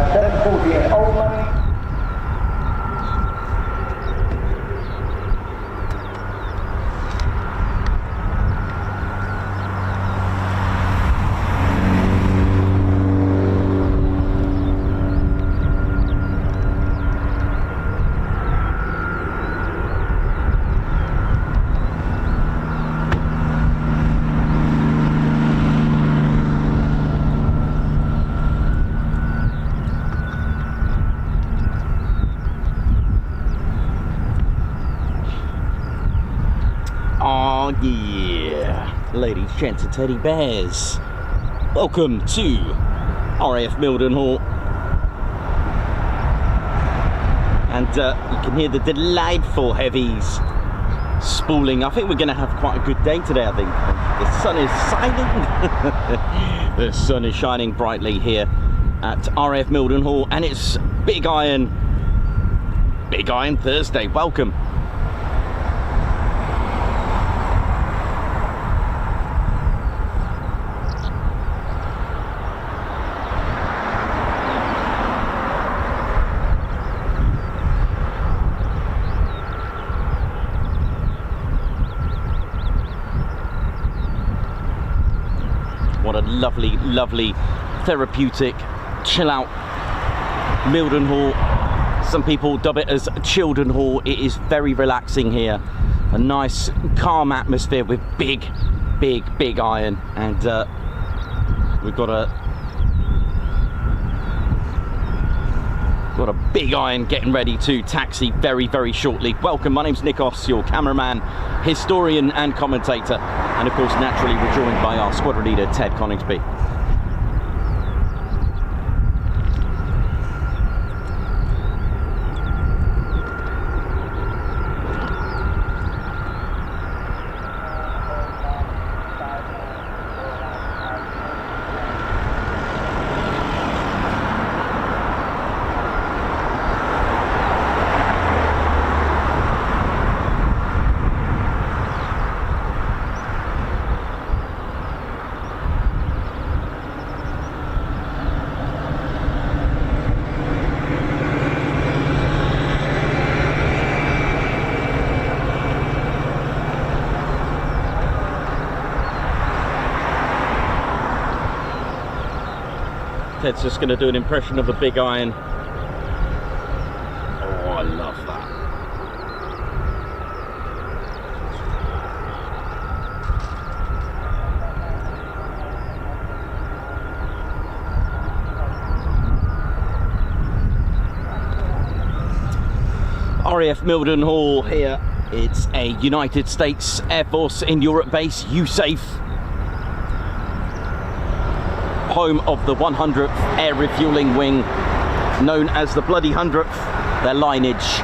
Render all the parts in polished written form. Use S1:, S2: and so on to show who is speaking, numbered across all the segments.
S1: 740 in Old Money.
S2: Yeah, ladies, gents and teddy bears, welcome to RAF Mildenhall. And you can hear the delightful heavies spooling. I think we're going to have quite a good day today. I think the sun is shining. The sun is shining brightly here at RAF Mildenhall, and it's Big Iron Thursday. Welcome. What a lovely, lovely, therapeutic, chill out Mildenhall. Some people dub it as Childenhall. It is very relaxing here. A nice, calm atmosphere with big iron. And we've got a big iron getting ready to taxi very shortly. Welcome, my name's Nikos, your cameraman, historian and commentator. And of course, naturally, we're joined by our squadron leader, Ted Coningsby. Ted's just going to do an impression of a big iron. Oh, I love that. RAF Mildenhall here. It's a United States Air Force in Europe base, USAF. Home of the 100th Air Refueling Wing, known as the Bloody 100th. Their lineage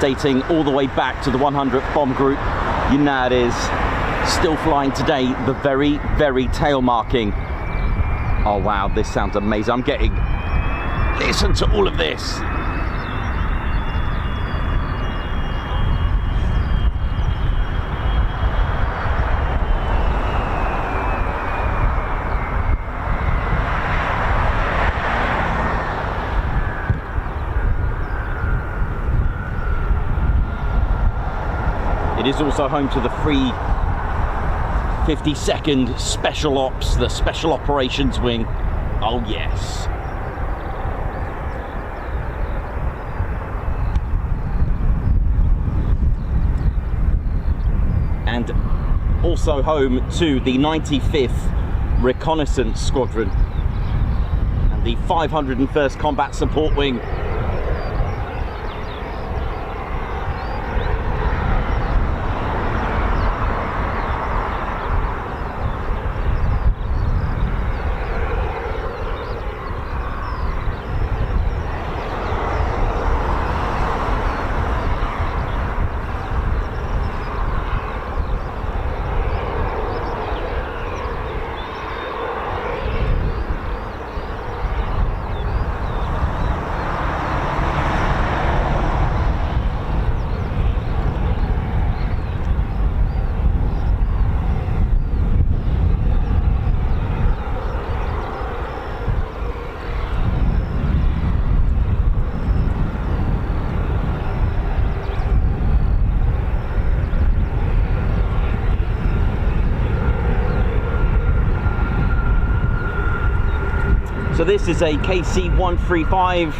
S2: dating all the way back to the 100th Bomb Group. You know it is. Still flying today, the very tail marking. Oh wow, this sounds amazing. I'm getting... Listen to all of this. It is also home to the free 52nd Special Ops, the Special Operations Wing. Oh yes. And also home to the 95th Reconnaissance Squadron and the 501st Combat Support Wing. this is a KC-135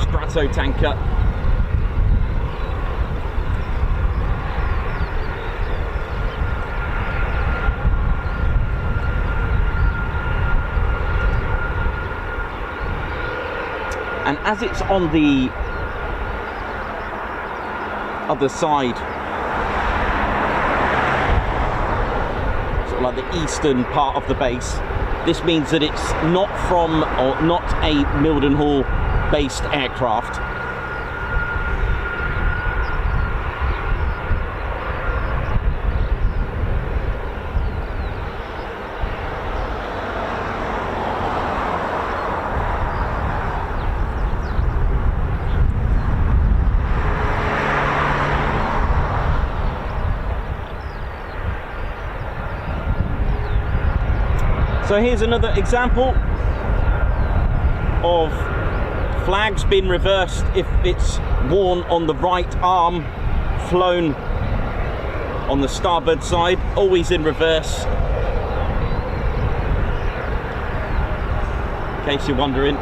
S2: strato tanker. And as it's on the other side, sort of like the eastern part of the base, this means that it's not from, or not a Mildenhall based aircraft. So here's another example of flags being reversed if it's worn on the right arm, flown on the starboard side, always in reverse. In case you're wondering.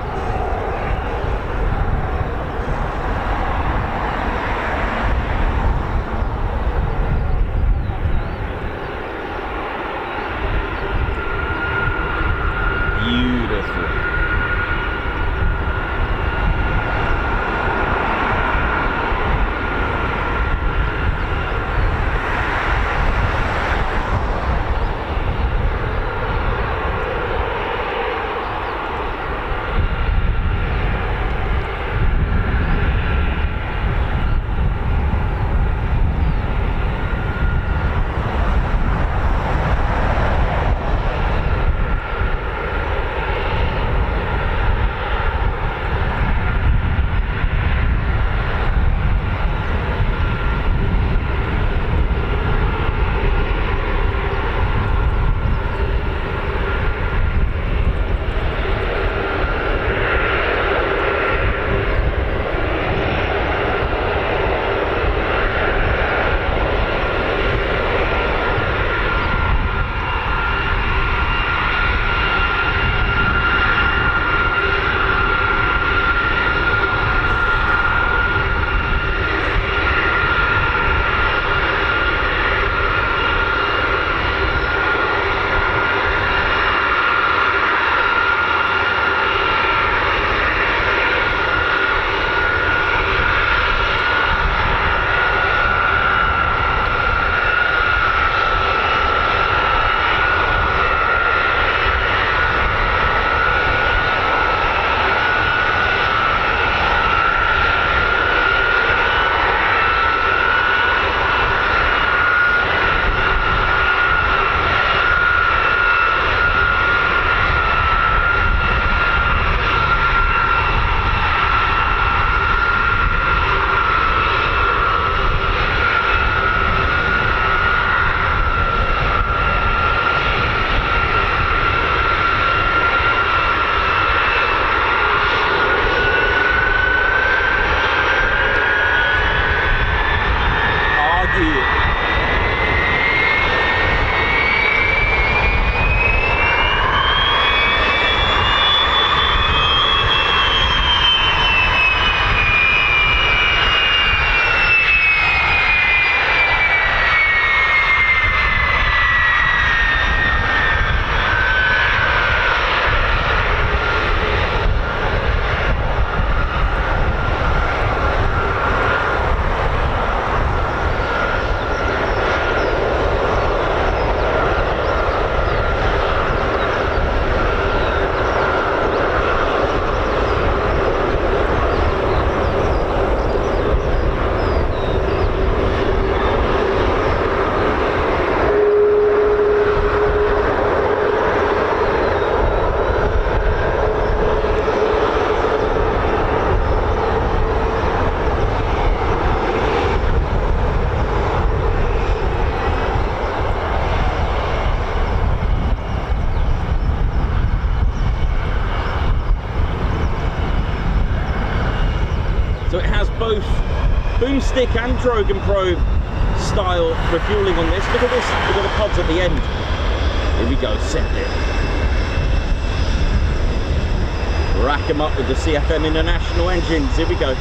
S2: both boomstick and Drogan probe style refueling on this. Look at this, look at the pods at the end. Here we go, set it. rack them up with the CFM International engines. Here we go.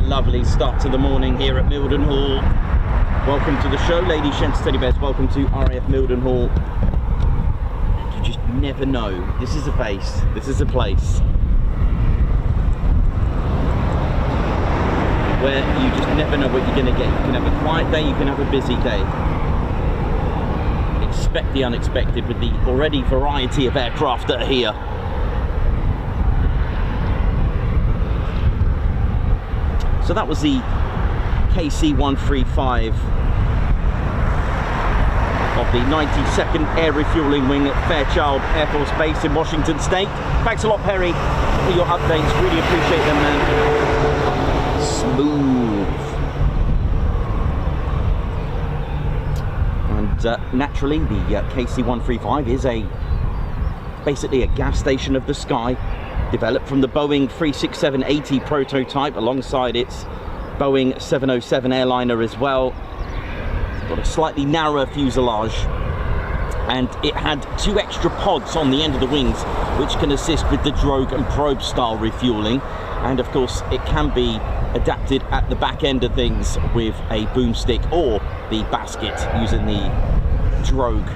S2: Lovely start to the morning here at Mildenhall. Welcome to the show, ladies, gents, teddy bears. Welcome to RAF Mildenhall. You just never know. This is a base. This is a place where you just never know what you're going to get. You can have a quiet day, you can have a busy day. Expect the unexpected with the already variety of aircraft that are here. So that was the KC-135 of the 92nd Air Refueling Wing at Fairchild Air Force Base in Washington State. Thanks a lot, Perry, for your updates. Really appreciate them, man. Smooth. And naturally, the KC-135 is basically a gas station of the sky, developed from the Boeing 367-80 prototype alongside its Boeing 707 airliner as well. It's got a slightly narrower fuselage, and it had 2 extra pods on the end of the wings which can assist with the drogue and probe style refueling, and of course it can be adapted at the back end of things with a boomstick or the basket using the drogue.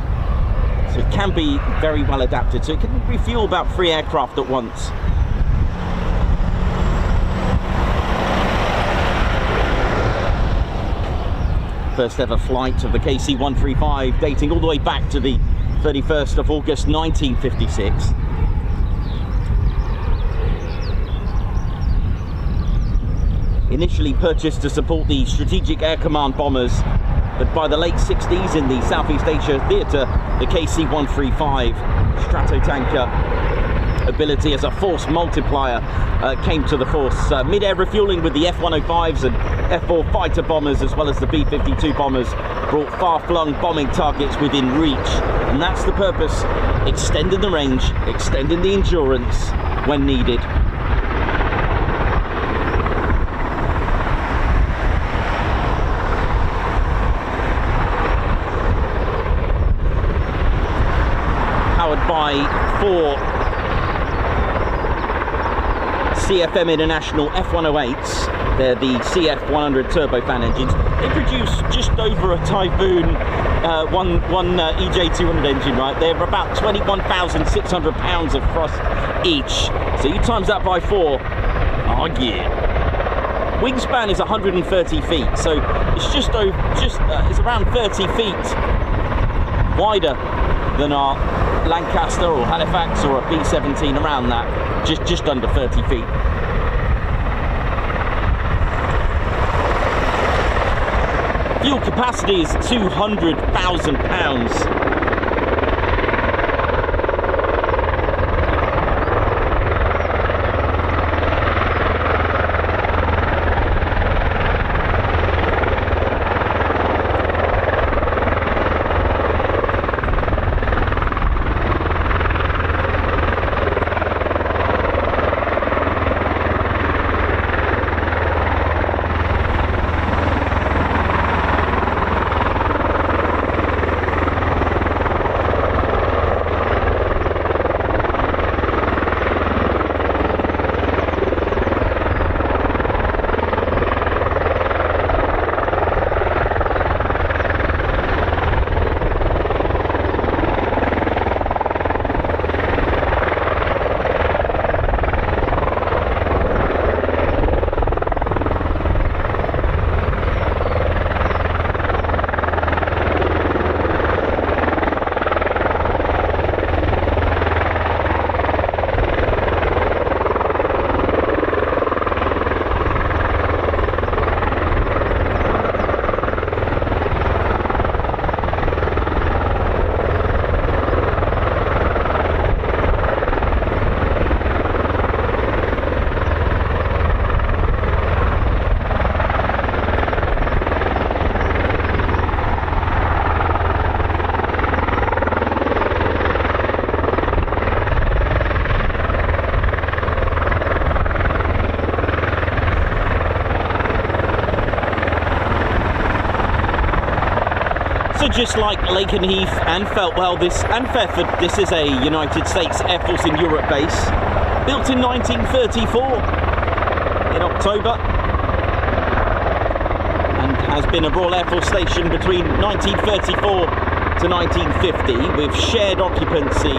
S2: So it can be very well adapted, so it can refuel about 3 aircraft at once. First ever flight of the KC-135, dating all the way back to the 31st of August 1956. Initially purchased to support the Strategic Air Command bombers, but by the late 60s in the Southeast Asia theatre, the KC-135 Stratotanker ability as a force multiplier came to the force. Mid-air refueling with the F-105s and F-4 fighter bombers, as well as the B-52 bombers, brought far-flung bombing targets within reach. And that's the purpose: extending the range, extending the endurance when needed. Powered by 4 CFM International F-108s. They're the CF100 turbofan engines. They produce just over a Typhoon one EJ200 engine, right? They're about 21,600 pounds of thrust each. So you times that by 4. Oh yeah. Wingspan is 130 feet, so it's it's around 30 feet wider than our Lancaster or Halifax or a B-17, around that, just under 30 feet. Fuel capacity is 200,000 pounds. just like Lakenheath and Feltwell and Fairford, this is a United States Air Force in Europe base, built in 1934 in October, and has been a Royal Air Force station between 1934 to 1950, with shared occupancy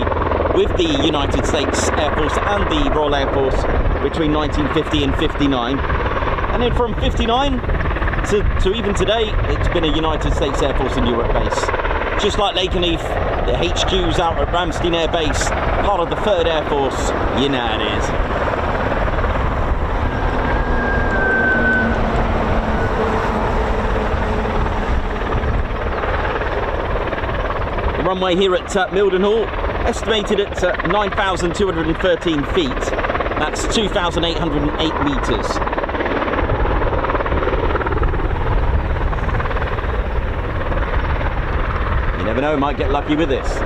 S2: with the United States Air Force and the Royal Air Force between 1950 and 59. And then from 59 to even today, it's been a United States Air Force in Europe base. Just like Lakenheath, the HQ's out at Ramstein Air Base, part of the 3rd Air Force. You know it is. The runway here at Mildenhall, estimated at 9,213 feet. That's 2,808 metres. You never know, might get lucky with this.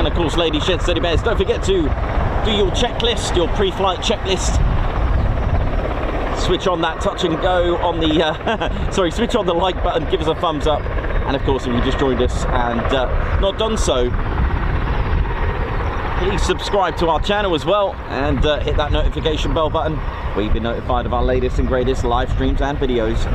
S2: Of course, ladies, gents, teddy bears, don't forget to do your checklist, your pre-flight checklist. Switch on that touch and go on the switch on the like button, give us a thumbs up, and of course, if you just joined us and not done so, please subscribe to our channel as well, and hit that notification bell button where you'll be notified of our latest and greatest live streams and videos.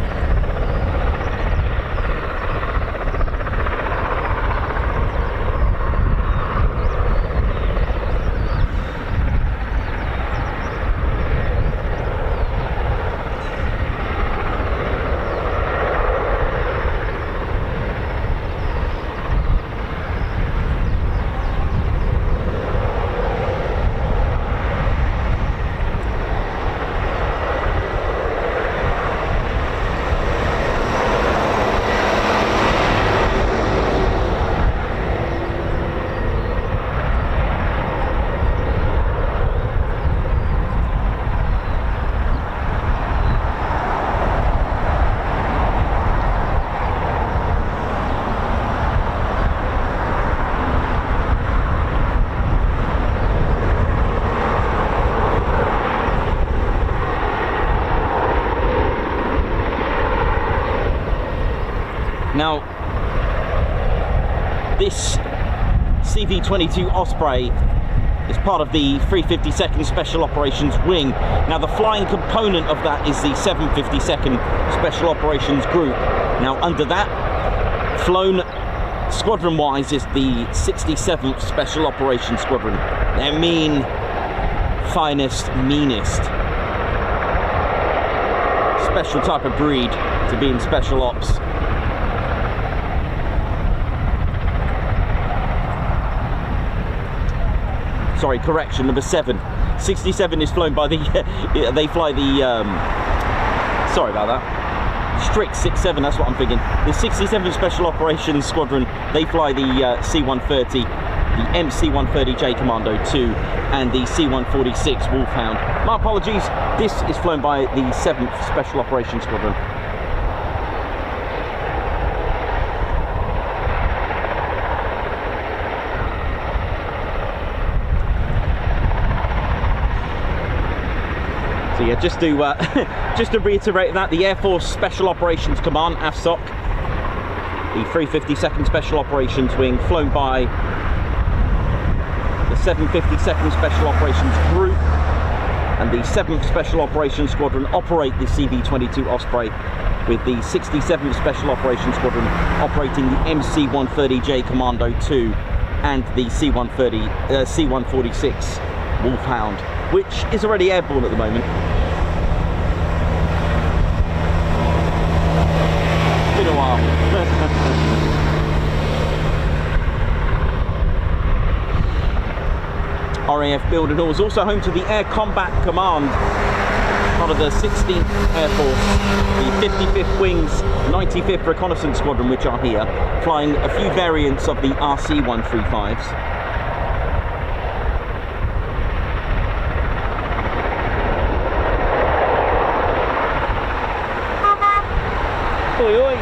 S2: Now, this CV-22 Osprey is part of the 352nd Special Operations Wing. Now, the flying component of that is the 752nd Special Operations Group. Now, under that, flown squadron-wise is the 67th Special Operations Squadron. Their mean, finest, meanest special type of breed to be in Special Ops. Sorry, correction, number 7. 67 is flown by the, they fly the, sorry about that. Strict 67, that's what I'm thinking. The 67th Special Operations Squadron, they fly the C-130, the MC-130J Commando 2, and the C-146 Wolfhound. My apologies, this is flown by the 7th Special Operations Squadron. So yeah, just to reiterate that, the Air Force Special Operations Command, AFSOC, the 352nd Special Operations Wing, flown by the 752nd Special Operations Group, and the 7th Special Operations Squadron operate the CV-22 Osprey, with the 67th Special Operations Squadron operating the MC-130J Commando 2 and the C-146 Wolfhound, which is already airborne at the moment. It's been a while. RAF Mildenhall. It's also home to the Air Combat Command, part of the 16th Air Force, the 55th Wings, 95th Reconnaissance Squadron, which are here, flying a few variants of the RC-135s. Oi, oi.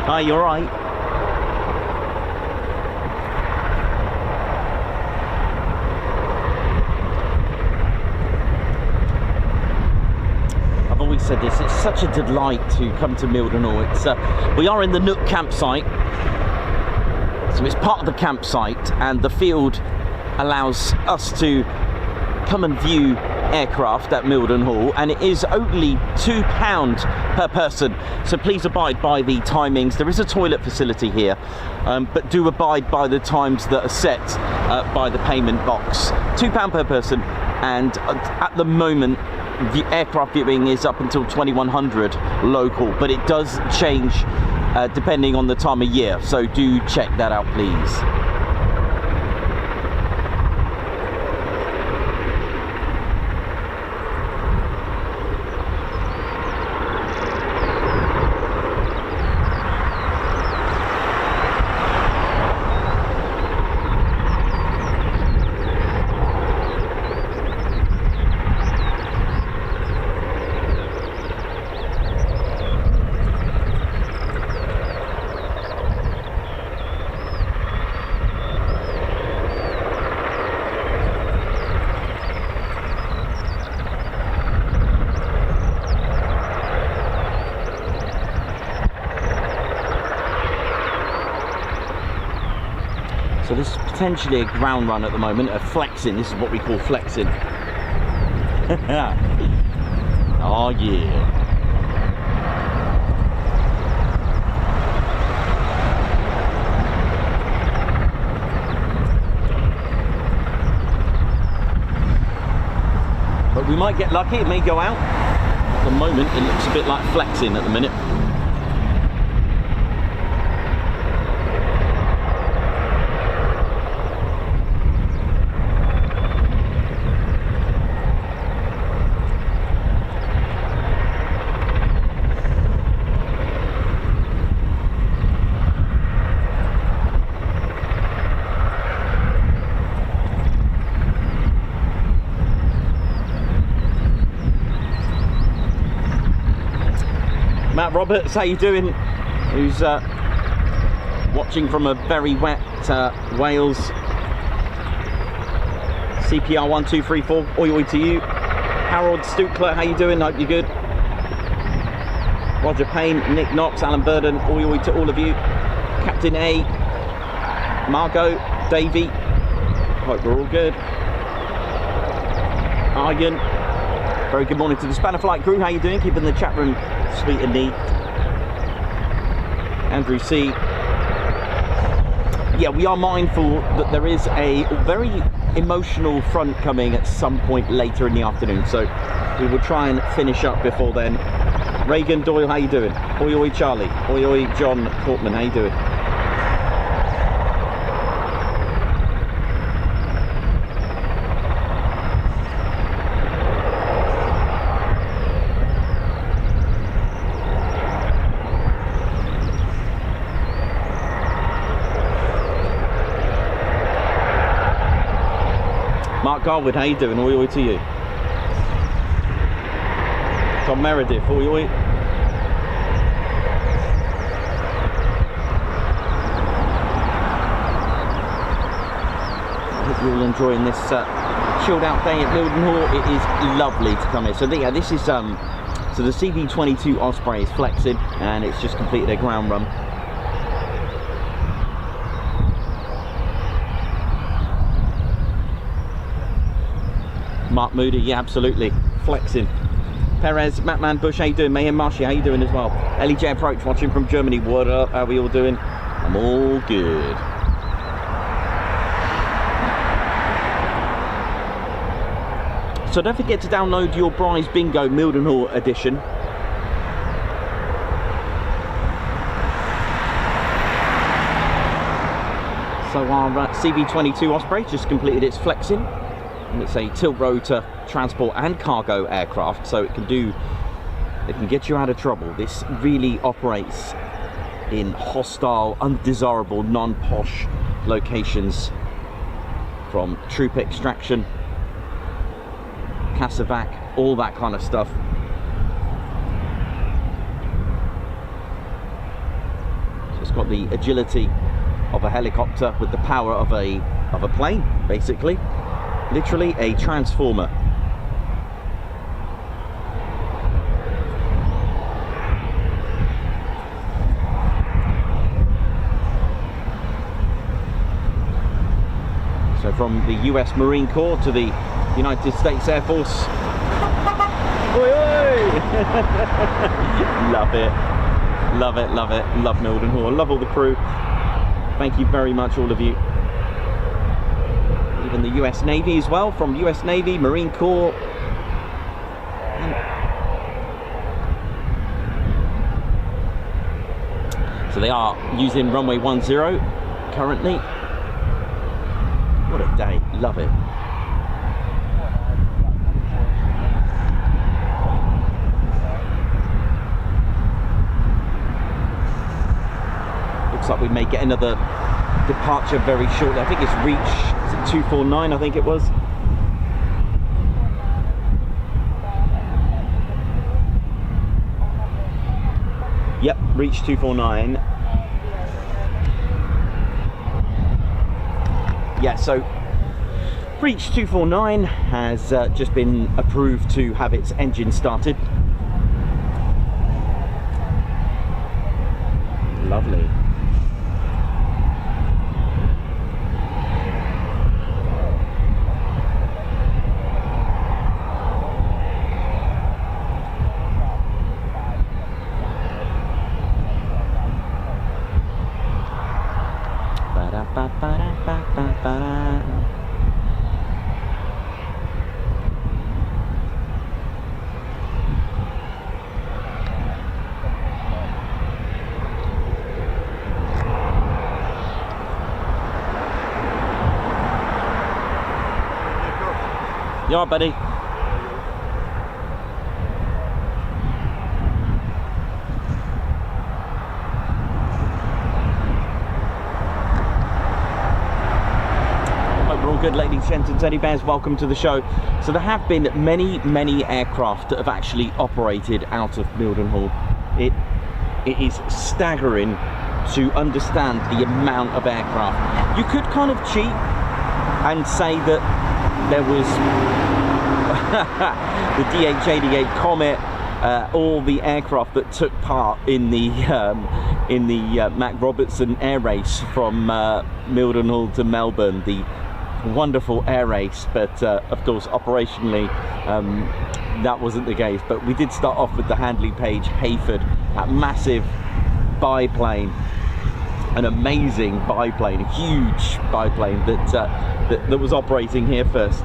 S2: Hi, you alright? I've always said this, it's such a delight to come to Mildenhall. It's we are in the Nook campsite, so it's part of the campsite, and the field allows us to come and view aircraft at Mildenhall, and it is only £2 per person, so please abide by the timings. There is a toilet facility here, but do abide by the times that are set by the payment box. £2 per person, and at the moment the aircraft viewing is up until 2100 local, but it does change depending on the time of year, so do check that out please. So this is potentially a ground run at the moment, a flexing. This is what we call flexing. Oh yeah. But we might get lucky, it may go out. At the moment it looks a bit like flexing at the minute. Matt Roberts, how you doing? Who's watching from a very wet Wales. CPR 1234, oi to you. Harold Stukler, how you doing? Hope you're good. Roger Payne, Nick Knox, Alan Burden, oi to all of you. Captain A, Margot, Davey, hope we're all good. Argan, very good morning to the Spanner Flight crew, how you doing? Keeping the chat room sweet and neat. Andrew C. Yeah, we are mindful that there is a very emotional front coming at some point later in the afternoon, so we will try and finish up before then. Reagan Doyle, how you doing? Oi oi Charlie. Oi oi John Portman, how you doing? Mark Garwood, how you doing? Oi oi to you. Tom Meredith, oi oi. Hope you're all enjoying this chilled out day at Mildenhall. It is lovely to come here. So yeah, this is so the CV-22 Osprey is flexing and it's just completed a ground run. Mark Moody, yeah, absolutely flexing. Perez, Matman Bush, how you doing? Mayhem Marshy, how you doing as well? Ellie J Approach watching from Germany. What up? How are we all doing? I'm all good. So don't forget to download your Brize Bingo Mildenhall edition. So our CV-22 Osprey just completed its flexing. And it's a tilt rotor transport and cargo aircraft, so it can get you out of trouble. This really operates in hostile, undesirable, non-posh locations, from troop extraction, Cassavac, all that kind of stuff. So it's got the agility of a helicopter with the power of a plane, basically. Literally a transformer. So from the US Marine Corps to the United States Air Force. Oi, oi! Love it. Love it, love it. Love Mildenhall. Love all the crew. Thank you very much, all of you. Even the US Navy as well, from US Navy, Marine Corps. So they are using runway 10 currently. What a day, love it. Looks like we may get another departure very shortly. I think it's reach, is it 249, I think it was. Yep, reach 249. Yeah, so reach 249 has just been approved to have its engine started. Lovely. You alright, buddy? Hope we're all good, ladies, gents and teddy bears. Welcome to the show. So there have been many aircraft that have actually operated out of Mildenhall. It is staggering to understand the amount of aircraft. You could kind of cheat and say that there was the DH-88 Comet, all the aircraft that took part in the Mac Robertson air race from Mildenhall to Melbourne, the wonderful air race. But of course, operationally, that wasn't the case. But we did start off with the Handley Page Hayford, that massive biplane, an amazing biplane, a huge biplane that was operating here first.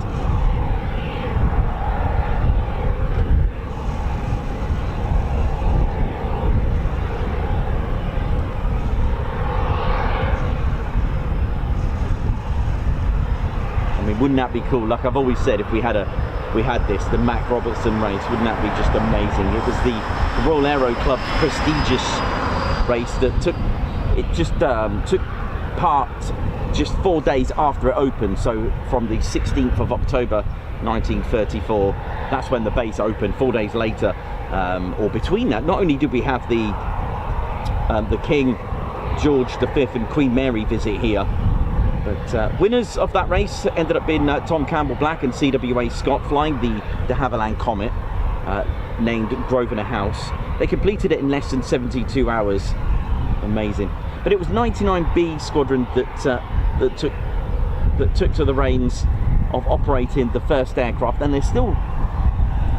S2: I mean, wouldn't that be cool? Like I've always said, if we had this, the Mac Robertson race, wouldn't that be just amazing? It was the Royal Aero Club's prestigious race that took part just 4 days after it opened, so from the 16th of October 1934, that's when the base opened. 4 days later, or between that, not only did we have the King George V and Queen Mary visit here, but winners of that race ended up being Tom Campbell Black and CWA Scott, flying the de Havilland Comet, named Grosvenor House. They completed it in less than 72 hours. Amazing. But it was 99B Squadron that took to the reins of operating the first aircraft, and they're still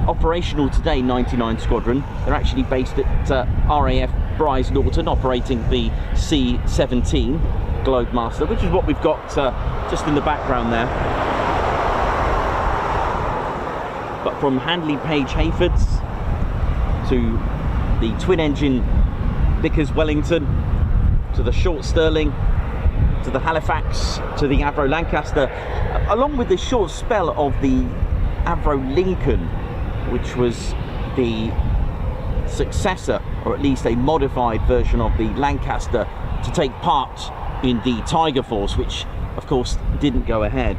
S2: operational today. 99 Squadron. They're actually based at RAF Brize Norton, operating the C-17 Globemaster, which is what we've got just in the background there. But from Handley Page Hayfords to the twin-engine Vickers Wellington, to the Short Stirling, to the Halifax, to the Avro Lancaster, along with the short spell of the Avro Lincoln, which was the successor, or at least a modified version of the Lancaster, to take part in the Tiger Force, which of course didn't go ahead.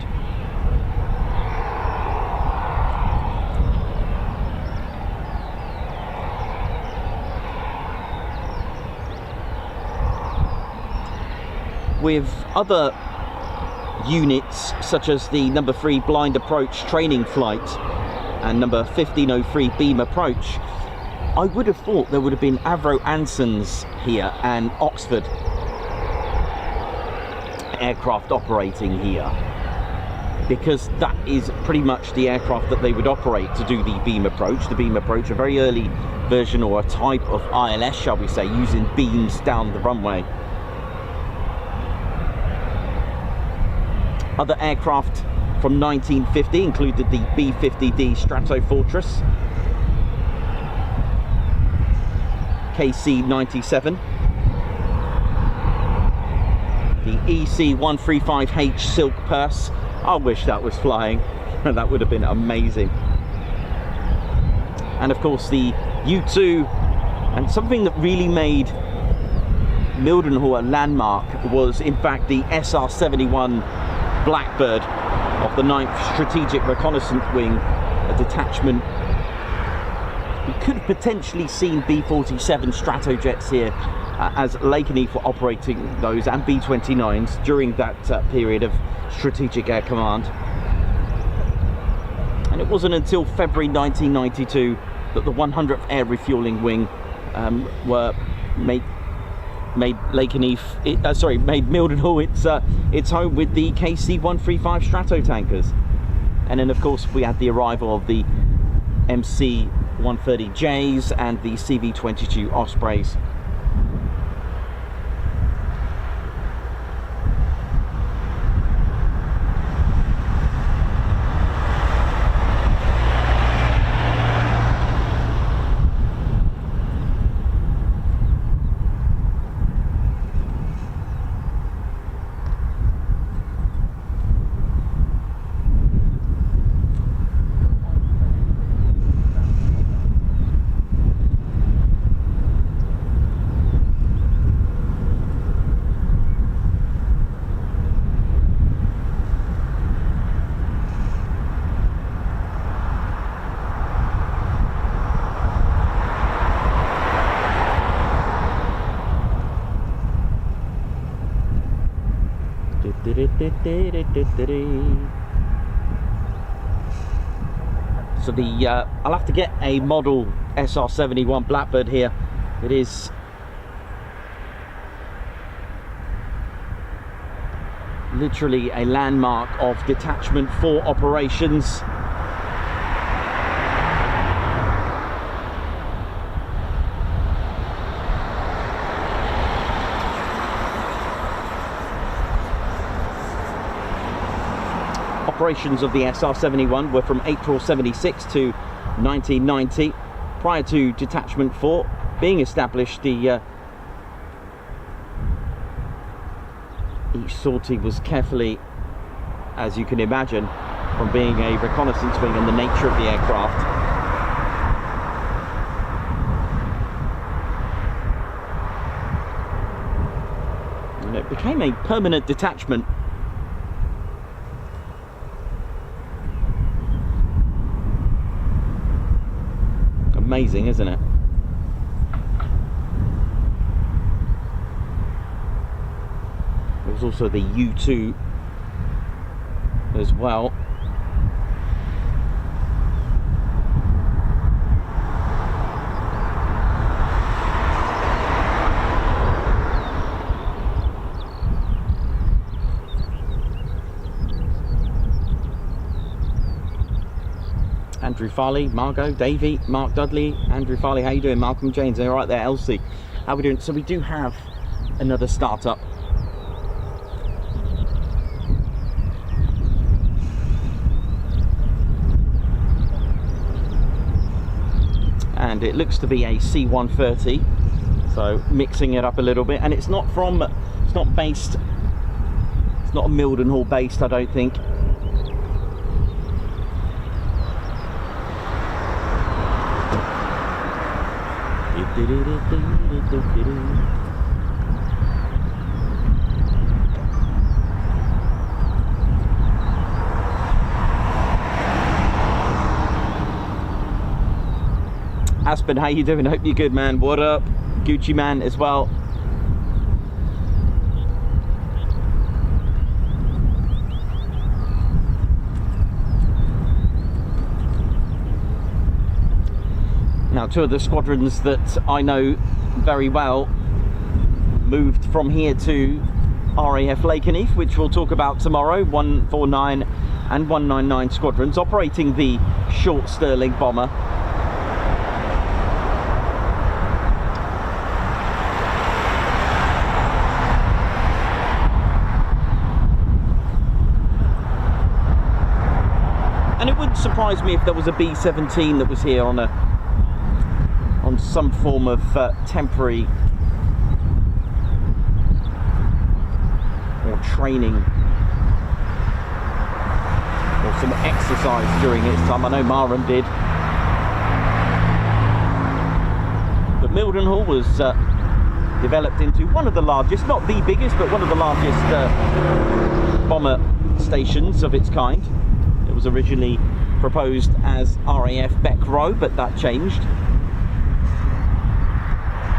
S2: With other units such as the number 3 Blind Approach Training Flight and number 1503 Beam Approach, I would have thought there would have been Avro Ansons here and Oxford aircraft operating here, because that is pretty much the aircraft that they would operate to do the beam approach. The beam approach, a very early version or a type of ILS, shall we say, using beams down the runway. Other aircraft from 1950 included the B-50D Stratofortress, KC-97, the EC-135H Silk Purse. I wish that was flying. That would have been amazing. And of course the U-2, and something that really made Mildenhall a landmark was in fact the SR-71 Blackbird of the 9th Strategic Reconnaissance Wing, a detachment. We could have potentially seen B-47 Stratojets here, as Lakenheath were operating those, and B-29s during that period of Strategic Air Command. And it wasn't until February 1992 that the 100th Air Refueling Wing made Mildenhall its home with the KC-135 Stratotankers. And then of course we had the arrival of the MC-130Js and the CV-22 Ospreys. So I'll have to get a model SR-71 Blackbird here. It is literally a landmark of Detachment 4 operations. Operations of the SR-71 were from April 76 to 1990. Prior to Detachment 4 being established, each sortie was carefully, as you can imagine, from being a reconnaissance wing and the nature of the aircraft. And it became a permanent detachment. Amazing, isn't it? There was also the U-2 as well. Andrew Farley, Margot, Davey, Mark Dudley, Andrew Farley, how you doing? Malcolm James, all right there, Elsie, how we doing? So we do have another startup. And it looks to be a C-130, so mixing it up a little bit, and it's not based, it's not a Mildenhall based, I don't think. Aspen, how you doing? Hope you're good, man. What up? Gucci man as well. Now, two of the squadrons that I know very well moved from here to RAF Lakenheath, which we'll talk about tomorrow. 149 and 199 squadrons operating the short Stirling bomber. And it wouldn't surprise me if there was a B-17 that was here on some form of temporary or training or some exercise during its time. I know Marham did. But Mildenhall was developed into one of the largest, not the biggest, but one of the largest bomber stations of its kind. It was originally proposed as RAF Beck Row, but that changed.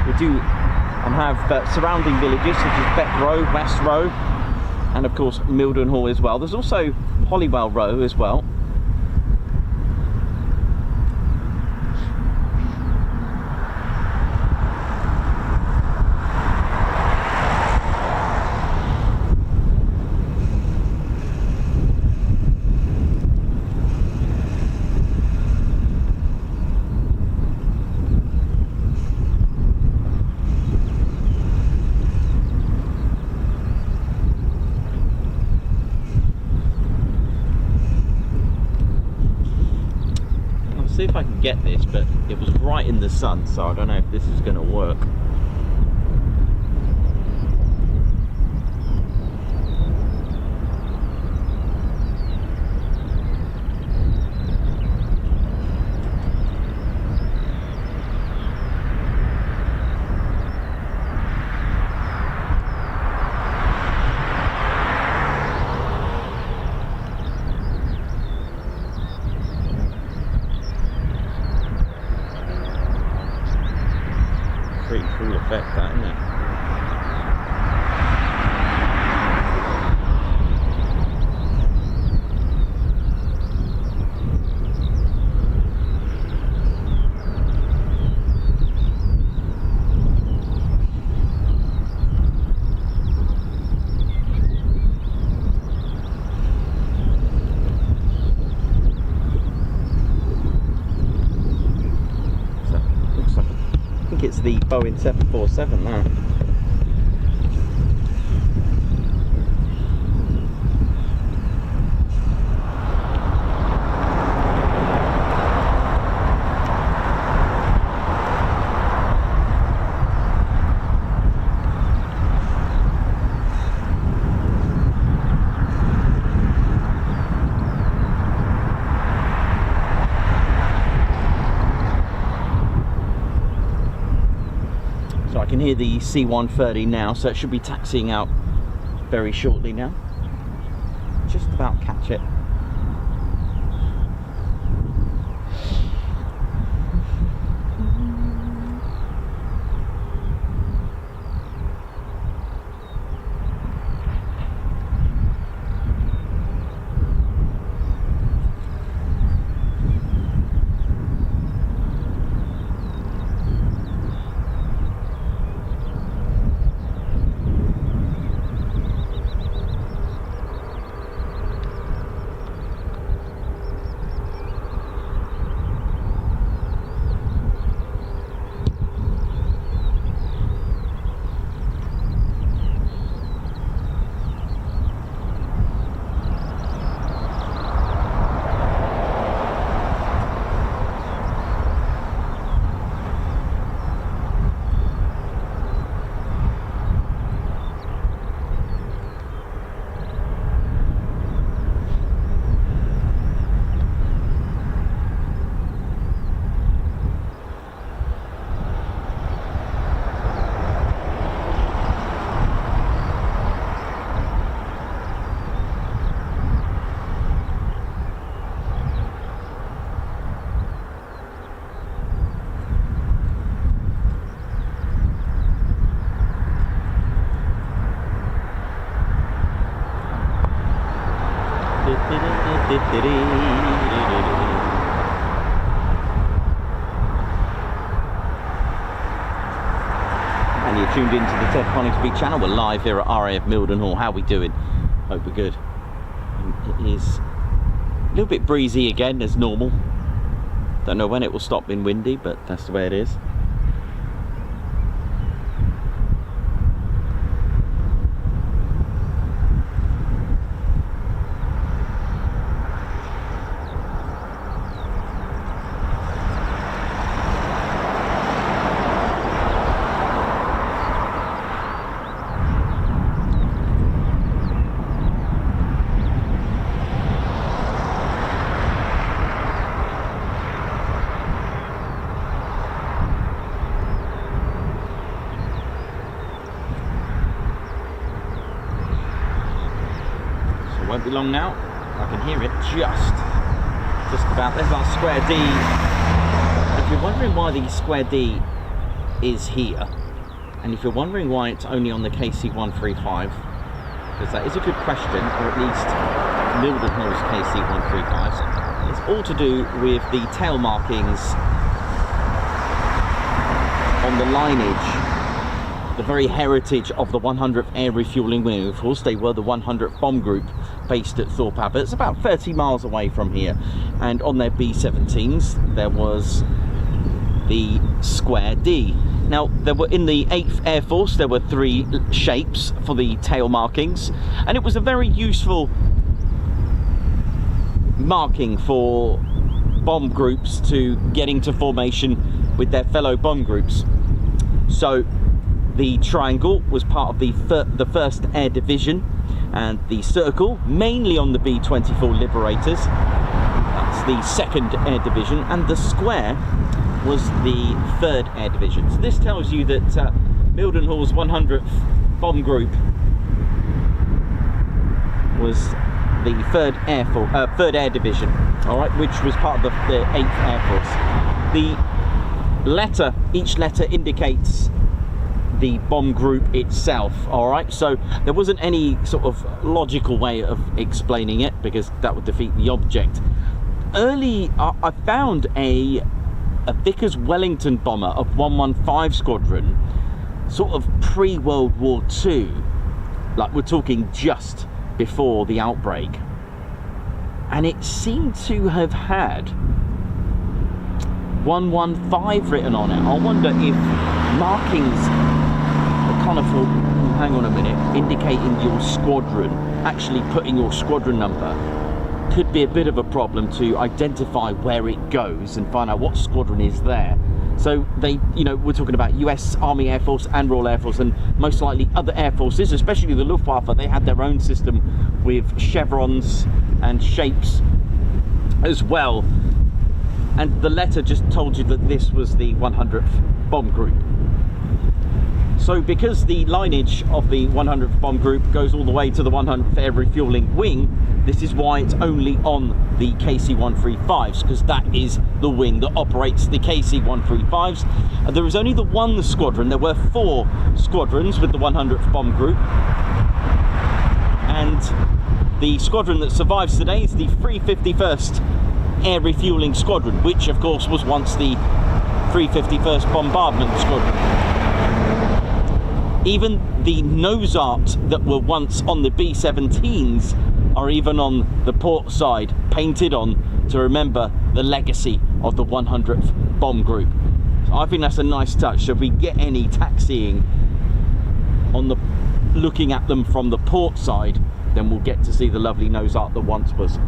S2: We do have surrounding villages such as Beck Row, West Row, and of course Mildenhall as well. There's also Holywell Row as well. See if I can get this, but it was right in the sun, so I don't know if this is going to work. Pretty cool effect, that, isn't it? It's the Boeing 747 now. I can hear the C-130 now, so it should be taxiing out very shortly now. Just about catch it. And you're tuned into the Ted Coningsby channel. We're live here at RAF Mildenhall. How we doing? Hope we're good. It is a little bit breezy again as normal. Don't know when it will stop being windy, but that's the way it is. Won't be long now. I can hear it just about. There's our square D. If you're wondering why the square D is here, and if you're wondering why it's only on the KC-135, because that is a good question, or at least Mildenhall's KC-135s, it's all to do with the tail markings on the lineage, the very heritage of the 100th Air Refueling Wing. Of course, they were the 100th Bomb Group based at Thorpe Abbott. It's about 30 miles away from here. And on their B-17s, there was the square D. Now, there were in the 8th Air Force, there were 3 shapes for the tail markings. And it was a very useful marking for bomb groups to get into formation with their fellow bomb groups. So, the triangle was part of the 1st Air Division, and the circle, mainly on the B-24 Liberators, that's the 2nd Air Division, and the square was the 3rd Air Division. So this tells you that Mildenhall's 100th Bomb Group was the 3rd Air Division, all right, which was part of the 8th Air Force. The letter, each letter indicates the bomb group itself, all right? So there wasn't any sort of logical way of explaining it, because that would defeat the object. I found a Vickers Wellington bomber of 115 Squadron, sort of pre-World War II, like we're talking just before the outbreak, and it seemed to have had 115 written on it. I wonder if markings kind of, hang on a minute, indicating your squadron, actually putting your squadron number, could be a bit of a problem to identify where it goes and find out what squadron is there. So they, you know, we're talking about US Army Air Force and Royal Air Force, and most likely other air forces, especially the Luftwaffe. They had their own system with chevrons and shapes as well. And the letter just told you that this was the 100th Bomb Group. So because the lineage of the 100th Bomb Group goes all the way to the 100th Air Refueling Wing, this is why it's only on the KC-135s, because that is the wing that operates the KC-135s. There is only the one squadron. There were 4 squadrons with the 100th Bomb Group, and the squadron that survives today is the 351st Air Refueling Squadron, which of course was once the 351st Bombardment Squadron. Even the nose art that were once on the B-17s are even on the port side, painted on to remember the legacy of the 100th Bomb Group. So I think that's a nice touch. So if we get any taxiing on the looking at them from the port side, then we'll get to see the lovely nose art that once was.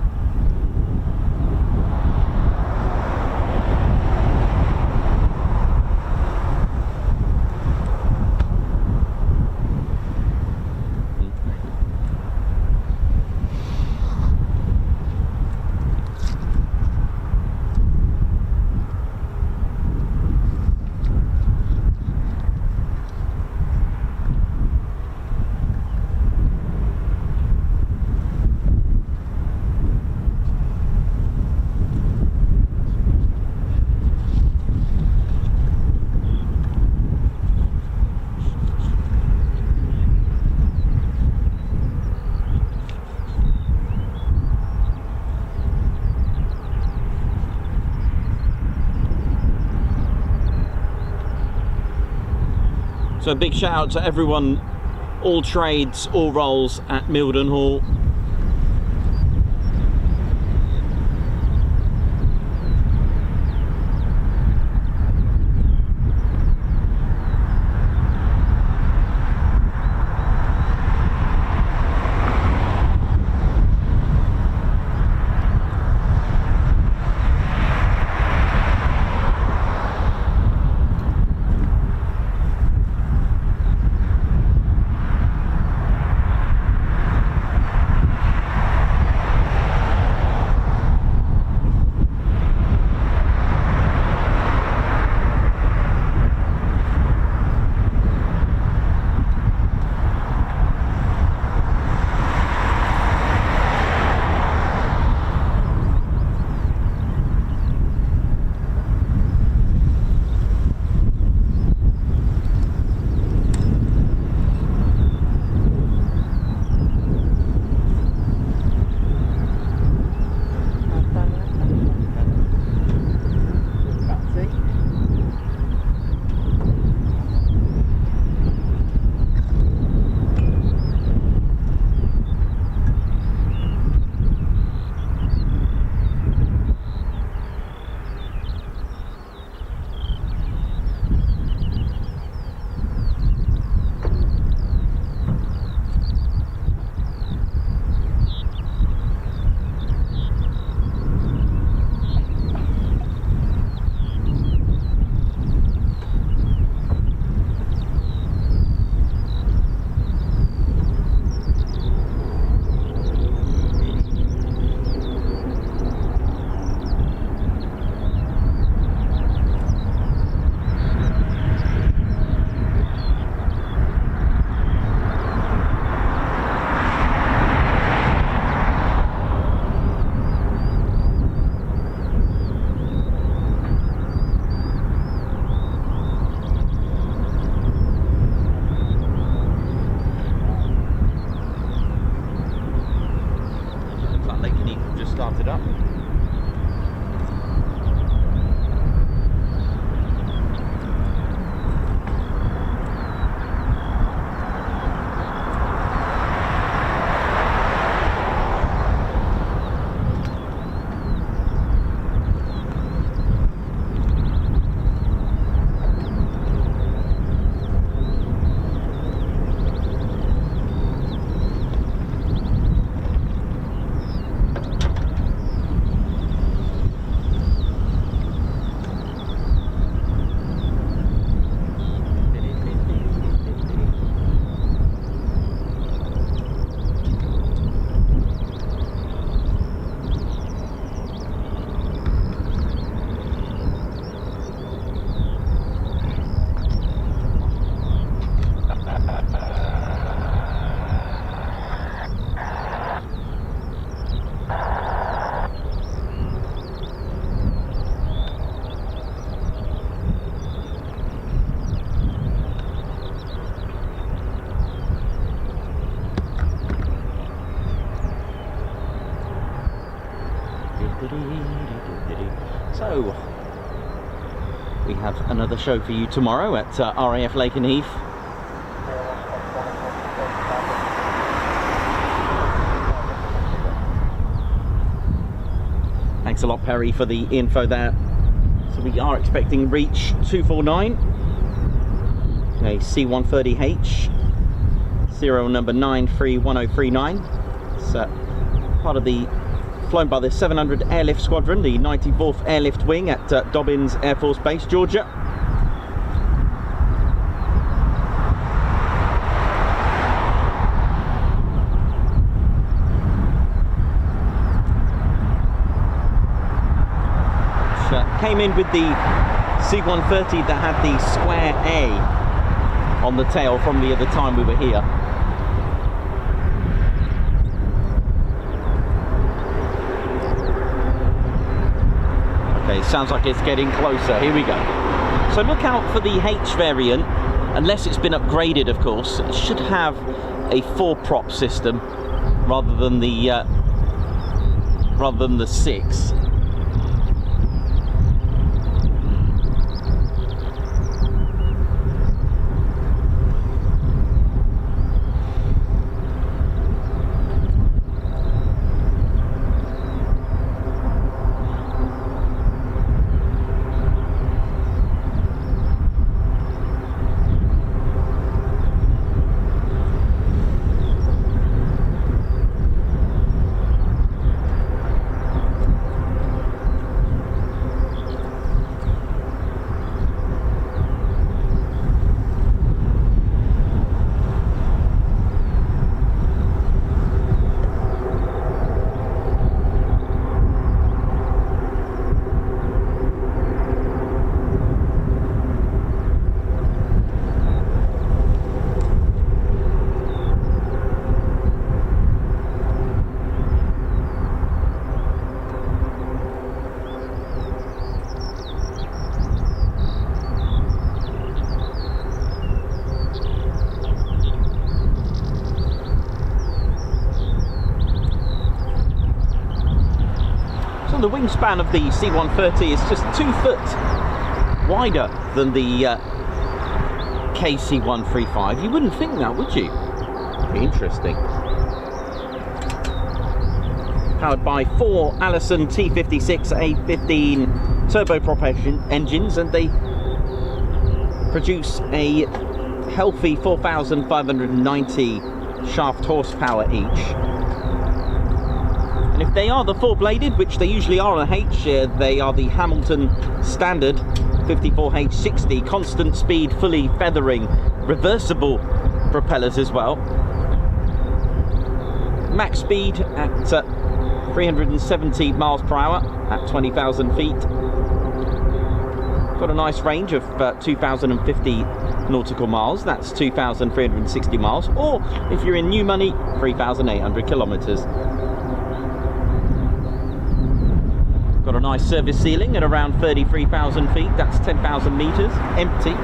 S2: So a big shout out to everyone, all trades, all roles at Mildenhall. Started up. So, we have another show for you tomorrow at RAF Lakenheath. Thanks a lot, Perry, for the info there. So we are expecting reach 249, a C-130H, serial number 931039. It's part of the, flown by the 700 Airlift Squadron, the 94th Airlift Wing at Dobbins Air Force Base, Georgia. Came in with the C-130 that had the square A on the tail from the other time we were here. Okay, sounds like it's getting closer. Here we go. So look out for the H variant, unless it's been upgraded, of course. It should have a 4-prop system rather than the 6. The wingspan of the C-130 is just 2 foot wider than the KC-135. You wouldn't think that, would you? Interesting. Powered by 4 Allison T56 A15 turboprop engines, and they produce a healthy 4,590 shaft horsepower each. And if they are the 4-bladed, which they usually are on a H, they are the Hamilton standard 54H60 constant speed, fully feathering, reversible propellers as well. Max speed at 370 miles per hour at 20,000 feet. Got a nice range of 2,050 nautical miles. That's 2,360 miles. Or if you're in new money, 3,800 kilometers. Got a nice service ceiling at around 33,000 feet. That's 10,000 meters, empty.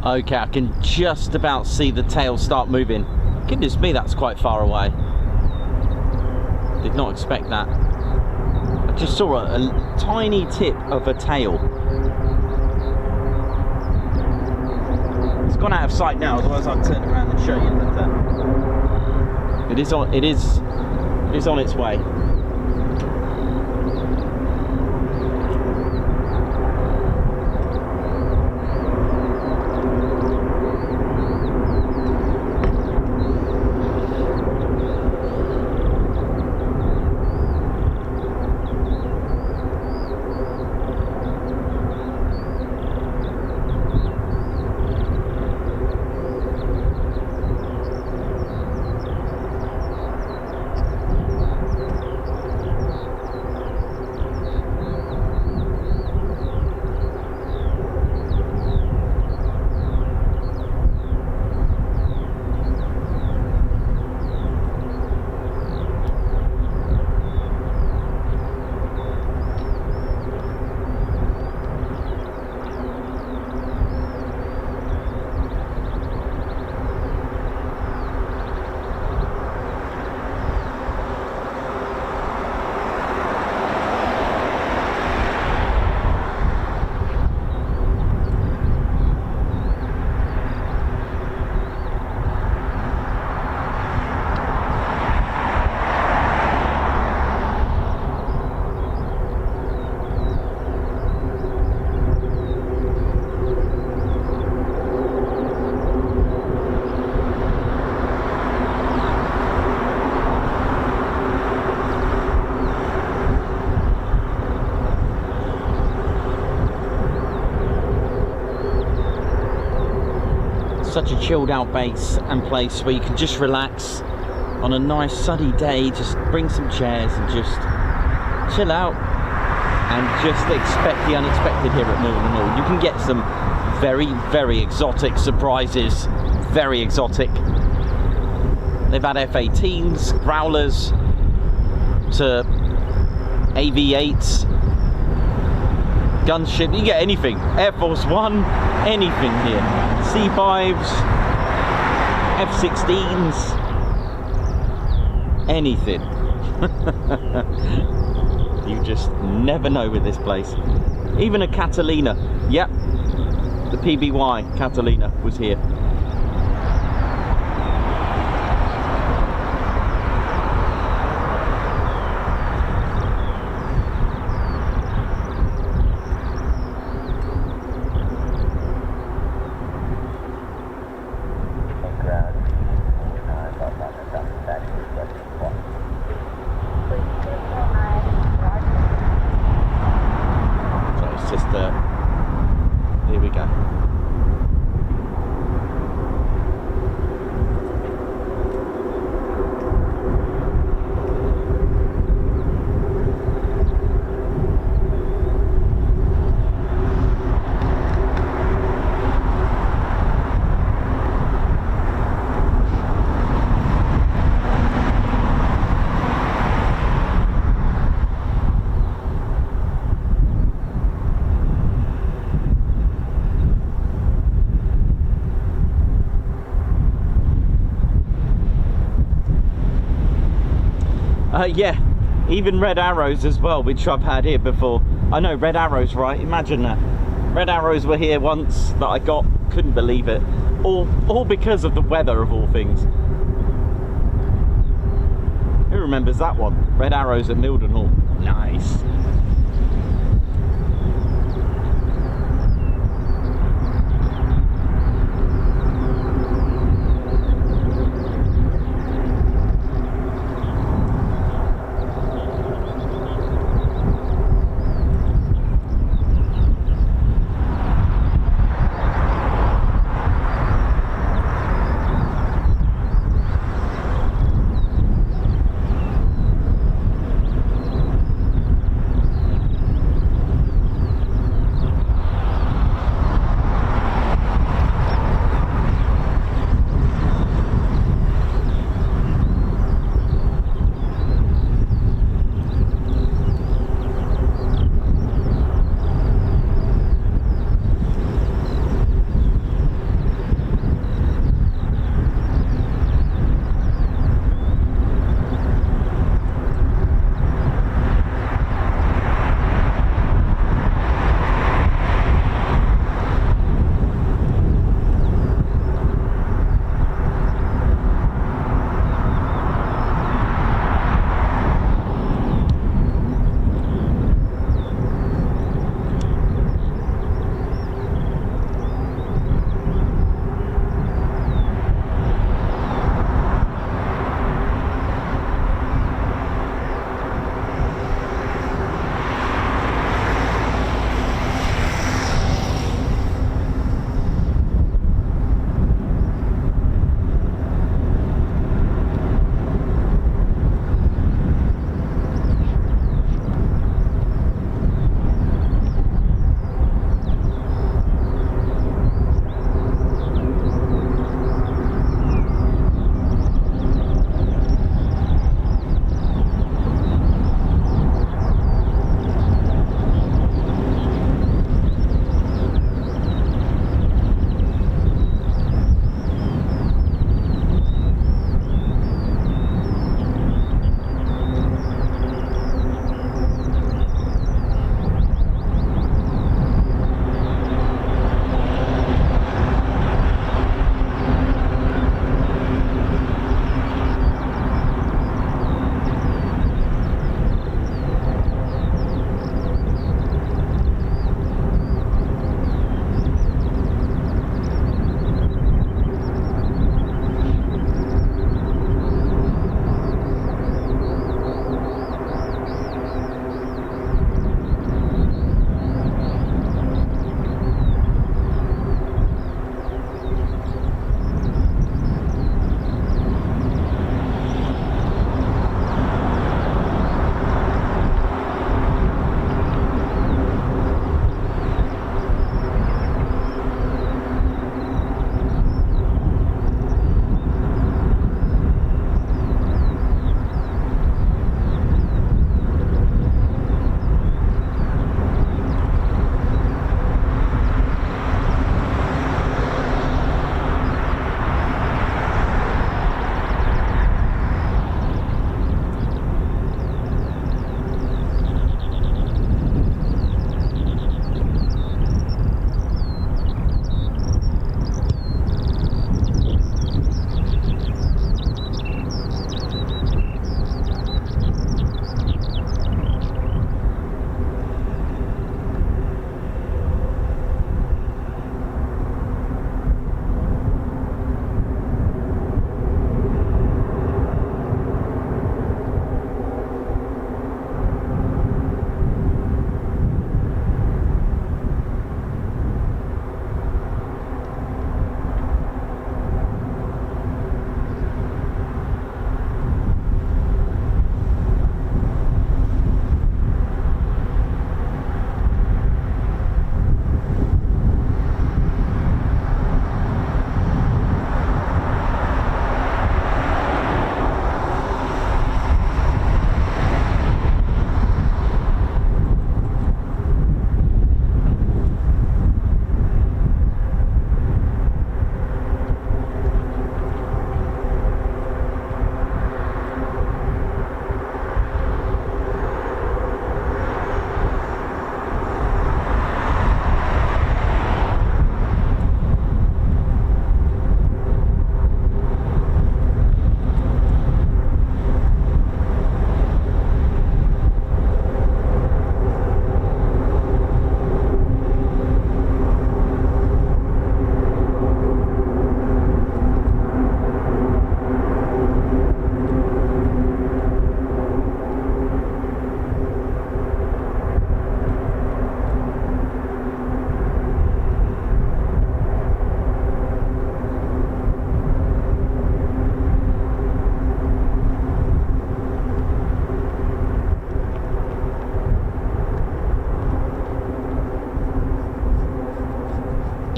S2: Okay, I can just about see the tail start moving. Goodness me, that's quite far away. Did not expect that. I just saw a tiny tip of a tail. It's gone out of sight now, otherwise I'd turn around and show you. But it is on its way. such a chilled out base and place where you can just relax on a nice sunny day, just bring some chairs and just chill out and just expect the unexpected here at Mildenhall. You can get some very, very exotic surprises, very exotic. They've had F-18s, Growlers, to AV-8s, gunship, you get anything. Air Force One, anything here. C-5s, F-16s, anything. You just never know with this place. Even a Catalina, yep, the PBY Catalina was here. Here we go. Yeah, even red arrows as well, which I've had here before. I know, red arrows, right? Imagine that. Red arrows were here once that I got, couldn't believe it. All because of the weather, of all things. Who remembers that one? Red arrows at Mildenhall. Nice.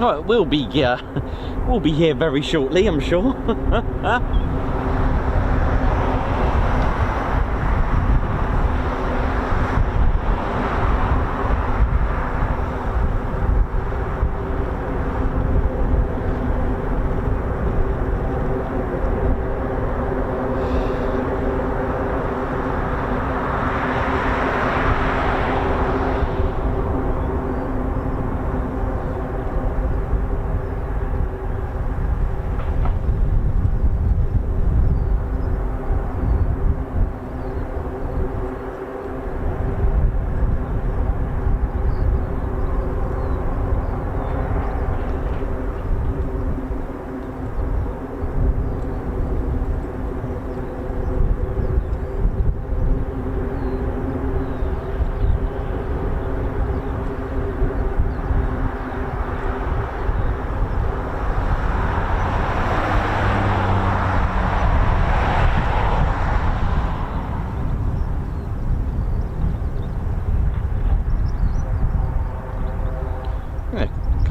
S2: Oh, we'll be here very shortly, I'm sure.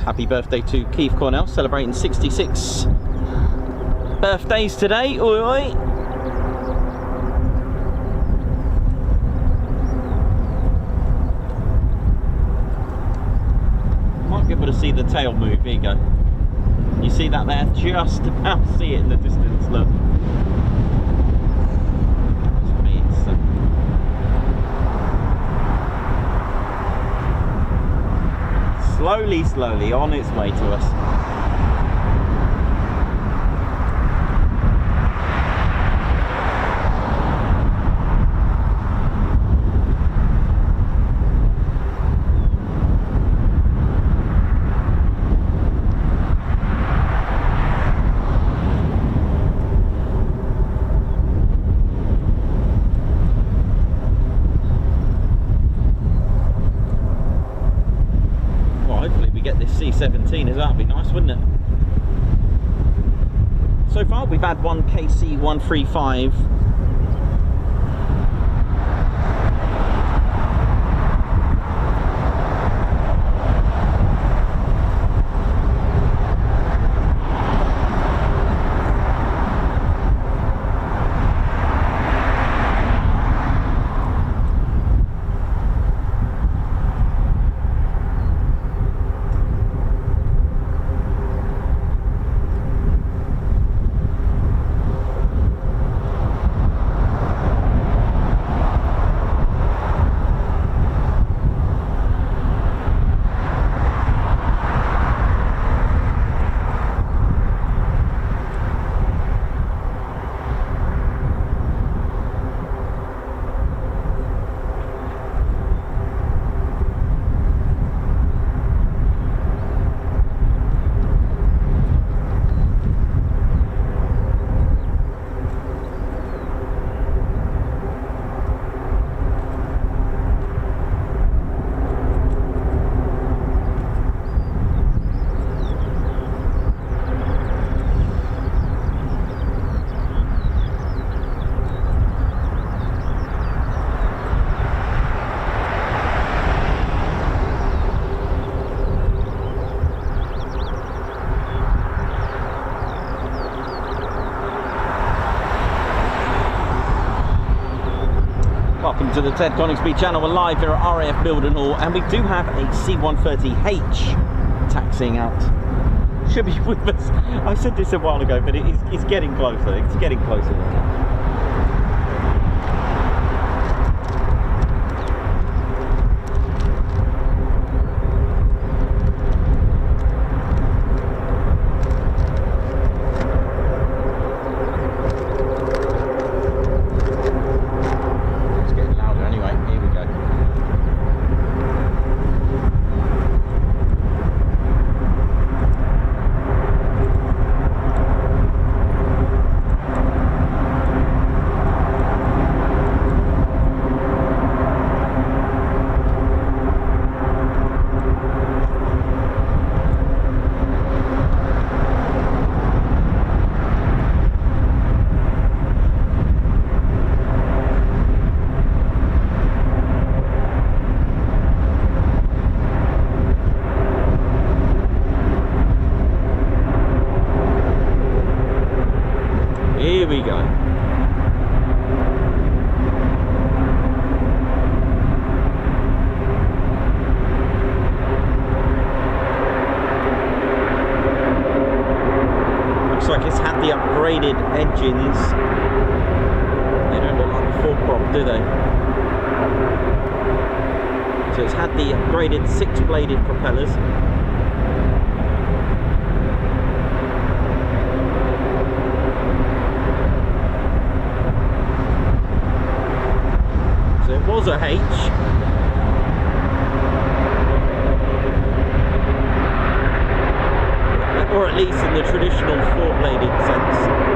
S2: Happy birthday to Keith Cornell, celebrating 66 birthdays today. Oi, oi. Might be able to see the tail move. Here you go. You see that there? Just about see it in the distance. Look. Slowly, slowly on its way to us. C-17 as well, that'd be nice, wouldn't it? So far we've had one KC-135 Welcome to the Ted Coningsby channel. We're live here at RAF Mildenhall, and we do have a C-130H taxiing out. Should be with us. I said this a while ago, but it's getting closer. It's getting closer. upgraded engines. They don't look like a full prop, do they? So it's had the upgraded 6-bladed propellers. So it was a H. Or at least in the traditional 4-bladed sense.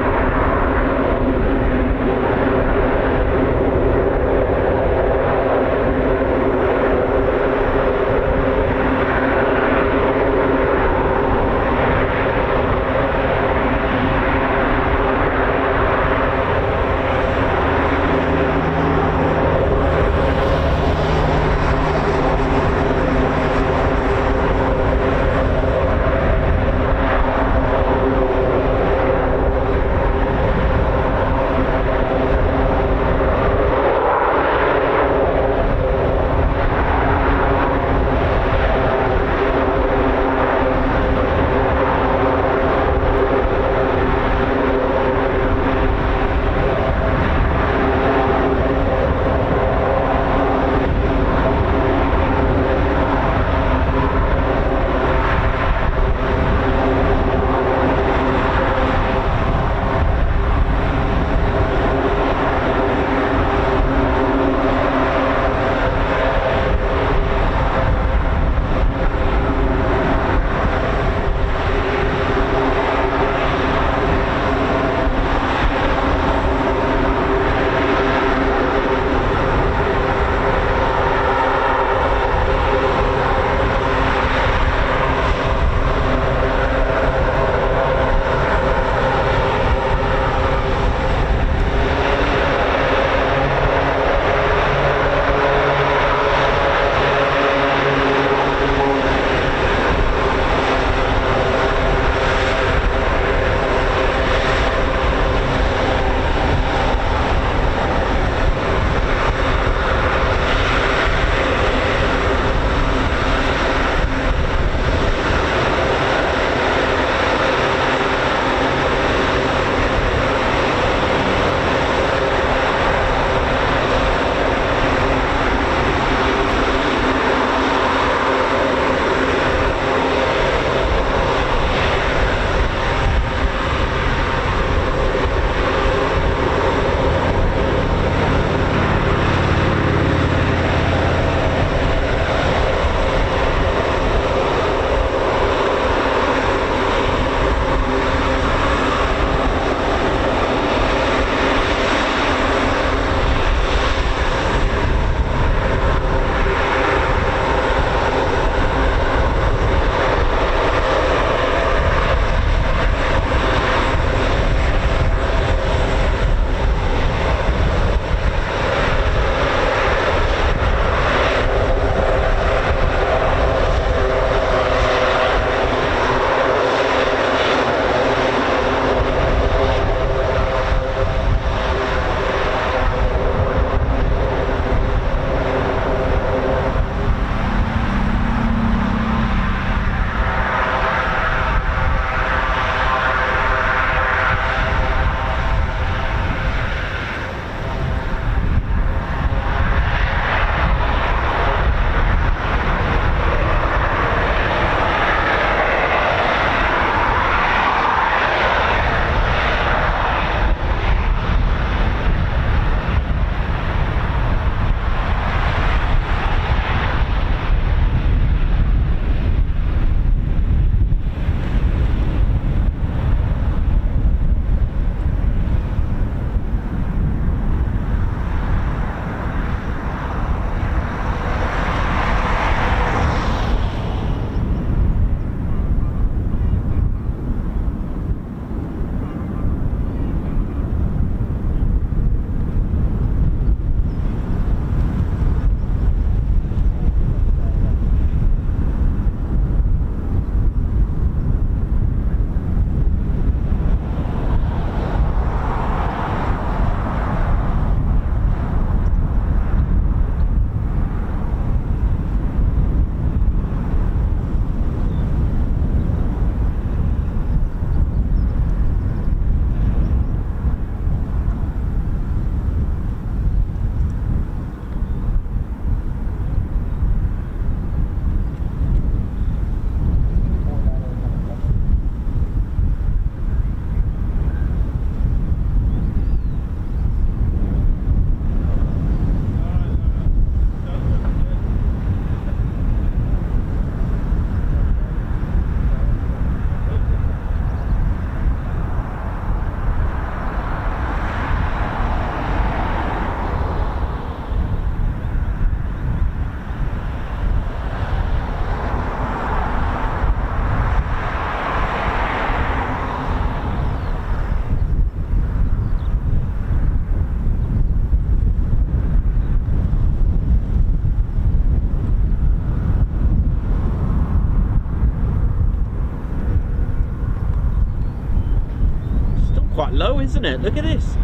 S2: low, isn't it? Look at this.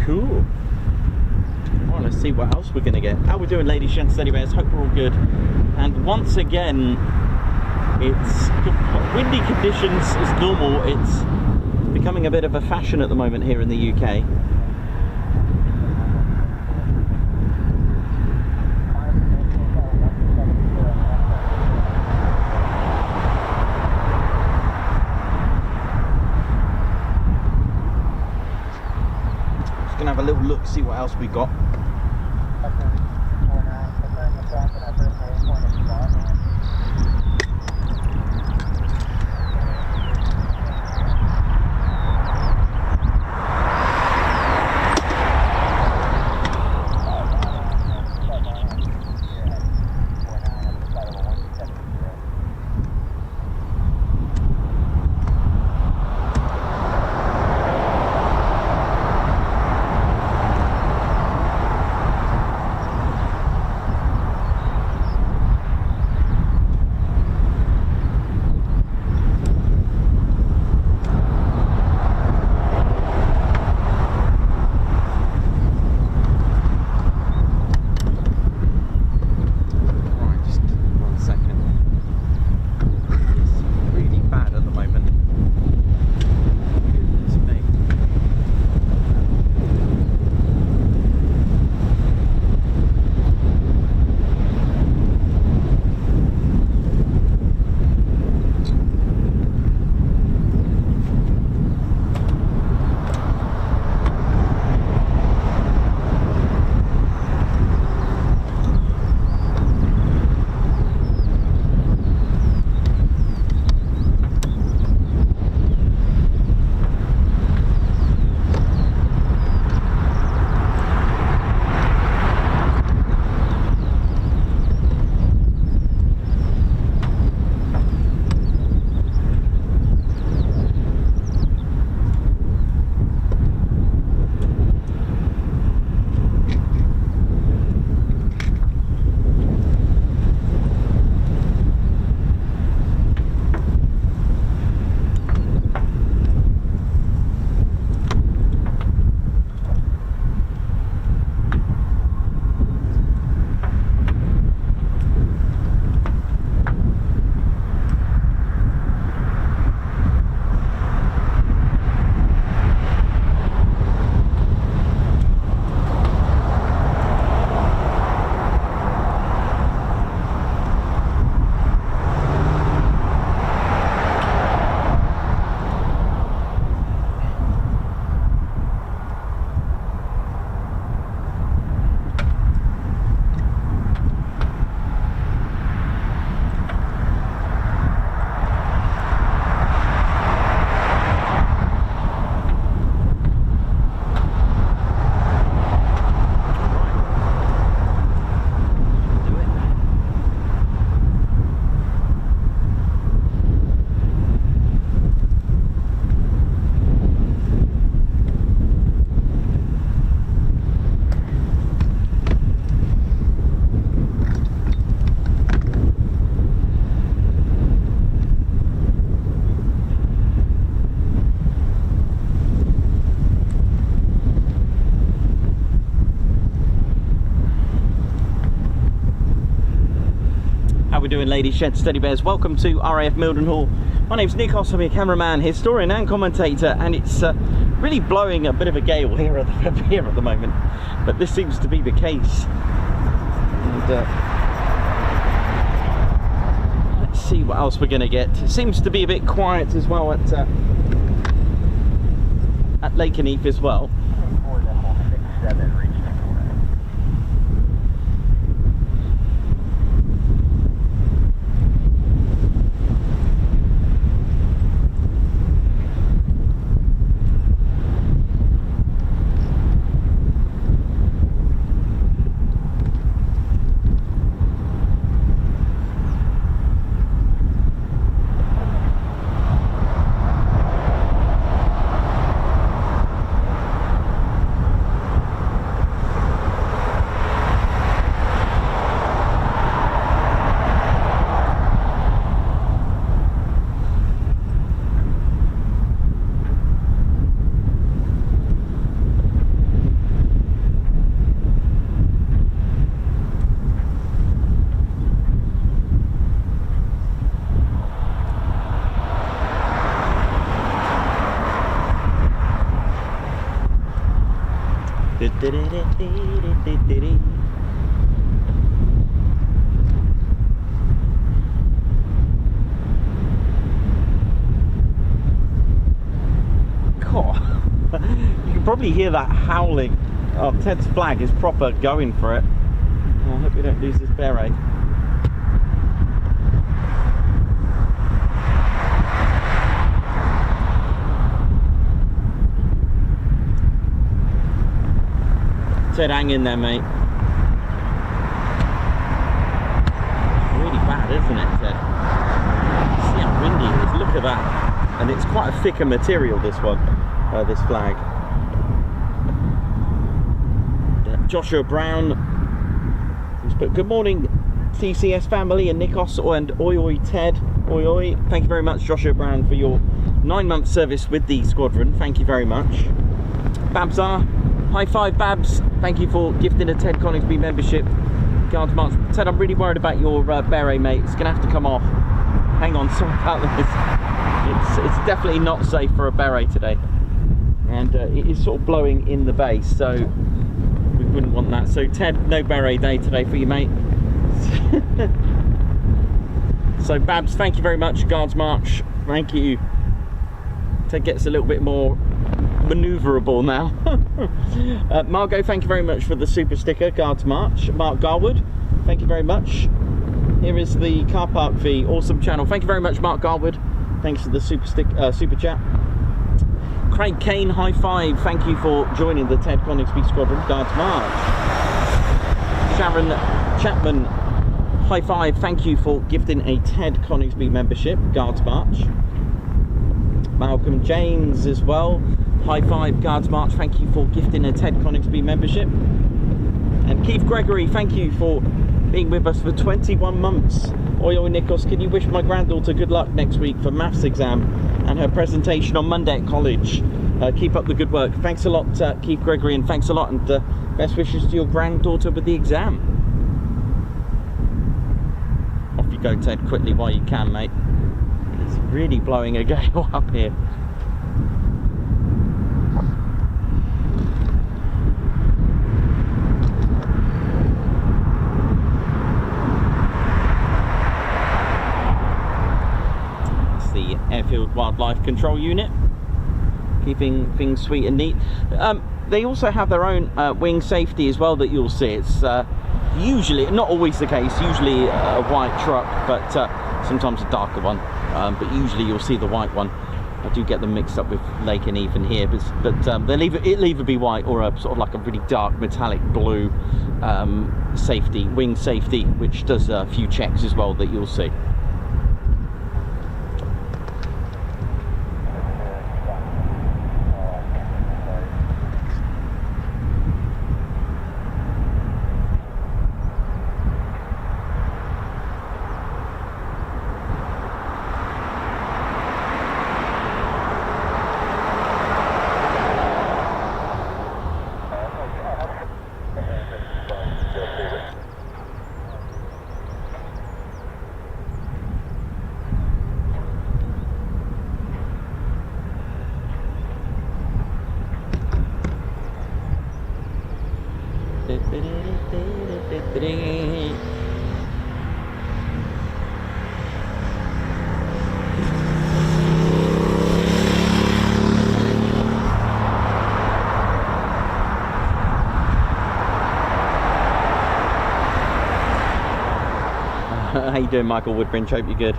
S2: Cool. Well, let's see what else we're going to get. How we're doing, ladies, gents, teddy bears? Hope we're all good. And once again, it's windy conditions as normal. It's becoming a bit of a fashion at the moment here in the UK. Just gonna have a little look, see what else we got.
S3: How we doing, ladies, gents, teddy bears? Welcome to RAF Mildenhall. My name's Nick Hoss, I'm your cameraman, historian and commentator, and it's really blowing a bit of a gale here at the moment, but this seems to be the case. And let's see what else we're going to get. It seems to be a bit quiet as well at Lakenheath as well. You can probably hear that howling. Oh, Ted's flag is proper going for it. Oh, I hope we don't lose this beret. Ted, hang in there, mate. Really bad, isn't it, Ted? See how windy it is. Look at that. And it's quite a thicker material, this one, this flag. Joshua Brown, but good morning, TCS family and Nikos and oi oi Ted. Oi oi. Thank you very much, Joshua Brown, for your 9-month service with the squadron. Thank you very much. Babsar, high five, Babs. Thank you for gifting a Ted Coningsby membership. Guards March. Ted, I'm really worried about your beret, mate. It's gonna have to come off. Hang on, sorry about this. It's definitely not safe for a beret today, and it is sort of blowing in the base, so we wouldn't want that. So Ted, no beret day today for you, mate. So Babs, thank you very much. Guards March, thank you. Ted gets a little bit more manoeuvrable now. Margot, thank you very much for the super sticker. Guards March. Mark Garwood, thank you very much. Here is the car park fee. Awesome channel. Thank you very much, Mark Garwood. Thanks for the super chat. Craig Kane, high five. Thank you for joining the Ted Coningsby Squadron. Guards March. Sharon Chapman, high five. Thank you for gifting a Ted Coningsby membership. Guards March. Malcolm James as well. High five, Guards March. Thank you for gifting a Ted Coningsby membership. And Keith Gregory, thank you for being with us for 21 months. Oi oi Nikos, can you wish my granddaughter good luck next week for maths exam and her presentation on Monday at college? Keep up the good work. Thanks a lot, Keith Gregory, and thanks a lot, and best wishes to your granddaughter with the exam. Off you go, Ted, quickly while you can, mate. It's really blowing a gale up here. Airfield Wildlife Control Unit, keeping things sweet and neat. They also have their own wing safety as well that you'll see. It's usually, not always the case, usually a white truck, but sometimes a darker one, but usually you'll see the white one. I do get them mixed up with Lake and Even here, but it'll either be white or a sort of like a really dark metallic blue safety, wing safety, which does a few checks as well that you'll see. How you doing, Michael Woodbridge? Hope you're good.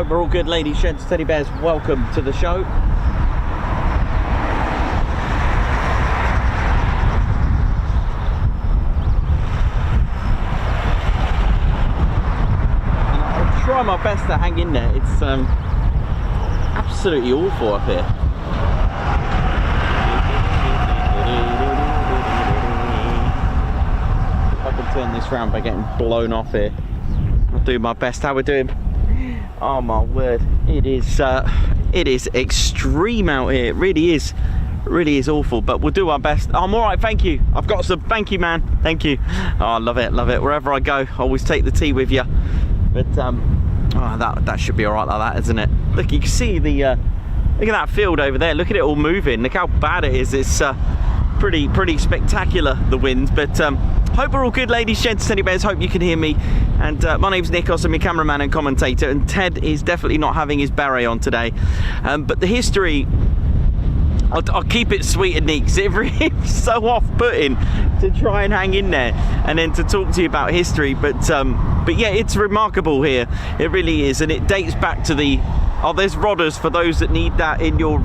S3: Hope we're all good, ladies, gents, teddy bears. Welcome to the show. And I'll try my best to hang in there. It's absolutely awful up here. If I can turn this round by getting blown off here. I'll do my best. How we're doing? Oh my word, it is extreme out here. It really is awful, but we'll do our best. I'm all right, thank you. I've got some. Thank you, man. Thank you. Oh, I love it, love it. Wherever I go, I always take the tea with you. But oh, that should be all right like that, isn't it? Look, you can see the look at that field over there. Look at it all moving. Look how bad it is. It's pretty spectacular, the wind. But hope we're all good, ladies, gents, teddy bears. Hope you can hear me. And my name's Nikos, I'm your cameraman and commentator, and Ted is definitely not having his beret on today. But the history, I'll keep it sweet and neat, because it really is so off-putting to try and hang in there and then to talk to you about history. But yeah, it's remarkable here. It really is, and it dates back to the. Oh, there's rodders for those that need that in your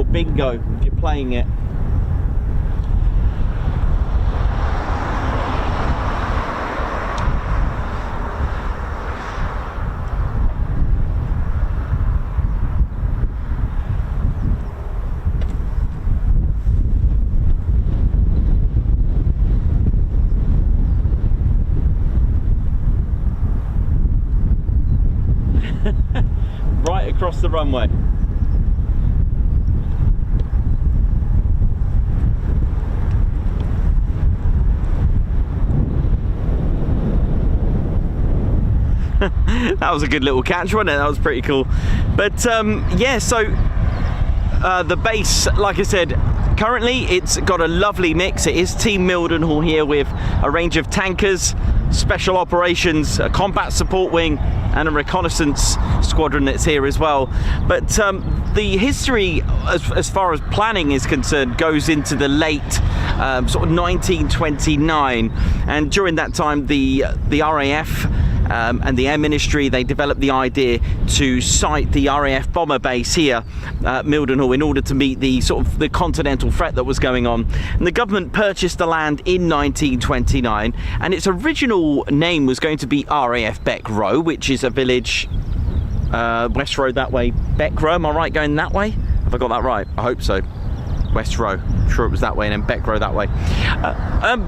S3: bingo if you're playing it. Right across the runway. That was a good little catch, wasn't it? That was pretty cool. But yeah, so the base, like I said, currently it's got a lovely mix. It is Team Mildenhall here with a range of tankers, special operations, a combat support wing, and a reconnaissance squadron that's here as well. But the history, as far as planning is concerned, goes into the late sort of 1929, and during that time the RAF and the Air Ministry, they developed the idea to site the RAF bomber base here at Mildenhall in order to meet the sort of the continental threat that was going on. And the government purchased the land in 1929, and its original name was going to be RAF Beck Row, which is a village West Road that way. Beck Row, am I right going that way? Have I got that right? I hope so. West Row, I'm sure it was that way, and then Beck Row that way.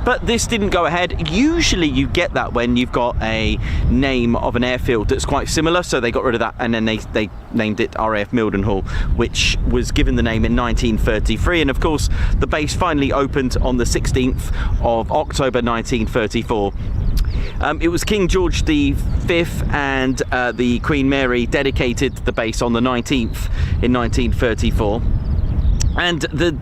S3: But this didn't go ahead. Usually you get that when you've got a name of an airfield that's quite similar, so they got rid of that and then they named it RAF Mildenhall, which was given the name in 1933, and of course the base finally opened on the 16th of October 1934. It was King George V and the Queen Mary dedicated the base on the 19th in 1934. And the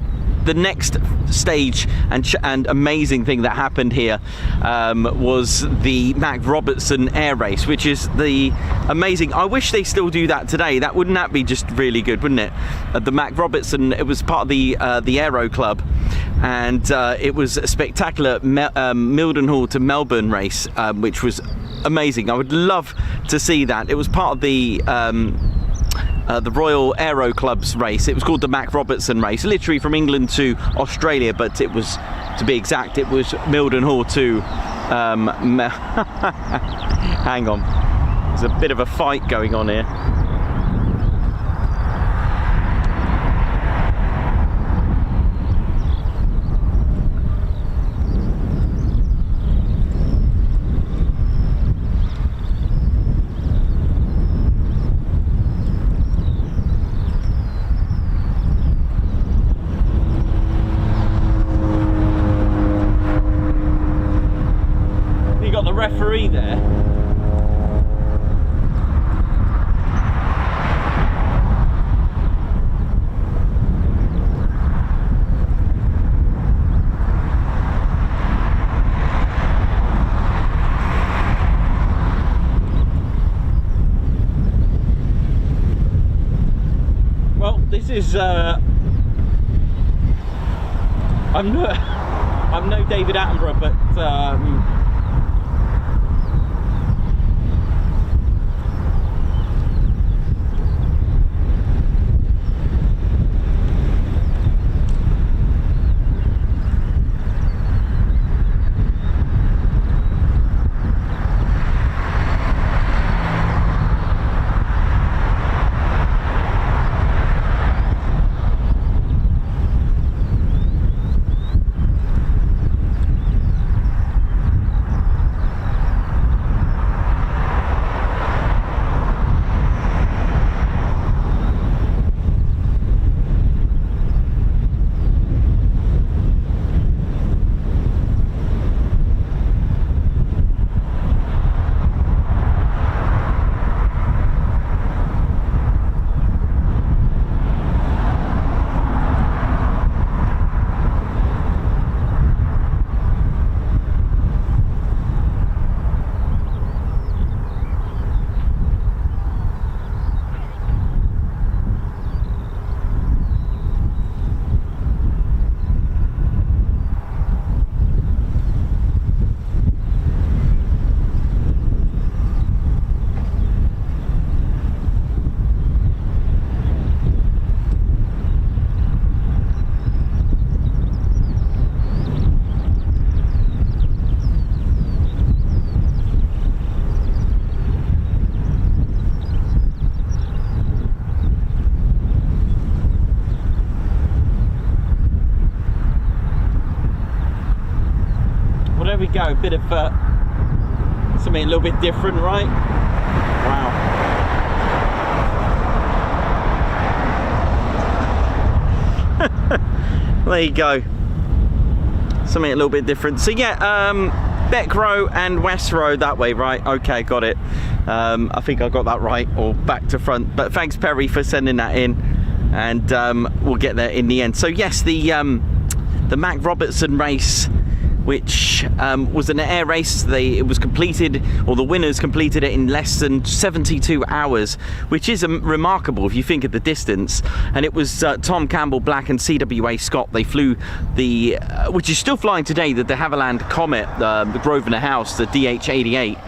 S3: next stage and amazing thing that happened here was the Mac Robertson air race, which is the amazing. I wish they still do that today. Wouldn't that be just really good, wouldn't it? The Mac Robertson, it was part of the Aero Club, and it was a spectacular Mildenhall to Melbourne race, which was amazing. I would love to see that. It was part of the Royal Aero Club's race. It was called the Mac Robertson race, literally from England to Australia, but it was, to be exact, it was Mildenhall to hang on, there's a bit of a fight going on here. Referee there. Well, this is I'm no David Attenborough, but there we go. A bit of something a little bit different, right? Wow. There you go. Something a little bit different. So yeah, Beck Row and West Row that way, right? Okay, got it. I think I got that right, or back to front. But thanks, Perry, for sending that in, and we'll get there in the end. So yes, the Mac Robertson race, which was an air race. It was completed, or the winners completed it in less than 72 hours, which is remarkable if you think of the distance. And it was Tom Campbell Black and CWA Scott. They flew the, which is still flying today, the de Havilland Comet, the Grosvenor House, the DH-88.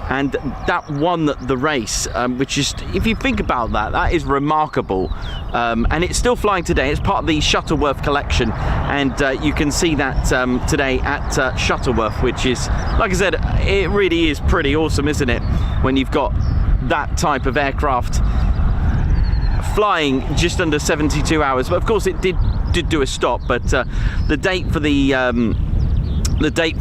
S3: And that won the race, which is, if you think about that, that is remarkable. And it's still flying today. It's part of the Shuttleworth collection, and you can see that today at Shuttleworth, which is, like I said, it really is pretty awesome, isn't it, when you've got that type of aircraft flying just under 72 hours. But of course it did do a stop, but the date for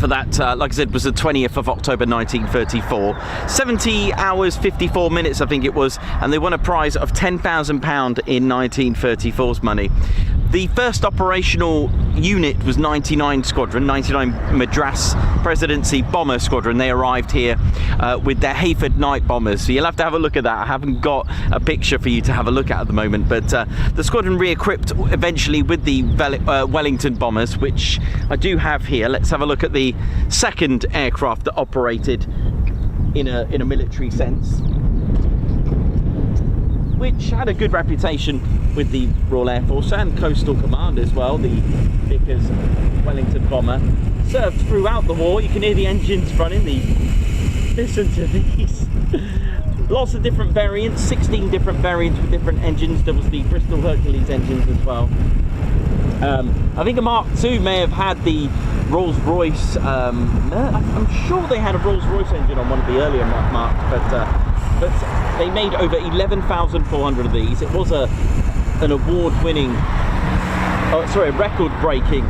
S3: that, like I said, was the 20th of October 1934. 70 hours, 54 minutes, I think it was, and they won a prize of £10,000 in 1934's money. The first operational unit was 99 Squadron, 99 Madras Presidency Bomber Squadron. They arrived here with their Hayford night bombers. So you'll have to have a look at that. I haven't got a picture for you to have a look at the moment, but the squadron re-equipped eventually with the Wellington bombers, which I do have here. Let's have a look at the second aircraft that operated in a military sense, which had a good reputation with the Royal Air Force and Coastal Command as well. The Vickers Wellington bomber served throughout the war. You can hear the engines running. Listen to these. Lots of different variants, 16 different variants with different engines. There was the Bristol Hercules engines as well. I think a Mark II may have had the Rolls-Royce, I'm sure they had a Rolls-Royce engine on one of the earlier Marks, but they made over 11,400 of these. It was an award-winning, a record-breaking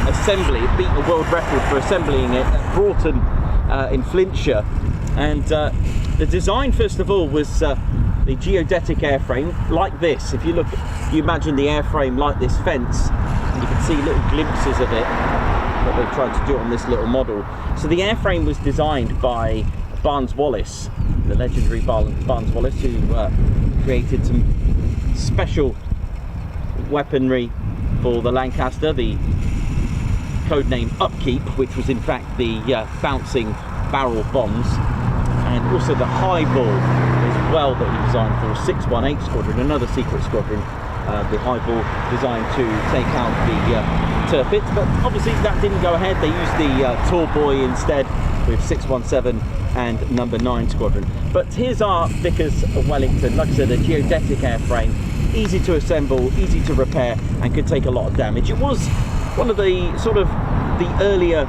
S3: assembly. It beat a world record for assembling it at Broughton in Flintshire. And the design, first of all, was the geodetic airframe, like this. If you look, you imagine the airframe like this fence, and you can see little glimpses of it, what they tried to do on this little model. So the airframe was designed by Barnes Wallis, the legendary Barnes Wallis, who created some special weaponry for the Lancaster, the codename Upkeep, which was in fact the bouncing barrel bombs, and also the high ball as well that he designed for 618 Squadron, another secret squadron. The high ball designed to take out the Tirpitz, but obviously that didn't go ahead. They used the Tall Boy instead with 617 and number 9 Squadron. But here's our Vickers Wellington. Like I said, a geodetic airframe, easy to assemble, easy to repair, and could take a lot of damage. It was one of the sort of the earlier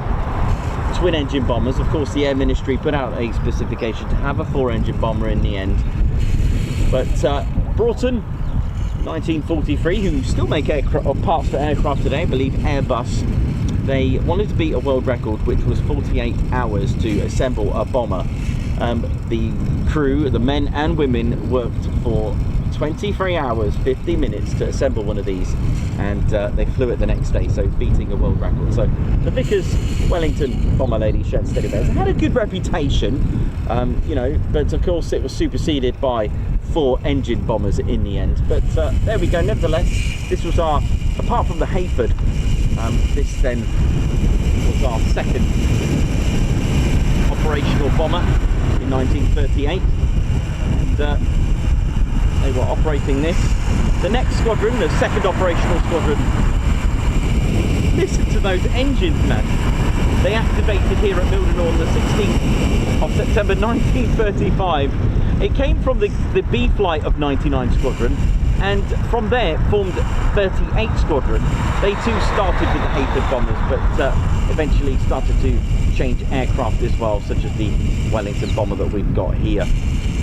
S3: twin engine bombers. Of course, the Air Ministry put out a specification to have a 4-engine bomber in the end. But Broughton, 1943, who still make parts for aircraft today, I believe Airbus, they wanted to beat a world record, which was 48 hours to assemble a bomber. The crew, the men and women, worked for 23 hours, 50 minutes to assemble one of these, and they flew it the next day, so beating a world record. So the Vickers Wellington bomber, ladies, gents, teddy bears, had a good reputation, you know, but of course it was superseded by 4-engine bombers in the end. But there we go. Nevertheless, this was our, apart from the Hayford, this then was our second operational bomber in 1938, and they were operating this. The next squadron, the second operational squadron, listen to those engines, man. They activated here at Mildenhall on the 16th of September 1935. It came from the B flight of 99 Squadron, and from there formed 38 Squadron. They too started with the Hayford bombers, but eventually started to change aircraft as well, such as the Wellington bomber that we've got here.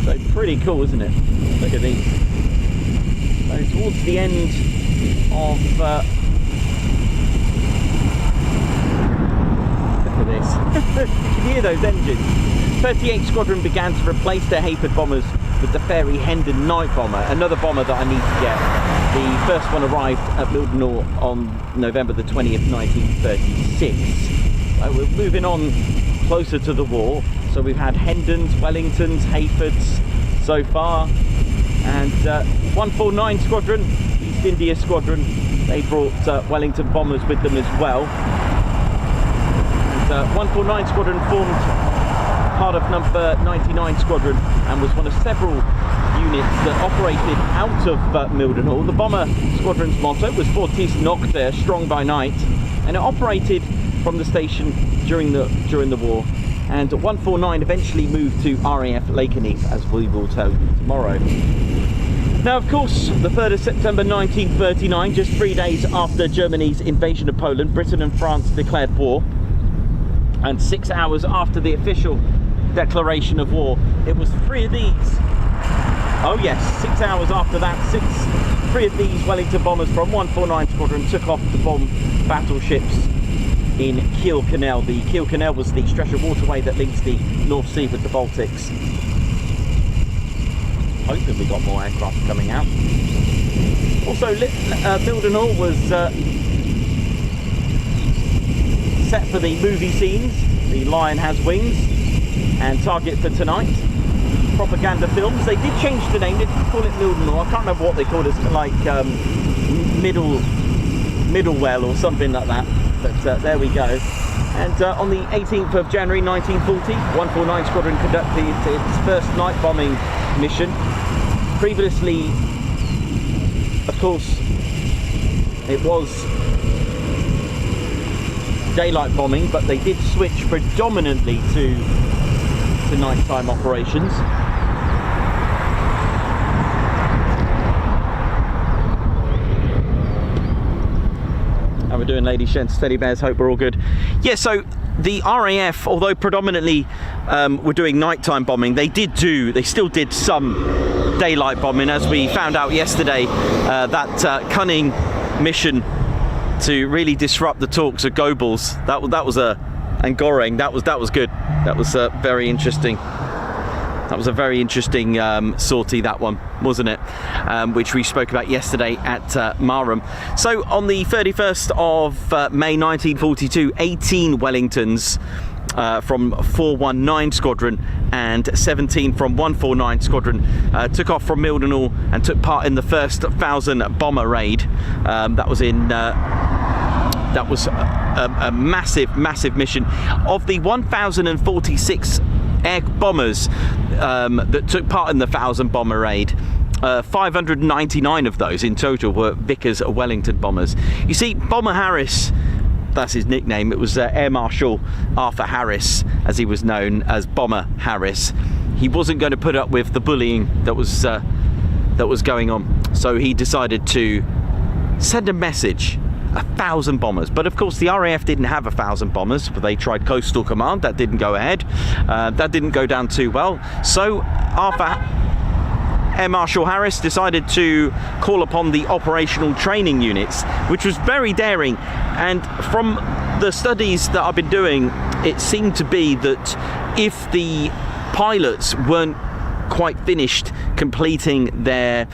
S3: So pretty cool, isn't it? Look at these. So towards the end of You can hear those engines. 38 Squadron began to replace their Hayford bombers with the Fairey Hendon night bomber, another bomber that I need to get. The first one arrived at Mildenhall on November the 20th, 1936. We're moving on closer to the war. So we've had Hendons, Wellingtons, Hayfords so far. And 149 Squadron, East India Squadron, they brought Wellington bombers with them as well. And 149 Squadron formed part of number 99 Squadron and was one of several units that operated out of Mildenhall. The bomber squadron's motto was Fortis Nocte, strong by night, and it operated from the station during the war. And 149 eventually moved to RAF Lakenheath, as we will tell you tomorrow. Now, of course, the 3rd of September 1939, just 3 days after Germany's invasion of Poland, Britain and France declared war. And 6 hours after the official declaration of war, it was 3 of these. Oh yes, 6 hours after that, 3 of these Wellington bombers from 149 Squadron took off to bomb battleships in Kiel Canal. The Kiel Canal was the stretch of waterway that links the North Sea with the Baltics. Hoping we got more aircraft coming out. Also, Mildenhall was set for the movie scenes, The Lion Has Wings and Target for Tonight. Propaganda films. They did change the name, they didn't call it Mildenhall. I can't remember what they called it, like Middlewell or something like that. But there we go. And on the 18th of January 1940, 149 Squadron conducted its first night bombing mission. Previously, of course, it was daylight bombing, but they did switch predominantly to nighttime operations. How we doing, ladies, gents, teddy bears? Hope we're all good. Yeah, so the RAF, although predominantly were doing nighttime bombing, they still did some daylight bombing, as we found out yesterday. That cunning mission to really disrupt the talks of Goebbels, that was and Goring, that was good. That was very interesting. That was a very interesting sortie, that one, wasn't it? Which we spoke about yesterday at Marham. So on the 31st of May 1942, 18 Wellingtons from 419 Squadron and 17 from 149 Squadron took off from Mildenhall and took part in the first 1,000 bomber raid. That was in a massive mission. Of the 1,046 air bombers that took part in the 1,000 bomber raid, 599 of those in total were Vickers Wellington bombers. You see, Bomber Harris, that's his nickname. It was Air Marshal Arthur Harris, as he was known as Bomber Harris. He wasn't going to put up with the bullying that was going on, so he decided to send a message. 1,000 bombers, but of course the RAF didn't have 1,000 bombers. They tried Coastal Command, that didn't go ahead. That didn't go down too well. So Air Marshal Harris decided to call upon the operational training units, which was very daring. And from the studies that I've been doing, it seemed to be that if the pilots weren't quite finished completing their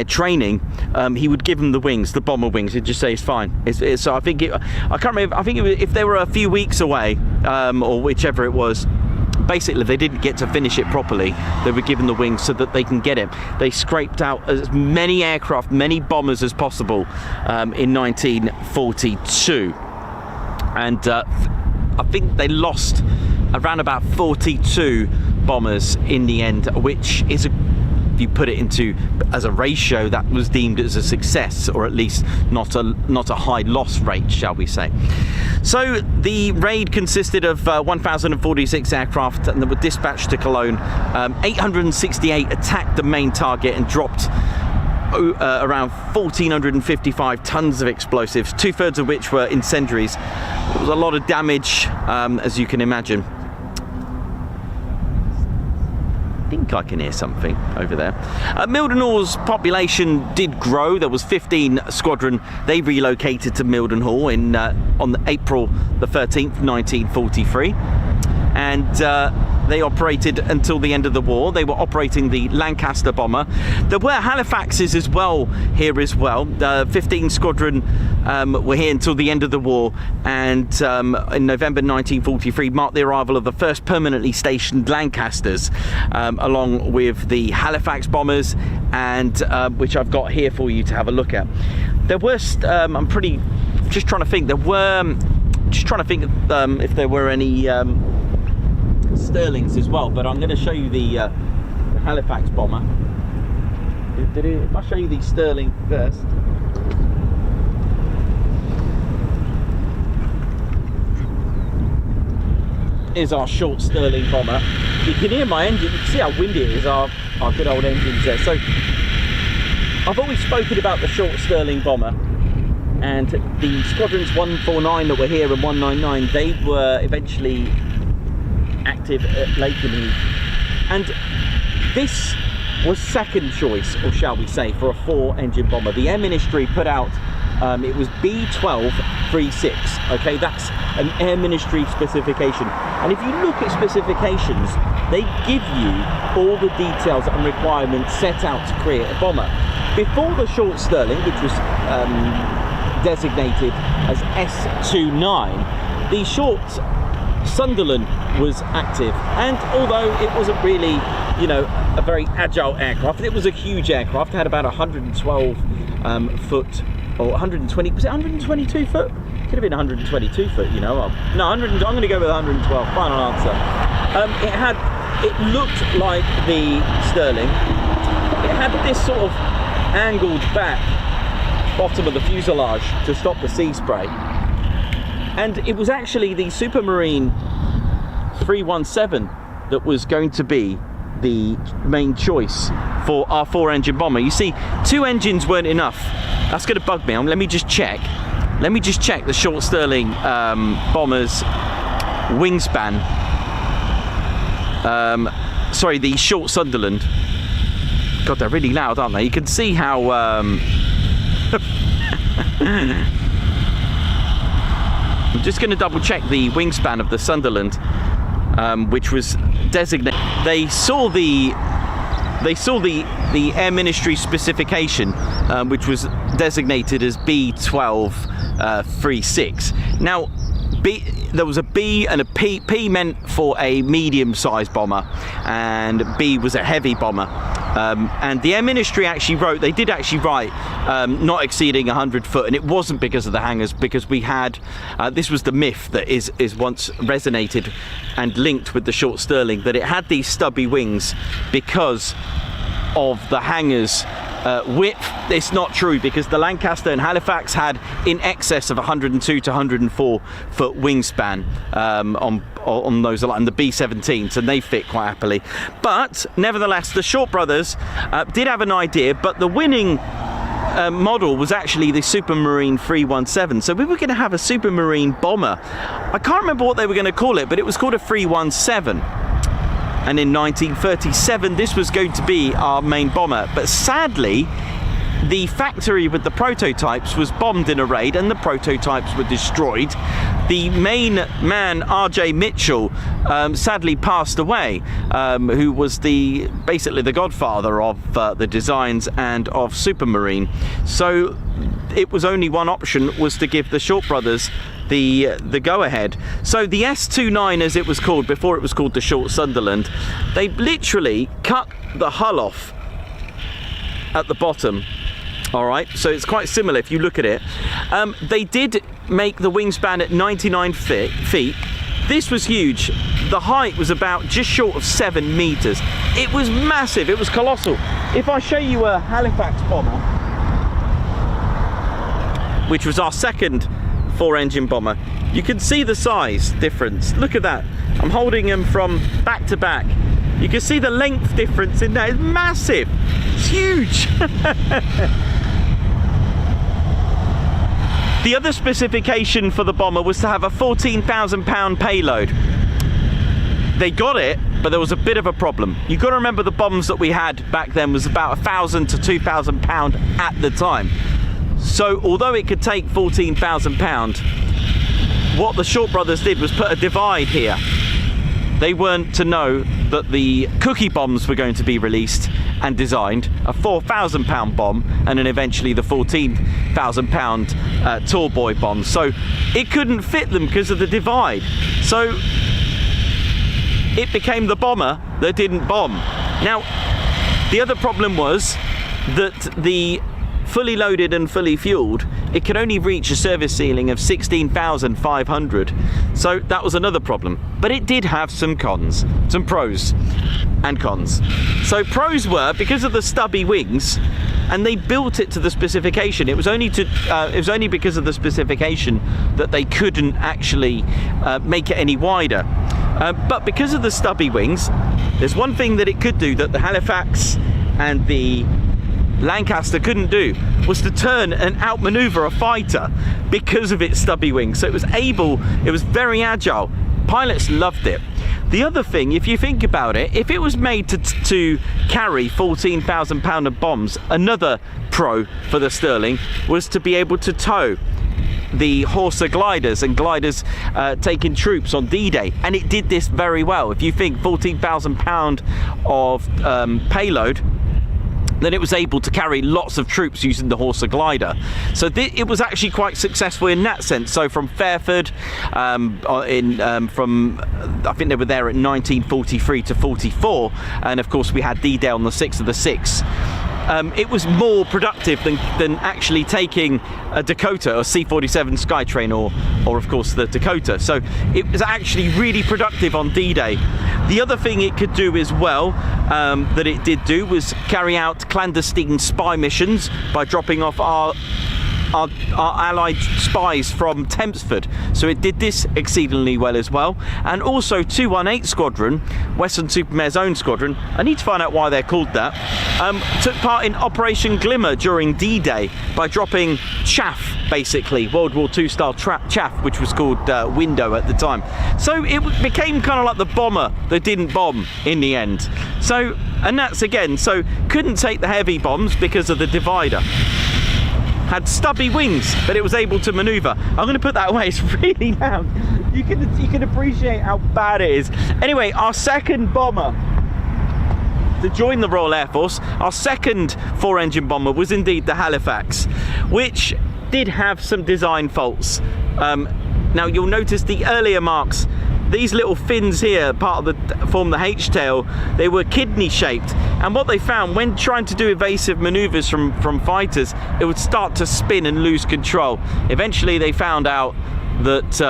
S3: training, he would give them the wings, the bomber wings. He'd just say it's fine. So I think I can't remember. I think if they were a few weeks away, or whichever it was, basically they didn't get to finish it properly. They were given the wings so that they can get it. They scraped out as many aircraft, many bombers as possible in 1942, and I think they lost around about 42 bombers in the end, which is, if you put it into as a ratio, that was deemed as a success, or at least not a high loss rate, shall we say. So the raid consisted of 1,046 aircraft, and they were dispatched to Cologne. 868 attacked the main target and dropped around 1,455 tons of explosives, 2/3 of which were incendiaries. There was a lot of damage, as you can imagine.
S2: think I can hear something over there. Mildenhall's population did grow. There was 15 squadron. They relocated to Mildenhall on April the 13th, 1943. And they operated until the end of the war. They were operating the Lancaster bomber. There were Halifaxes as well here as well. 15 squadron were here until the end of the war, and in November 1943 marked the arrival of the first permanently stationed Lancasters, along with the Halifax bombers, and which I've got here for you to have a look at. There were just trying to think if there were any Sterlings as well, but I'm going to show you the Halifax bomber. If I show you the Sterling first. Is our short Sterling bomber. You can hear my engine, you can see how windy it is, our good old engines there. So I've always spoken about the short Sterling bomber, and the squadrons 149 that were here and 199, they were eventually active at Lakenheath, and this was second choice, or shall we say, for a 4-engine bomber. The Air Ministry put out it was B-12-36. okay, that's an Air Ministry specification, and if you look at specifications, they give you all the details and requirements set out to create a bomber. Before the short Sterling, which was designated as S-29, the short Sunderland was active, and although it wasn't really, you know, a very agile aircraft, it was a huge aircraft. It had about 112 foot, or 120, was it 122 foot? Could have been 122 foot, you know. No, I'm going to go with 112, final answer. It looked like the Sterling. It had this sort of angled back bottom of the fuselage to stop the sea spray. And it was actually the Supermarine 317 that was going to be the main choice for our 4-engine bomber. You see, 2 engines weren't enough. That's going to bug me. Let me just check. Let me just check the short Sterling bomber's wingspan. Sorry, the short Sunderland. God, they're really loud, aren't they? You can see how... I'm just going to double check the wingspan of the Sunderland, which was designated. They saw the Air Ministry specification, which was designated as B-12-36. Now, there was a B and a P. P meant for a medium-sized bomber, and B was a heavy bomber. And the Air Ministry actually wrote, they did actually write not exceeding 100 foot, and it wasn't because of the hangars, because we had, this was the myth that is once resonated and linked with the short Sterling, that it had these stubby wings because of the hangars width. It's not true, because the Lancaster and Halifax had in excess of 102 to 104 foot wingspan on those, and the B-17s, and they fit quite happily. But nevertheless, the Short brothers did have an idea, but the winning model was actually the Supermarine 317. So we were going to have a Supermarine bomber. I can't remember what they were going to call it, but it was called a 317. And in 1937, this was going to be our main bomber. But sadly, the factory with the prototypes was bombed in a raid, and the prototypes were destroyed. The main man, R.J. Mitchell, sadly passed away, who was basically the godfather of the designs and of Supermarine. So it was only one option, was to give the Short brothers the go-ahead. So the S-29, as it was called before it was called the Short Sunderland, they literally cut the hull off at the bottom. All right, so it's quite similar if you look at it. They did make the wingspan at 99 feet. This was huge. The height was about just short of 7 meters. It was massive, it was colossal. If I show you a Halifax bomber, which was our second 4-engine bomber, you can see the size difference. Look at that. I'm holding them from back to back. You can see the length difference in there. It's massive. It's huge. The other specification for the bomber was to have a 14,000 pound payload.
S3: they got it, but there was a bit of a problem. You've got to remember the bombs that we had back then was about 1,000 to 2,000 pound at the time. So although it could take 14,000 pound, what the Short brothers did was put a divide here. They weren't to know that the cookie bombs were going to be released and designed, a 4,000 pound bomb, and then eventually the 14,000 pound tall boy bomb. So it couldn't fit them because of the divide. So it became the bomber that didn't bomb. Now, the other problem was that the fully loaded and fully fueled, it could only reach a service ceiling of 16,500. So that was another problem. But it did have some cons, some pros and cons. So pros were, because of the stubby wings, and they built it to the specification. It was only because of the specification that they couldn't actually make it any wider. But because of the stubby wings, there's one thing that it could do that the Halifax and the Lancaster couldn't do, was to turn and outmaneuver a fighter because of its stubby wings. So it was very agile. Pilots loved it. The other thing, if you think about it, if it was made to carry 14,000 pound of bombs, another pro for the Sterling was to be able to tow the Horsa gliders and gliders taking troops on D-Day, and it did this very well. If you think 14,000 pound of payload, then it was able to carry lots of troops using the Horsa glider. So it was actually quite successful in that sense. So from Fairford, from I think they were there at 1943 to 44, and of course we had D-Day on the 6th of the 6th. It was more productive than actually taking a Dakota or C-47 Skytrain or of course the Dakota. So it was actually really productive on D-Day. The other thing it could do as well, that it did do, was carry out clandestine spy missions by dropping off our allied spies from Tempsford. So it did this exceedingly well as well. And also 218 Squadron, Western-super-Mare's own squadron, I need to find out why they're called that, took part in Operation Glimmer during D-Day by dropping chaff, basically, World War II style chaff, which was called window at the time. So it became kind of like the bomber that didn't bomb in the end. So, and that's again, so couldn't take the heavy bombs because of the divider. Had stubby wings, but it was able to maneuver. I'm going to put that away, it's really loud. You can appreciate how bad it is. Anyway, our second bomber to join the Royal Air Force, our second 4-engine bomber was indeed the Halifax, which did have some design faults. Now you'll notice the earlier marks, these little fins here, form the H-tail, they were kidney shaped, and what they found when trying to do evasive maneuvers from fighters, it would start to spin and lose control. Eventually they found out that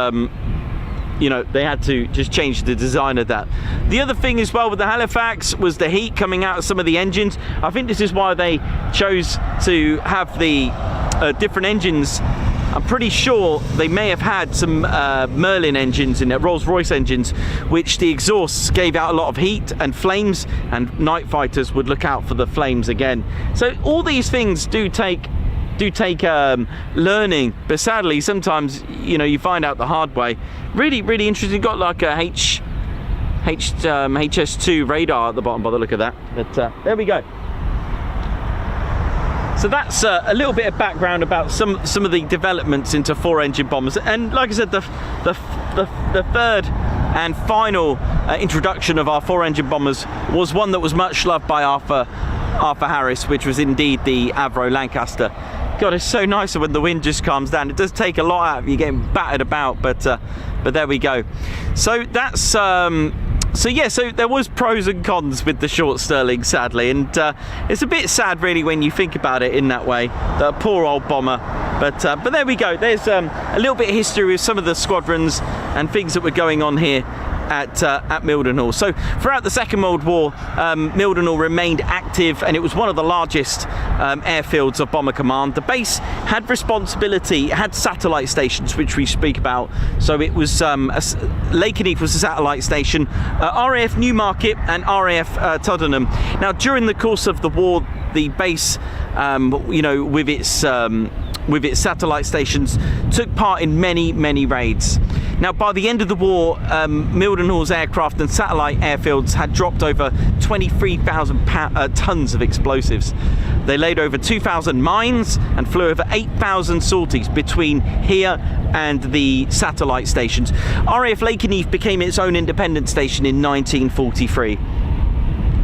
S3: you know, they had to just change the design of that. The other thing as well with the Halifax was the heat coming out of some of the engines. I think this is why they chose to have the different engines. I'm pretty sure they may have had some Merlin engines in it, Rolls-Royce engines, which the exhausts gave out a lot of heat and flames, and night fighters would look out for the flames again. So all these things do take learning, but sadly sometimes, you know, you find out the hard way. Really, really interesting. Got like a HS2 radar at the bottom by the look of that. But there we go. So that's a little bit of background about some of the developments into 4-engine bombers. And like I said, the third and final introduction of our 4-engine bombers was one that was much loved by Arthur Harris, which was indeed the Avro Lancaster. God, it's so nice when the wind just calms down. It does take a lot out of you getting battered about, but there we go. So that's so yeah, so there was pros and cons with the short Sterling, sadly, and it's a bit sad really when you think about it in that way, that poor old bomber. But there we go. There's a little bit of history with some of the squadrons and things that were going on here at Mildenhall. So throughout the Second World War, Mildenhall remained active, and it was one of the largest airfields of Bomber Command. The base had responsibility, it had satellite stations, which we speak about. So it was Lakenheath was a satellite station, RAF Newmarket and RAF Tottenham. Now during the course of the war, the base, you know, with its satellite stations, took part in many raids. Now, by the end of the war, Mildenhall's aircraft and satellite airfields had dropped over 23,000 tons of explosives. They laid over 2,000 mines and flew over 8,000 sorties between here and the satellite stations. RAF Lakenheath became its own independent station in 1943,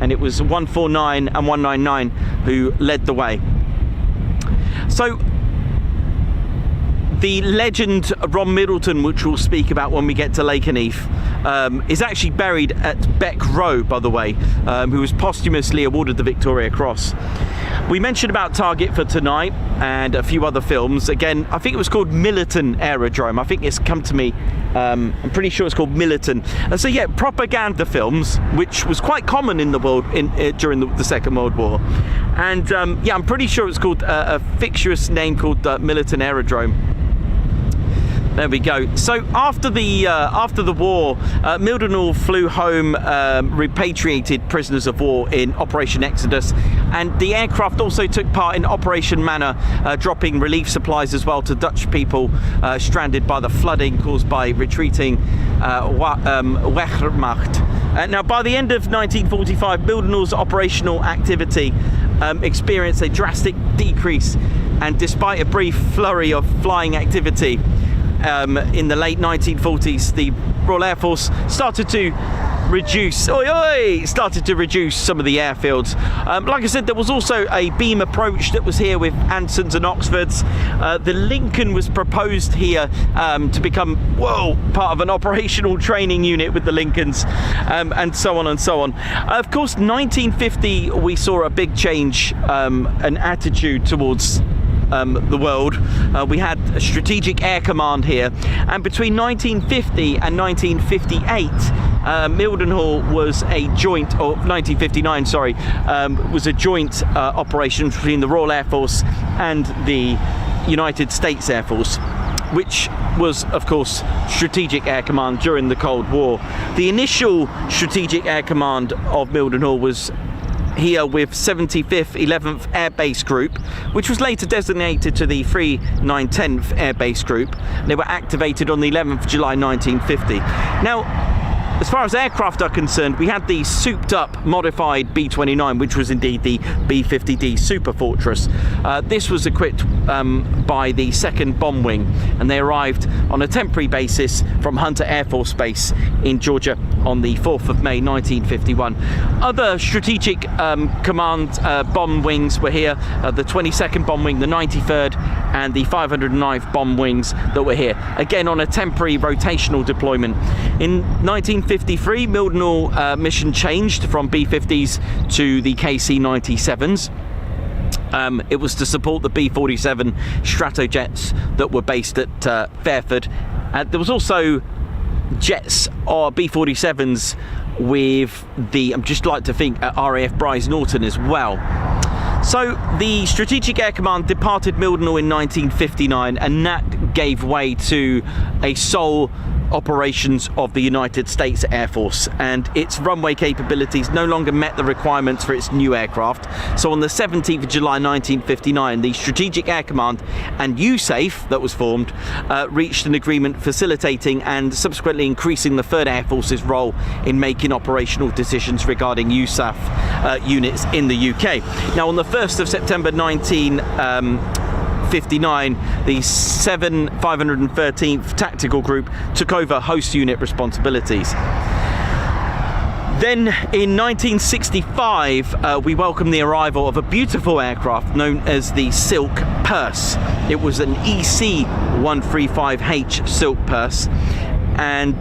S3: and it was 149 and 199 who led the way. So the legend Ron Middleton, which we'll speak about when we get to Lakenheath, is actually buried at Beck Row, by the way, who was posthumously awarded the Victoria Cross. We mentioned about Target for tonight and a few other films. Again, I think it was called Milden Aerodrome. I think it's come to me. I'm pretty sure it's called Milden. And so yeah, propaganda films, which was quite common in the world during the Second World War. And yeah, I'm pretty sure it's called a fictitious name called Milden Aerodrome. There we go. So after the war, Mildenhall flew home repatriated prisoners of war in Operation Exodus, and the aircraft also took part in Operation Manna, dropping relief supplies as well to Dutch people stranded by the flooding caused by retreating Wehrmacht. Now, by the end of 1945, Mildenhall's operational activity experienced a drastic decrease, and despite a brief flurry of flying activity, in the late 1940s, the Royal Air Force started to reduce some of the airfields. Like I said, there was also a beam approach that was here with Ansons and Oxfords. The Lincoln was proposed here to become part of an operational training unit with the Lincolns, and so on and so on. Of course, 1950 we saw a big change, an attitude towards the world. We had a Strategic Air Command here, and between 1950 and 1958 Mildenhall was a joint, or 1959 sorry, was a joint operation between the Royal Air Force and the United States Air Force, which was of course Strategic Air Command during the Cold War. The initial Strategic Air Command of Mildenhall was here with 75th 11th Air Base Group, which was later designated to the 3910th Air Base Group. They were activated on the 11th July 1950. Now, as far as aircraft are concerned, we had the souped up modified B-29, which was indeed the B-50D Super Fortress. This was equipped by the 2nd Bomb Wing, and they arrived on a temporary basis from Hunter Air Force Base in Georgia on the 4th of May 1951. Other strategic command bomb wings were here, the 22nd Bomb Wing, the 93rd and the 509th Bomb Wings that were here, again on a temporary rotational deployment. In 1953, Mildenhall mission changed from B-50s to the KC-97s. It was to support the B-47 Stratojets that were based at Fairford. There was also jets or B-47s with the, I'm just like to think, RAF Brize Norton as well. So the Strategic Air Command departed Mildenhall in 1959, and that gave way to a sole operations of the United States Air Force, and its runway capabilities no longer met the requirements for its new aircraft. So on the 17th of July 1959, the Strategic Air Command and USAF that was formed reached an agreement facilitating and subsequently increasing the 3rd Air Force's role in making operational decisions regarding USAF units in the UK. Now, on the 1st of September 1959, the 513th Tactical Group took over host unit responsibilities. Then in 1965, we welcomed the arrival of a beautiful aircraft known as the Silk Purse. It was an EC-135H Silk Purse, and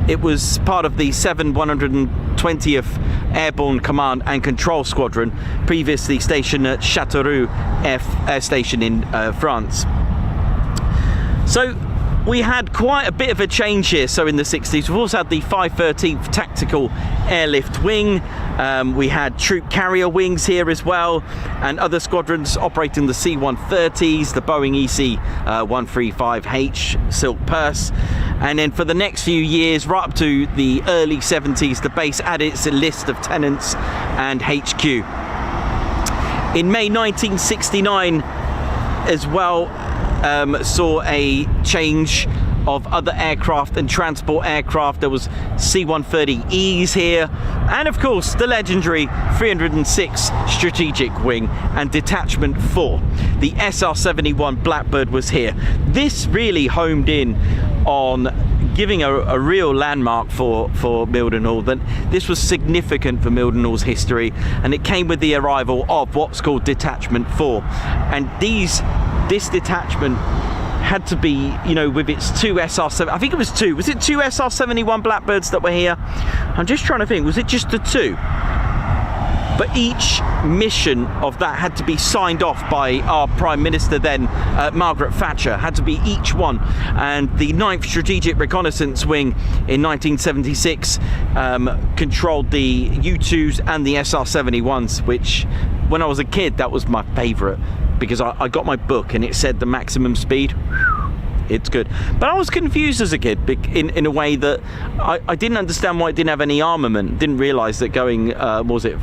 S3: it was part of the 120th Airborne Command and Control Squadron, previously stationed at Châteauroux Air Station in France. So we had quite a bit of a change here. So in the 60s, we've also had the 513th Tactical Airlift Wing. We had troop carrier wings here as well, and other squadrons operating the C-130s, the Boeing EC-135H Silk Purse. And then for the next few years, right up to the early 70s, the base added its list of tenants and HQ. In May 1969 as well, saw a change of other aircraft and transport aircraft. There was C-130Es here, and of course the legendary 306 Strategic Wing and Detachment 4. The SR-71 Blackbird was here. This really homed in on giving a real landmark for Mildenhall, that this was significant for Mildenhall's history, and it came with the arrival of what's called Detachment 4. And this detachment had to be, you know, with its two SR-7, I think it was two. Was it two SR-71 Blackbirds that were here? I'm just trying to think, was it just the two? But each mission of that had to be signed off by our Prime Minister then, Margaret Thatcher, had to be each one. And the 9th Strategic Reconnaissance Wing in 1976 controlled the U-2s and the SR-71s, which when I was a kid, that was my favourite, because I got my book and it said the maximum speed. It's good. But I was confused as a kid in a way that I didn't understand why it didn't have any armament. Didn't realise that going, what was it?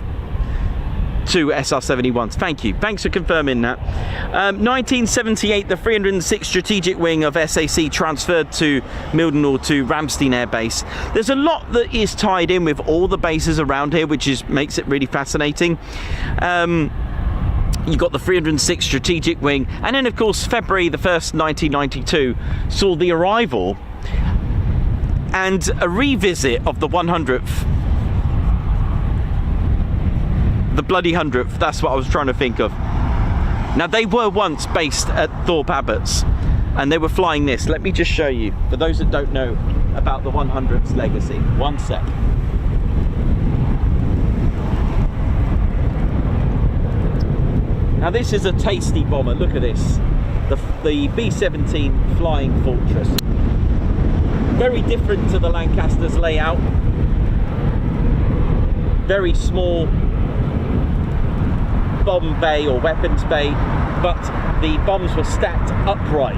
S3: Two SR-71s. Thank you. Thanks for confirming that. 1978, the 306 Strategic Wing of SAC transferred to Mildenhall to Ramstein Air Base. There's a lot that is tied in with all the bases around here, which makes it really fascinating. You've got the 306 Strategic Wing, and then of course February the 1st, 1992 saw the arrival and a revisit of the 100th. The bloody 100th, that's what I was trying to think of. Now, they were once based at Thorpe Abbott's, and they were flying this. Let me just show you, for those that don't know about the 100th's legacy. One sec. Now, this is a tasty bomber. Look at this. The B-17 Flying Fortress. Very different to the Lancaster's layout. Very small bomb bay or weapons bay, but the bombs were stacked upright,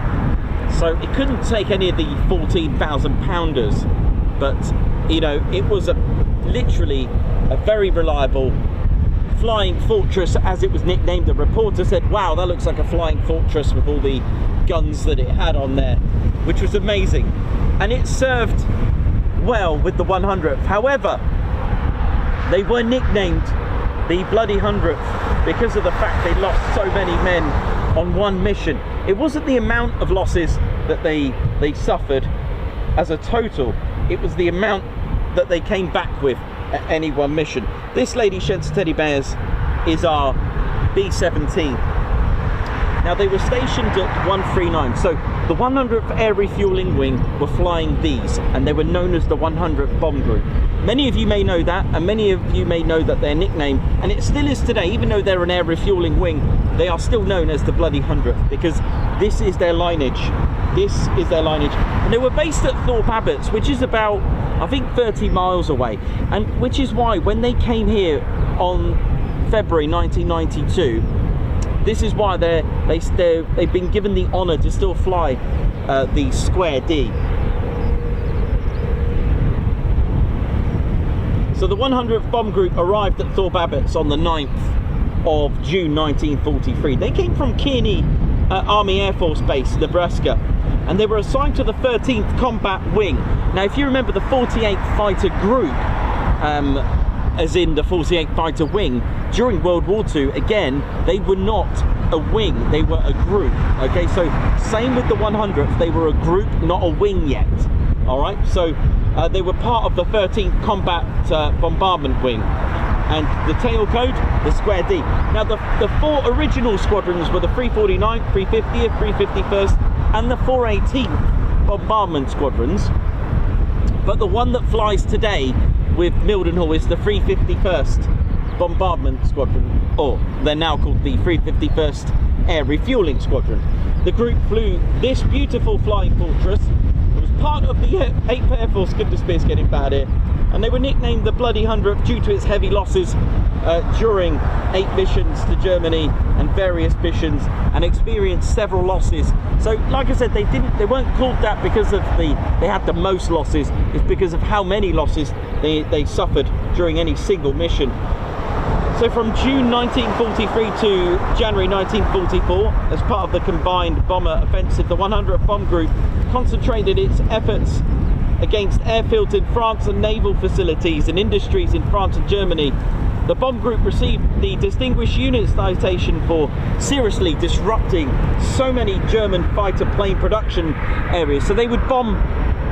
S3: so it couldn't take any of the 14,000 pounders, but you know, it was literally a very reliable flying fortress, as it was nicknamed. The reporter said, wow, that looks like a flying fortress with all the guns that it had on there, which was amazing, and it served well with the 100th. However, they were nicknamed the bloody 100th because of the fact they lost so many men on one mission. It wasn't the amount of losses that they suffered as a total, it was the amount that they came back with at any one mission. This, ladies, gents, teddy bears, is our B-17. Now, they were stationed at 139, so the 100th Air Refueling Wing were flying these, and they were known as the 100th Bomb Group. Many of you may know that, and many of you may know that their nickname, and it still is today, even though they're an air refueling wing, they are still known as the bloody 100th, because this is their lineage. This is their lineage. And they were based at Thorpe Abbott's, which is about, I think, 30 miles away, and which is why when they came here on February 1992, this is why they've been given the honour to still fly the Square D. So the 100th Bomb Group arrived at Thorpe Abbott's on the 9th of June 1943. They came from Kearney Army Air Force Base, Nebraska, and they were assigned to the 13th Combat Wing. Now, if you remember the 48th Fighter Group, as in the 48th Fighter Wing, during World War II, again, they were not a wing, they were a group. Okay, so same with the 100th, they were a group, not a wing yet. All right, so they were part of the 13th Combat Bombardment Wing, and the tail code, the Square D. Now, the four original squadrons were the 349th, 350th, 351st, and the 418th Bombardment Squadrons. But the one that flies today with Mildenhall is the 351st Bombardment Squadron, or they're now called the 351st Air Refueling Squadron. The group flew this beautiful flying fortress. It was part of the 8th Air Force, goodness me, it's getting bad here, and they were nicknamed the Bloody 100th due to its heavy losses during 8 missions to Germany and various missions, and experienced several losses. So, like I said, they weren't called that because of they had the most losses. It's because of how many losses they suffered during any single mission. So from June 1943 to January 1944, as part of the combined bomber offensive, the 100th Bomb Group concentrated its efforts against airfields in France and naval facilities and industries in France and Germany. The bomb group received the Distinguished Unit citation for seriously disrupting so many German fighter plane production areas. So they would bomb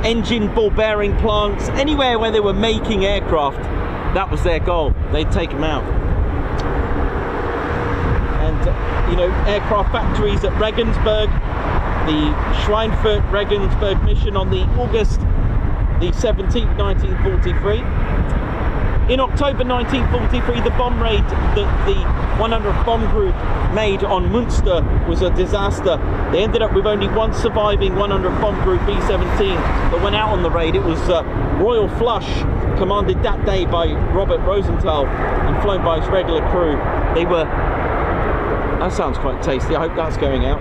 S3: engine ball bearing plants, anywhere where they were making aircraft. That was their goal. They'd take them out. And you know, aircraft factories at Regensburg, the Schweinfurt Regensburg mission on the August the 17th, 1943. In October 1943, the bomb raid that the 100th Bomb Group made on Münster was a disaster. They ended up with only one surviving 100th Bomb Group B-17 that went out on the raid. It was Royal Flush, commanded that day by Robert Rosenthal and flown by his regular crew. They were... That sounds quite tasty. I hope that's going out.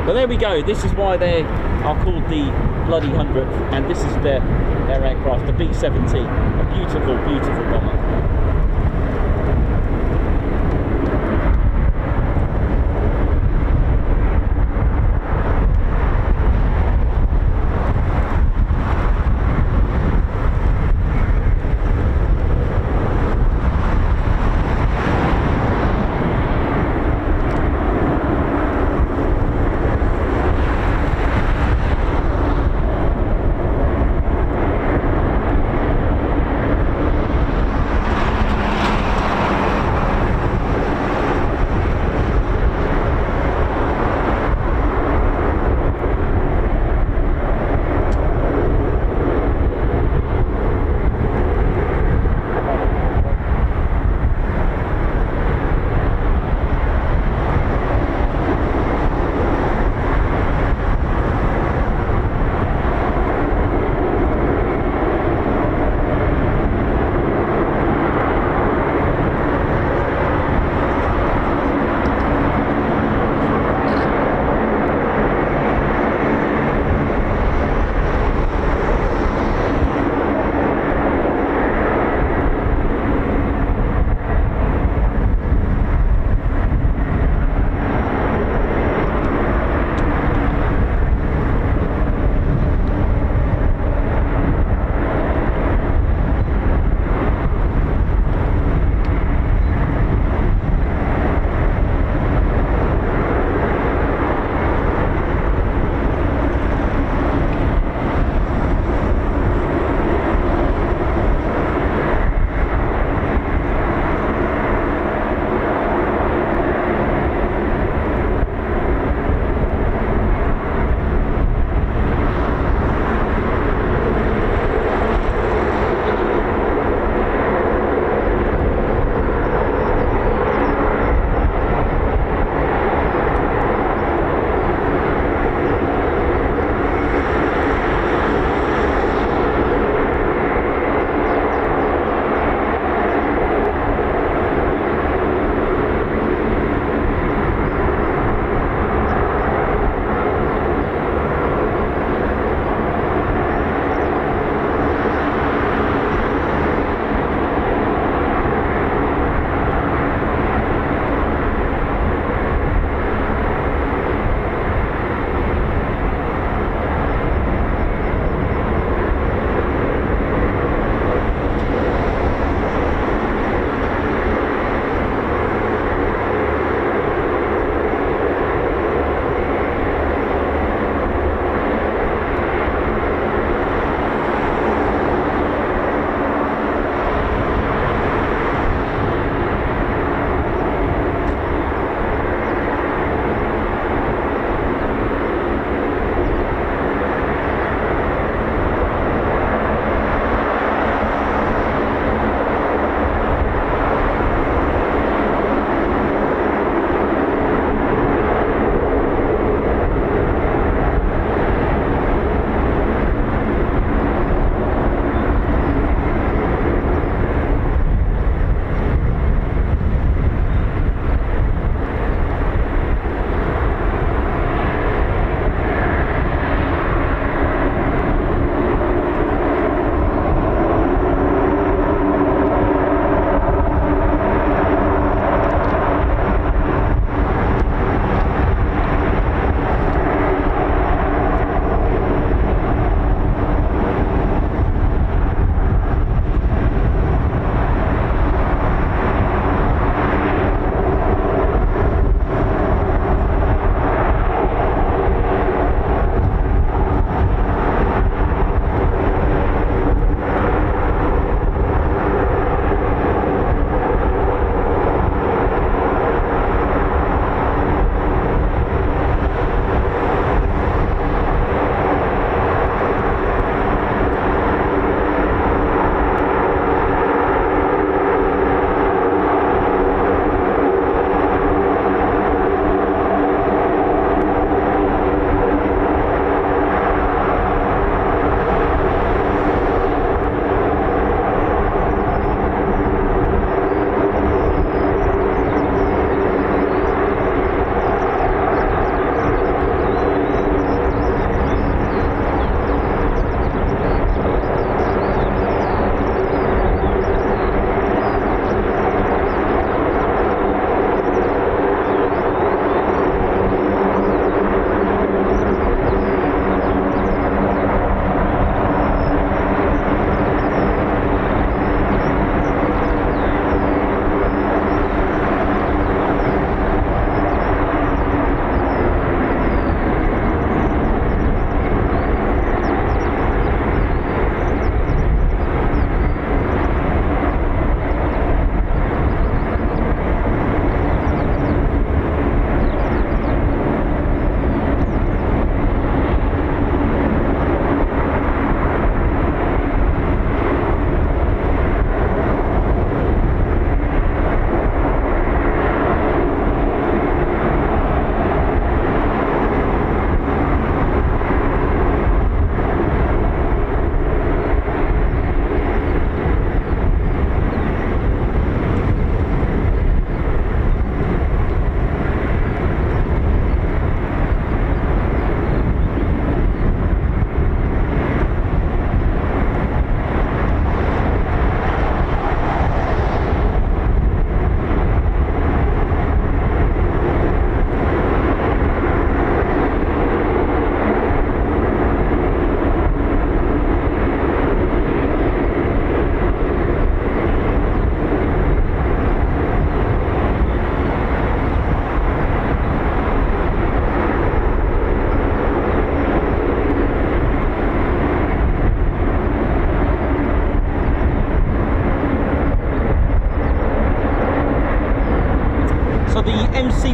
S3: But there we go. This is why they are called the Bloody 100th, and this is their aircraft, the B-17, a beautiful, beautiful bomber.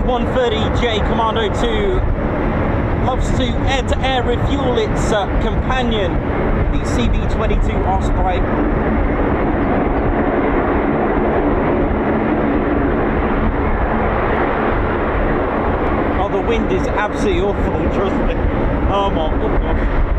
S3: MC-130J Commando 2 loves to air-to-air refuel its companion, the CV-22 Osprey. Oh, the wind is absolutely awful, trust me. Oh my gosh.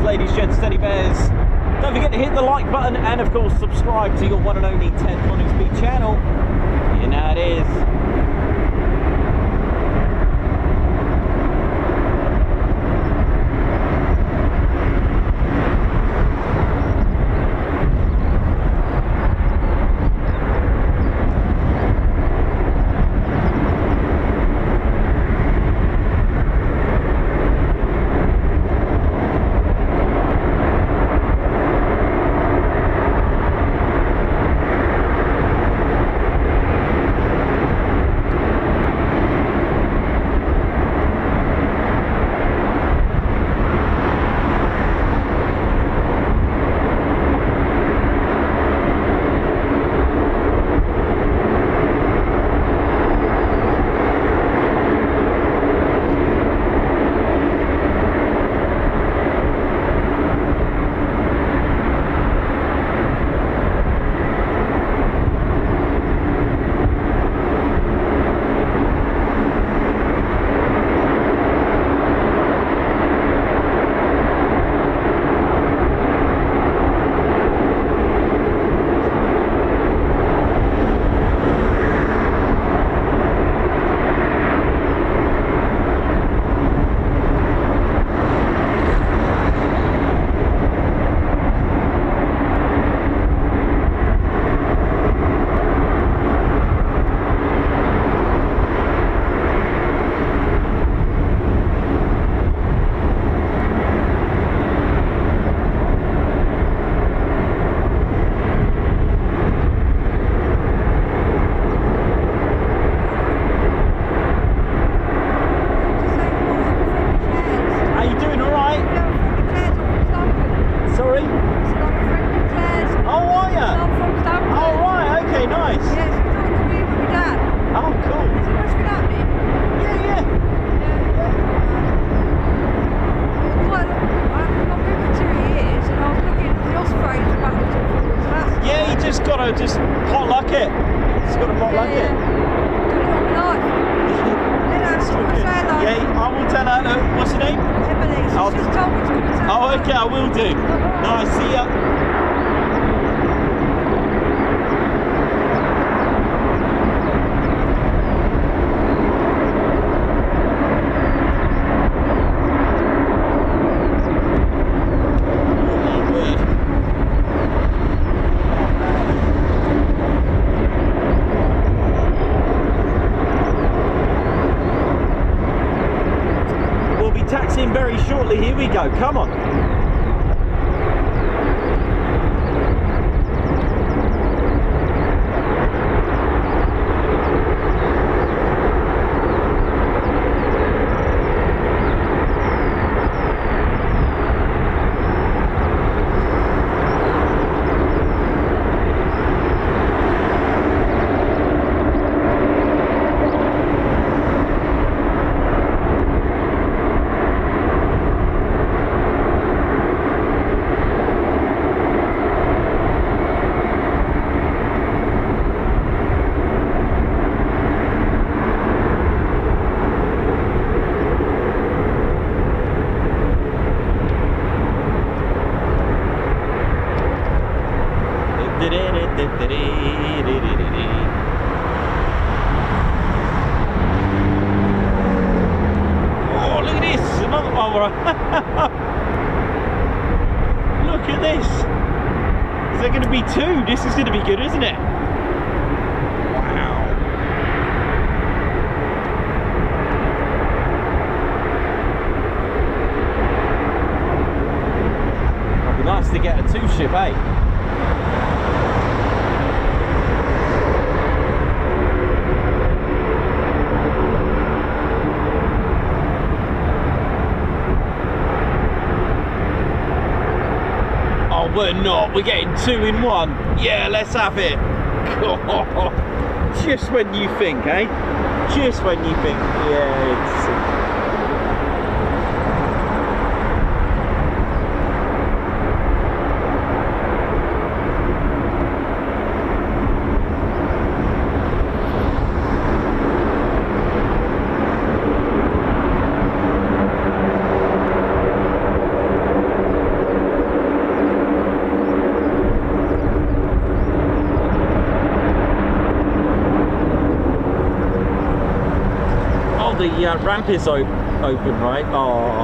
S3: ladies, gents, teddy bears. Don't forget to hit the like button and of course subscribe to your one and only 10 Conning Speed channel. You know how it is. Just potluck it. Just got to potluck it. Yeah, I will tell her. What's your name?
S4: Emily. She's just told me to come and tell
S3: Oh,
S4: her.
S3: okay, I will do. Nice, see ya. Taxiing very shortly. Here we go. Come on. Oh, look at this! Another one. Look at this! Is there going to be two? This is going to be good, isn't it? Wow! It'd be nice to get a two-ship, eh? We're not, we're getting two in one. Yeah, let's have it. Just when you think, eh? Just when you think, yeah, ramp is open, right? Oh.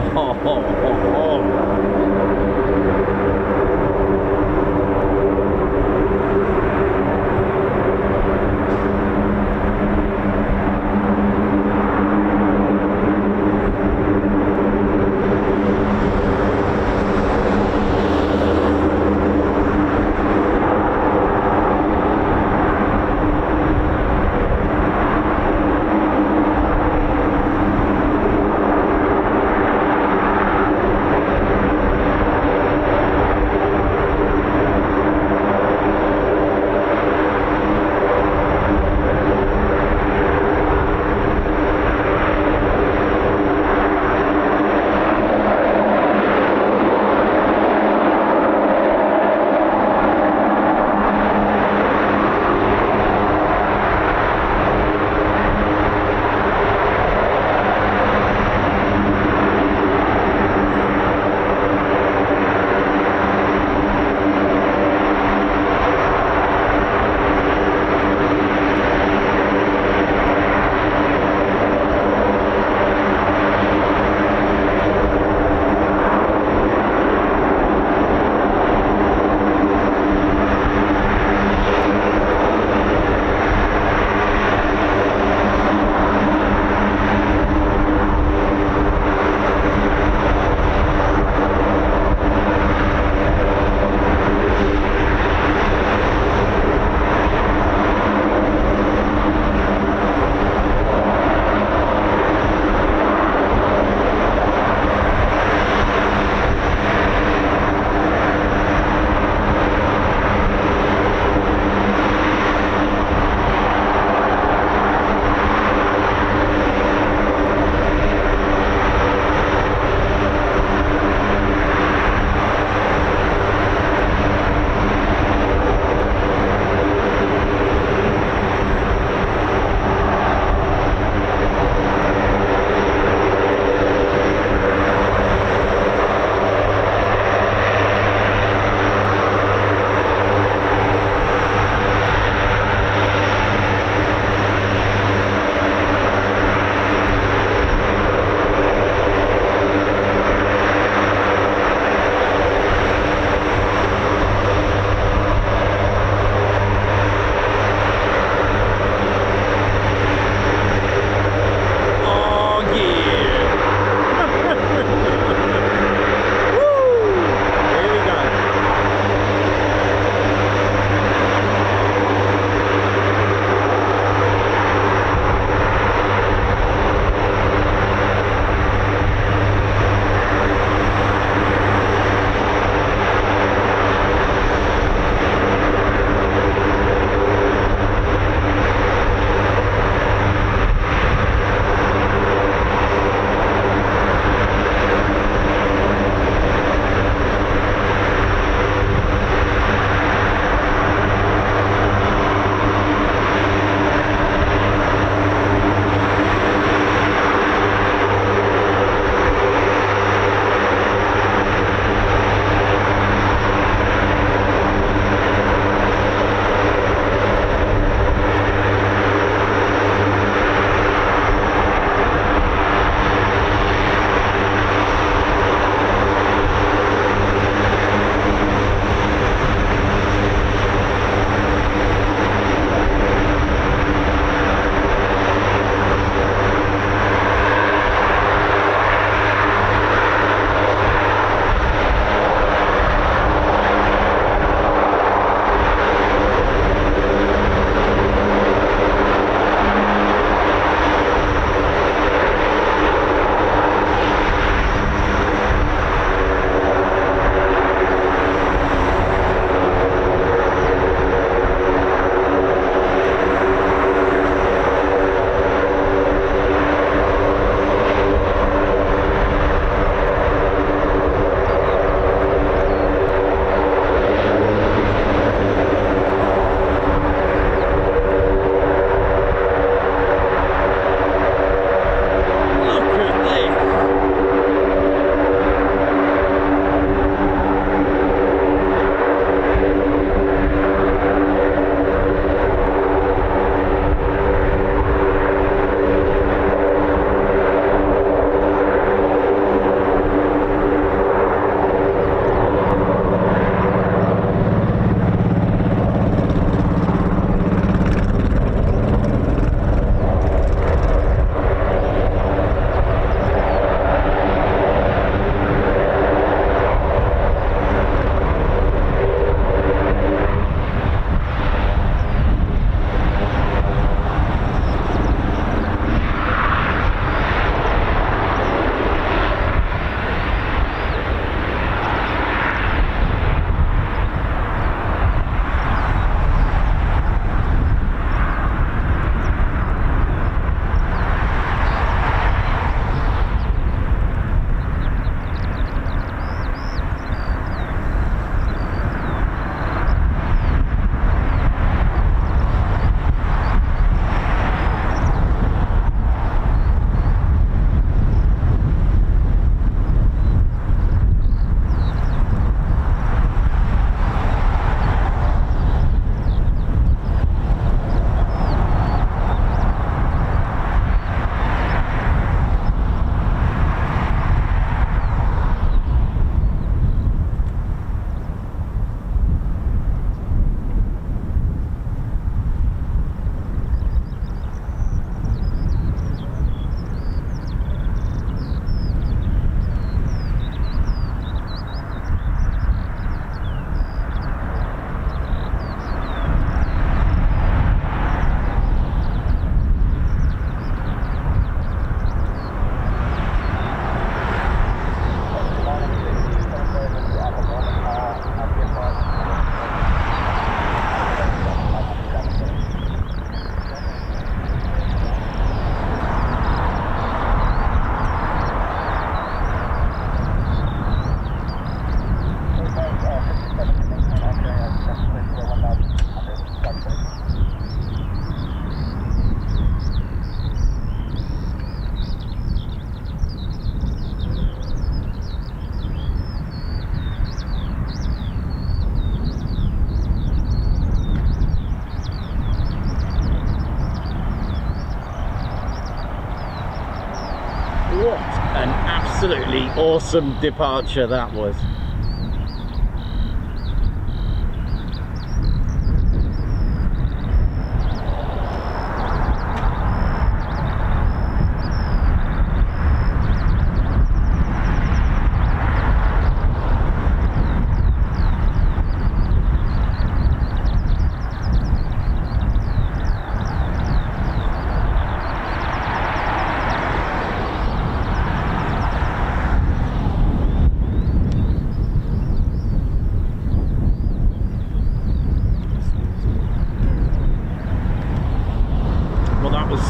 S3: awesome departure that was.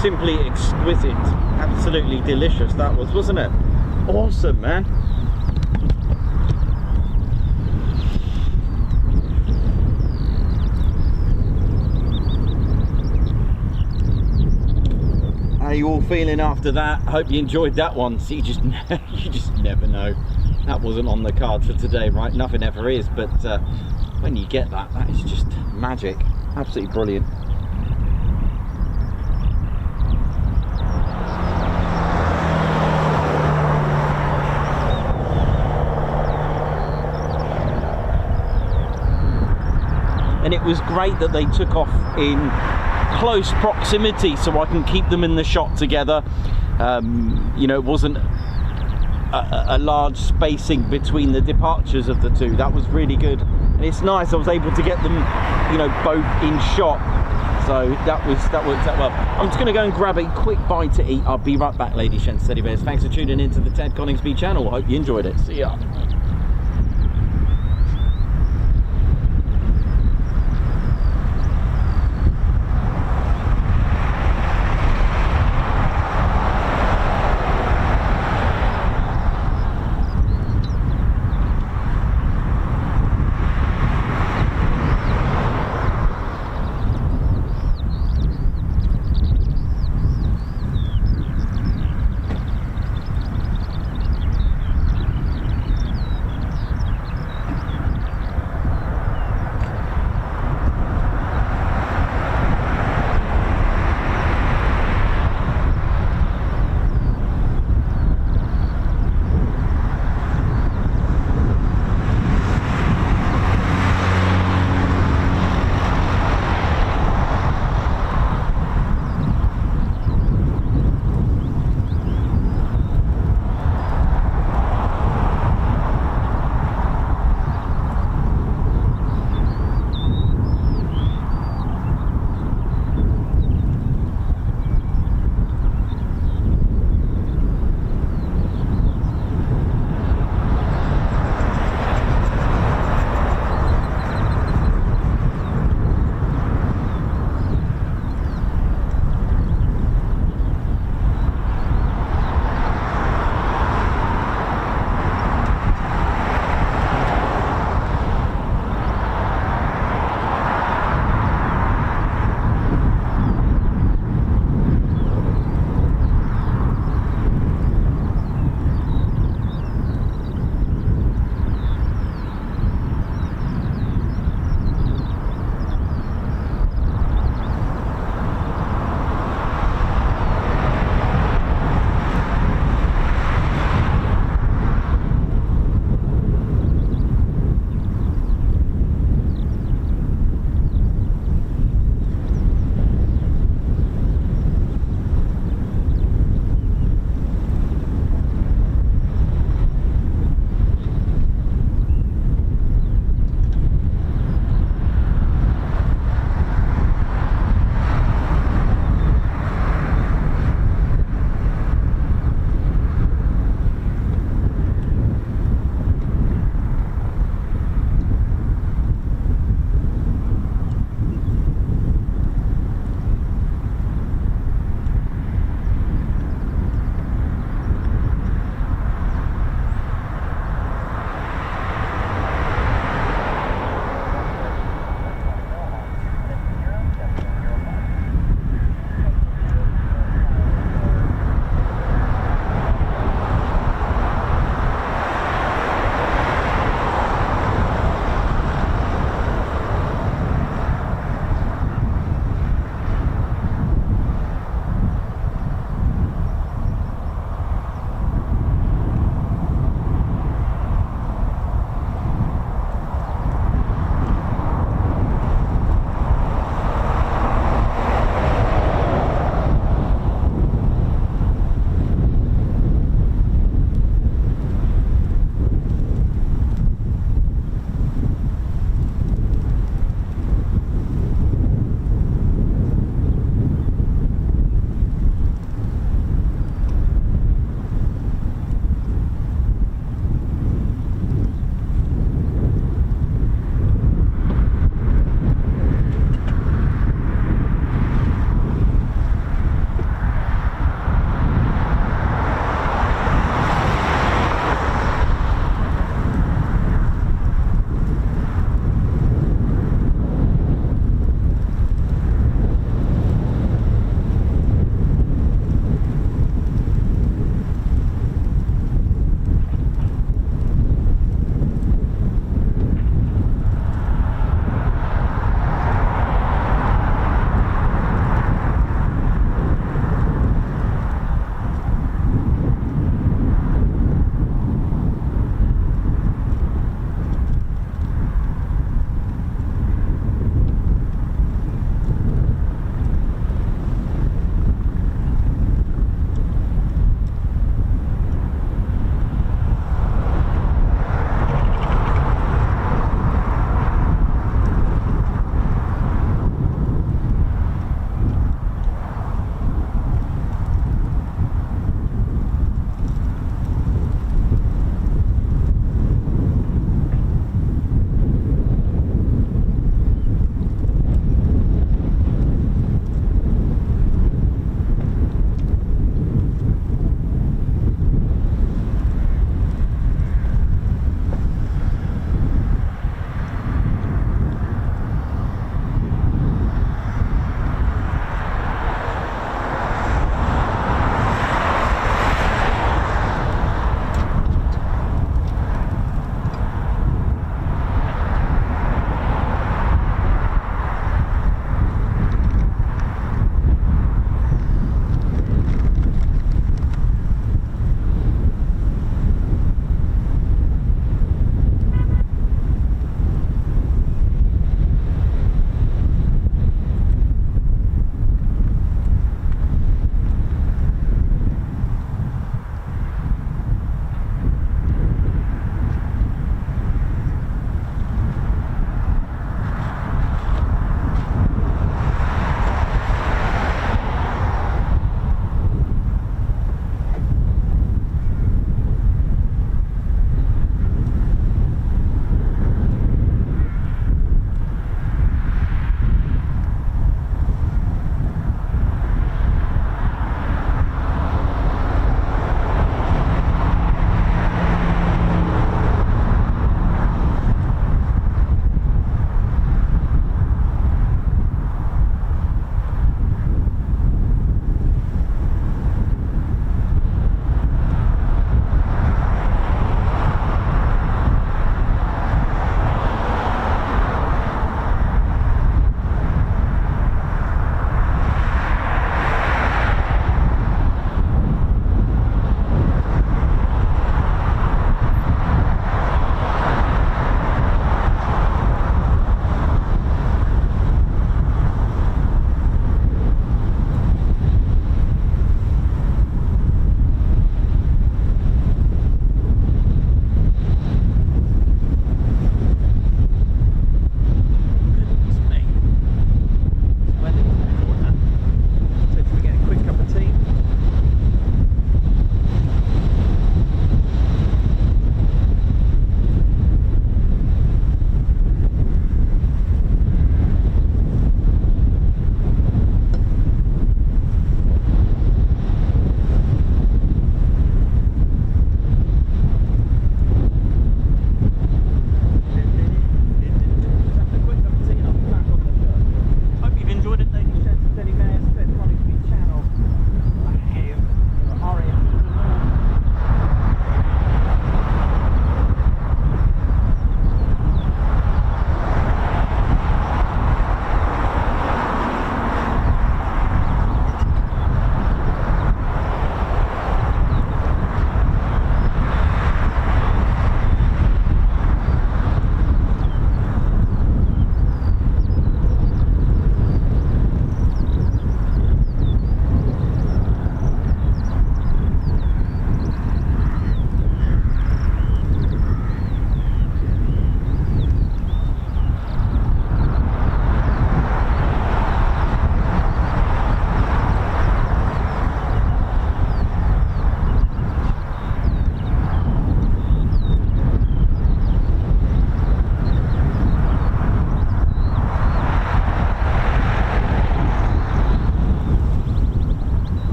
S3: Simply exquisite, absolutely delicious that was, wasn't it? Awesome, man. How are you all feeling after that? Hope you enjoyed that one. See, you just never know. That wasn't on the card for today, right? Nothing ever is, but when you get that, that is just magic. Absolutely brilliant. And it was great that they took off in close proximity so I can keep them in the shot together. You know, it wasn't a large spacing between the departures of the two. That was really good, and it's nice I was able to get them, you know, both in shot, so that worked out well. I'm just going to go and grab a quick bite to eat. I'll be right back, ladies, gents, teddy bears. Thanks for tuning into the Ted Coningsby channel. I hope you enjoyed it. See ya.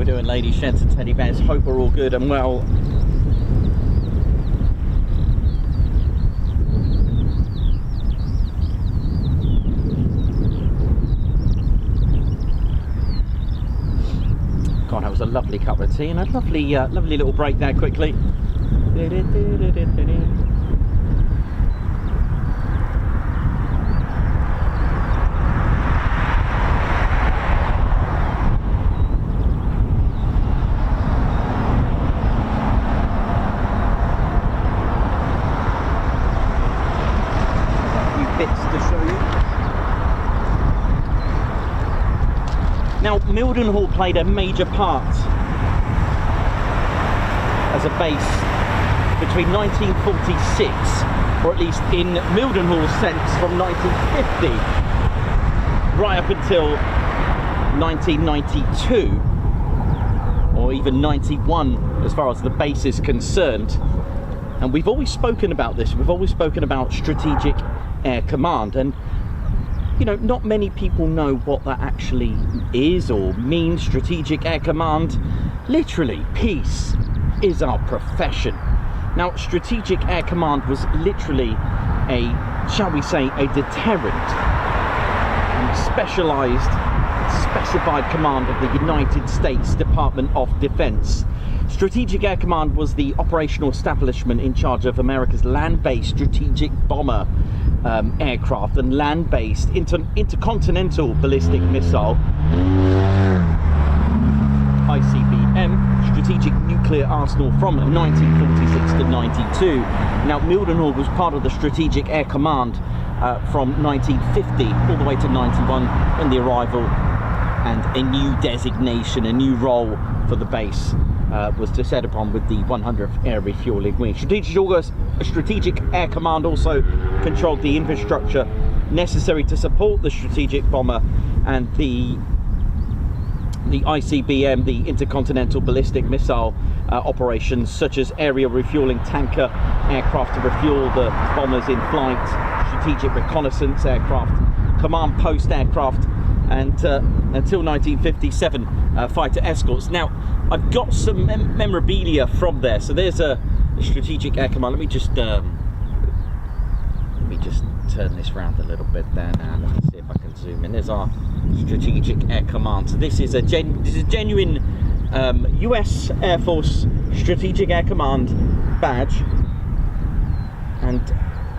S3: we doing, ladies, gents and teddy bears? Hope we're all good and well. God, that was a lovely cup of tea and a lovely, lovely little break there quickly. Now, Mildenhall played a major part as a base between 1946, or at least in Mildenhall's sense, from 1950 right up until 1992, or even 91 as far as the base is concerned. And we've always spoken about this, we've always spoken about Strategic Air Command, and you know, not many people know what that actually is or means. Strategic Air Command, literally, peace is our profession. Now, Strategic Air Command was literally a, shall we say, a deterrent and specialized, specified command of the United States Department of Defense. Strategic Air Command was the operational establishment in charge of America's land-based strategic bomber aircraft and land-based intercontinental ballistic missile ICBM strategic nuclear arsenal from 1946 to 92. Now, Mildenhall was part of the Strategic Air Command from 1950 all the way to 91, when the arrival and a new designation, a new role for the base was to set upon with the 100th Air Refueling Wing. Strategic Air Command also controlled the infrastructure necessary to support the strategic bomber and the ICBM, the intercontinental ballistic missile operations, such as aerial refueling tanker aircraft to refuel the bombers in flight, strategic reconnaissance aircraft, command post aircraft, and until 1957 fighter escorts. Now, I've got some memorabilia from there. So there's a Strategic Air Command. Let me just turn this round a little bit there now. Let me see if I can zoom in. There's our Strategic Air Command. So this is a genuine US Air Force Strategic Air Command badge. And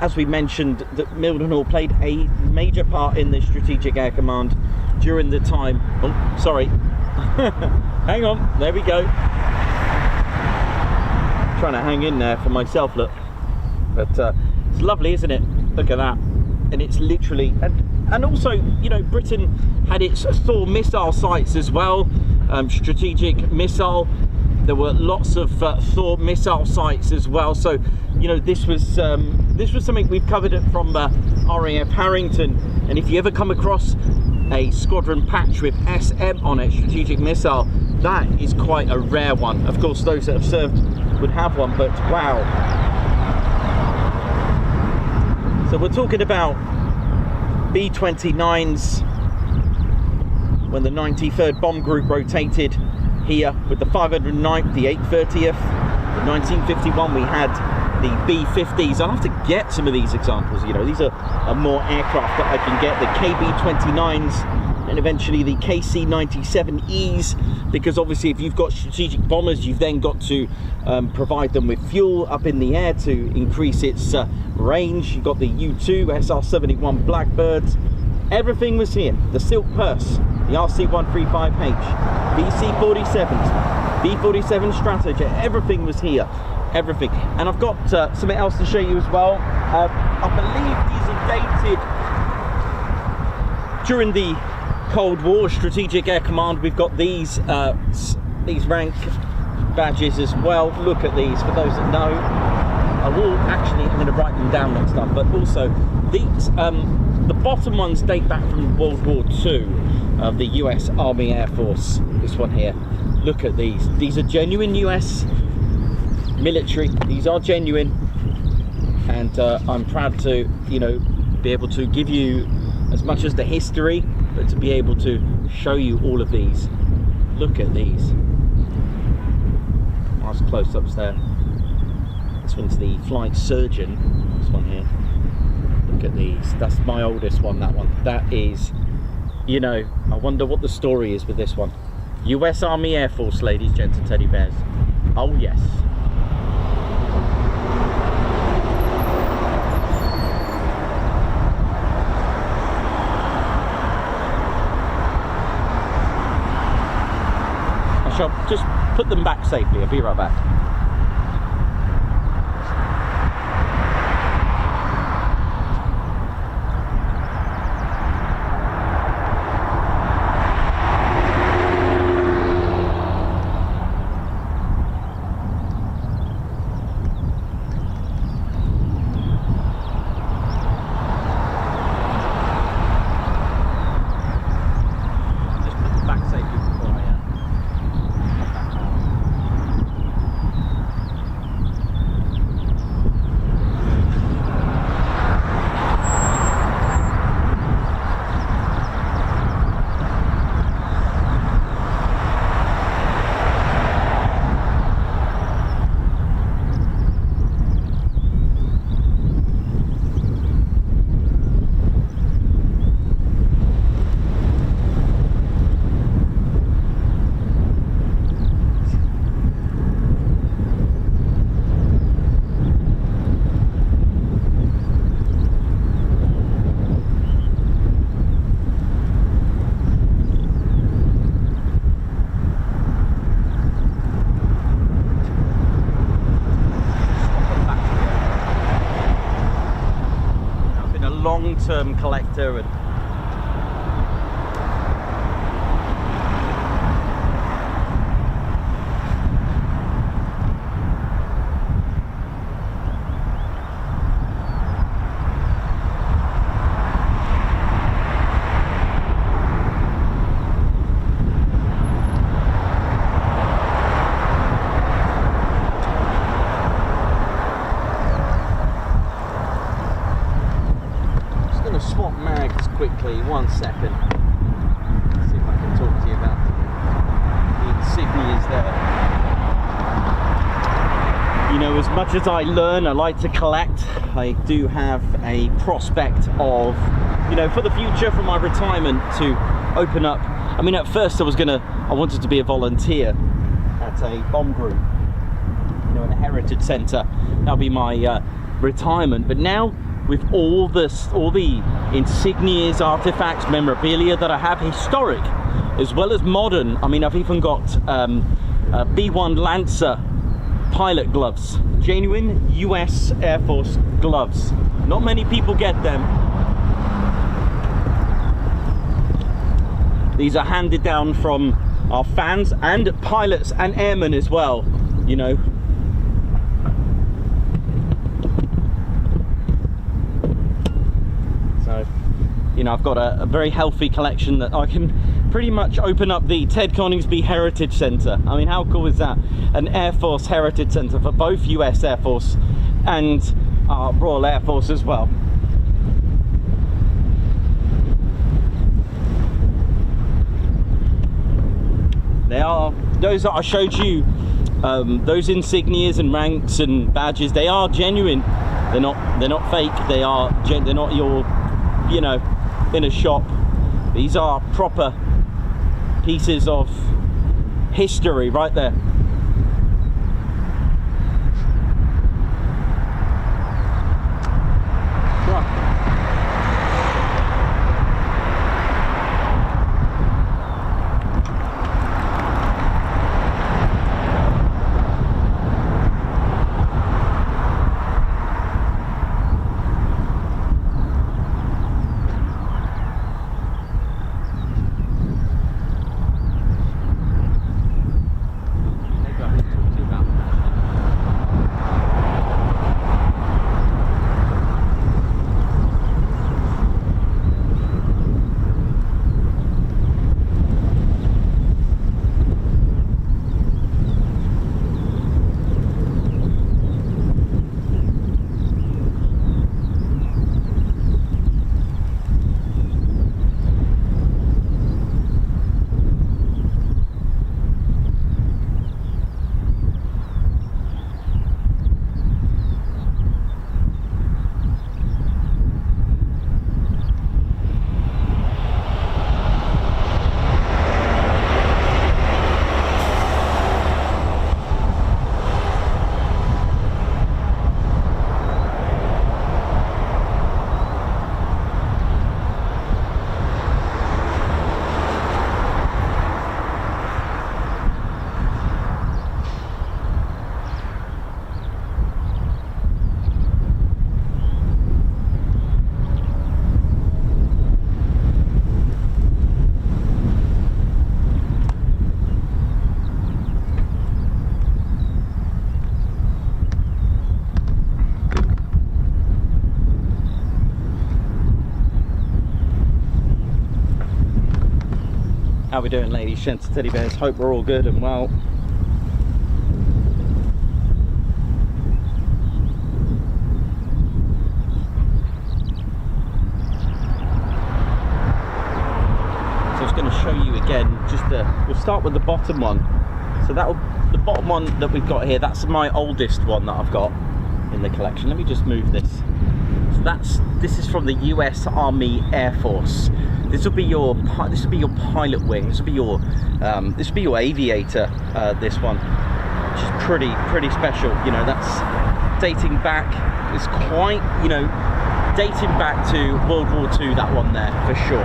S3: as we mentioned, that Mildenhall played a major part in the Strategic Air Command during the time. Oh, sorry. Hang on, there we go. Trying to hang in there for myself, look. But it's lovely, isn't it? Look at that. And it's literally, and also, you know, Britain had its Thor missile sites as well. Strategic missile. There were lots of Thor missile sites as well. So, you know, this was something we've covered it from RAF Harrington. And if you ever come across a squadron patch with SM on it, strategic missile, that is quite a rare one. Of course, those that have served would have one, but wow. So we're talking about B-29s when the 93rd Bomb Group rotated here with the 509th, the 830th. In 1951 we had the B-50s. I'll have to get some of these examples, you know, these are more aircraft that I can get, the KB-29s and eventually the KC-97Es, because obviously if you've got strategic bombers, you've then got to provide them with fuel up in the air to increase its range. You've got the U-2, SR-71 Blackbirds, everything was here. The Silk Purse, the RC-135H, BC-47s, B-47 Stratajet, everything was here. Everything. And I've got something else to show you as well. I believe these are dated during the Cold War. Strategic Air Command, we've got these rank badges as well. Look at these, for those that know. I'm going to write them down next time, but also these, the bottom ones date back from World War II of the US Army Air Force. This one here, look at these are genuine US military, these are genuine, and I'm proud to, you know, be able to give you as much as the history, but to be able to show you all of these. Look at these. nice close-ups there. This one's the flight surgeon. This one here. Look at these. That's my oldest one, that one. That is, you know, I wonder what the story is with this one. US Army Air Force, ladies, gents and teddy bears. Oh yes. I shall just put them back safely. I'll be right back. Long-term collector and swap mags quickly, 1 second. See if I can talk to you about the insignias there. You know, as much as I learn, I like to collect. I do have a prospect of, you know, for the future, for my retirement, to open up. I mean, at first I wanted to be a volunteer at a bomb group, you know, in a heritage centre. That'll be my retirement. But now, with all the insignias, artifacts, memorabilia that I have, historic as well as modern. I mean, I've even got B-1 Lancer pilot gloves, genuine US Air Force gloves. Not many people get them. These are handed down from our fans and pilots and airmen as well, you know. You know, I've got a very healthy collection that I can pretty much open up the Ted Coningsby Heritage Centre. I mean, how cool is that? An Air Force Heritage Centre for both US Air Force and Royal Air Force as well. They are, those that I showed you, those insignias and ranks and badges, they are genuine. They're not fake. They're not your, you know, in a shop. These are proper pieces of history right there. How we doing, ladies, gents, teddy bears? Hope we're all good and well. So I was going to show you again, we'll start with the bottom one. So the bottom one that we've got here, that's my oldest one that I've got in the collection. Let me just move this. So this is from the US Army Air Force. This will be your pilot wing. This will be your aviator. This one, which is pretty special. You know, that's dating back. It's quite, you know, dating back to World War II. That one there for sure.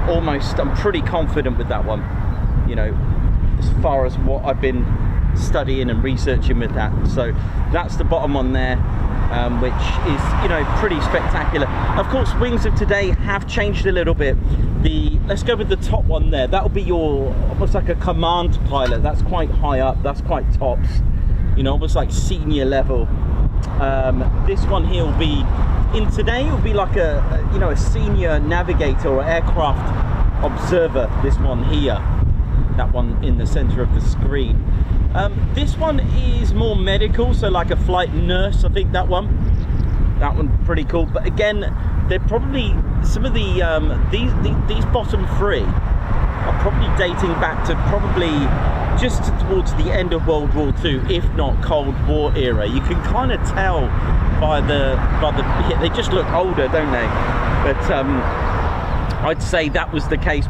S3: I'm pretty confident with that one. You know, as far as what I've been studying and researching with that. So that's the bottom one there. Which is, you know, pretty spectacular. Of course, wings of today have changed a little bit. Let's go with the top one there. That'll be your almost like a command pilot. That's quite high up. That's quite tops. You know, almost like senior level. This one here will be today. It'll be like a senior navigator or aircraft observer. This one here. That one in the center of the screen. This one is more medical, so like a flight nurse. I think that one pretty cool. But again, they're probably some of the these bottom three are probably dating back to probably just towards the end of World War II, if not Cold War era. You can kind of tell by the they just look older, don't they? But I'd say that was the case.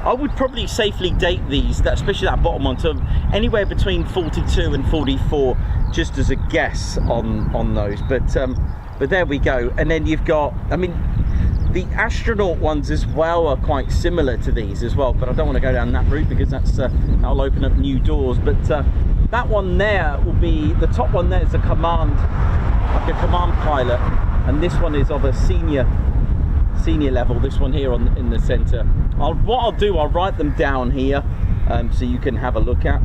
S3: I would probably safely date these, especially that bottom one, to anywhere between 42 and 44, just as a guess on those. But there we go. And then you've got, I mean, the astronaut ones as well are quite similar to these as well. But I don't want to go down that route because that'll open up new doors. But that one there will be, the top one there is a command, like a command pilot, and this one is of a senior level. This one here in the center. What I'll do, I'll write them down here so you can have a look at.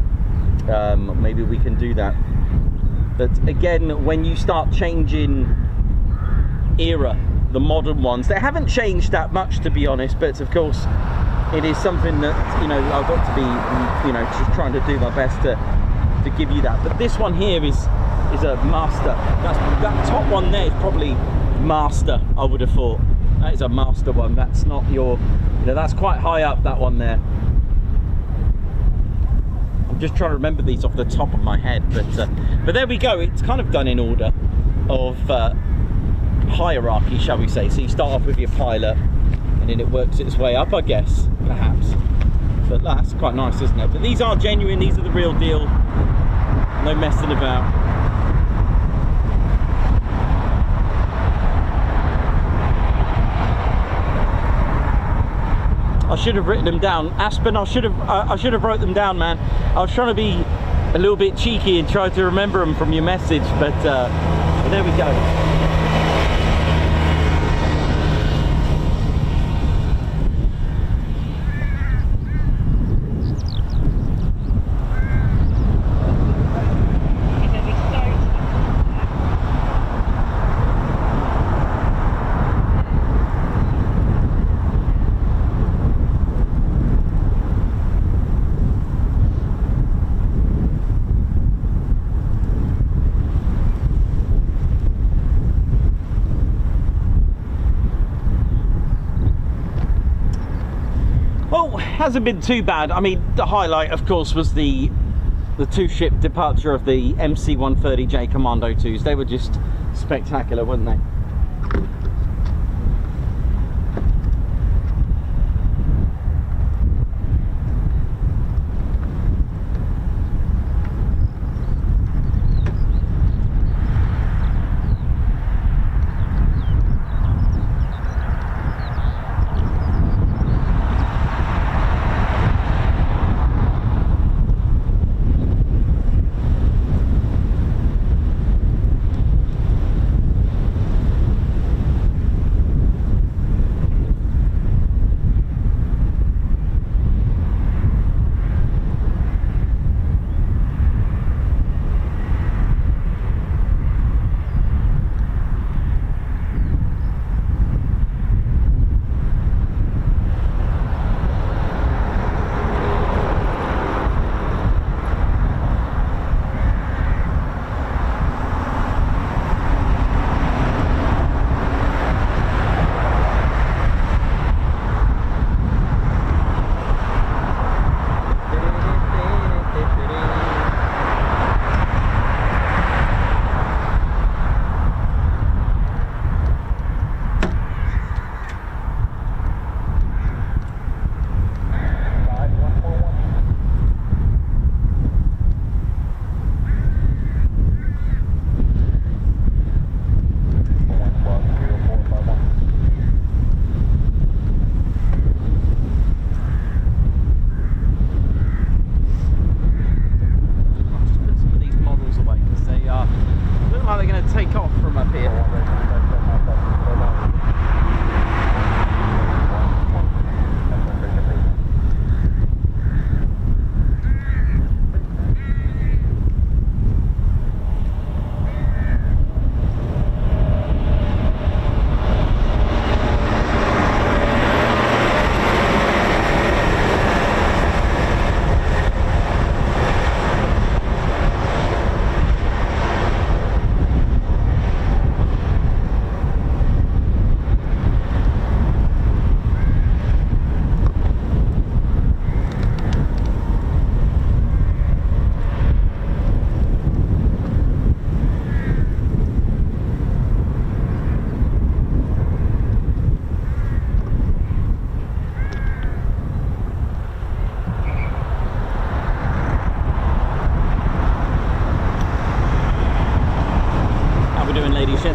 S3: Maybe we can do that. But again, when you start changing era, the modern ones, they haven't changed that much, to be honest, but of course it is something that, you know, I've got to be, you know, just trying to do my best to give you that. But this one here is a master. That top one there is probably master, I would have thought. That is a master one. That's not your, you know, that's quite high up, that one there. I'm just trying to remember these off the top of my head, but there we go. It's kind of done in order of hierarchy, shall we say. So you start off with your pilot, and then it works its way up, I guess, perhaps. But that's quite nice, isn't it? But these are genuine. These are the real deal. No messing about. I should have written them down. Aspen, I should have wrote them down, man. I was trying to be a little bit cheeky and try to remember them from your message, but there we go. Hasn't been too bad. I mean, the highlight, of course, was the two-ship departure of the MC-130J Commando 2s. They were just spectacular, weren't they?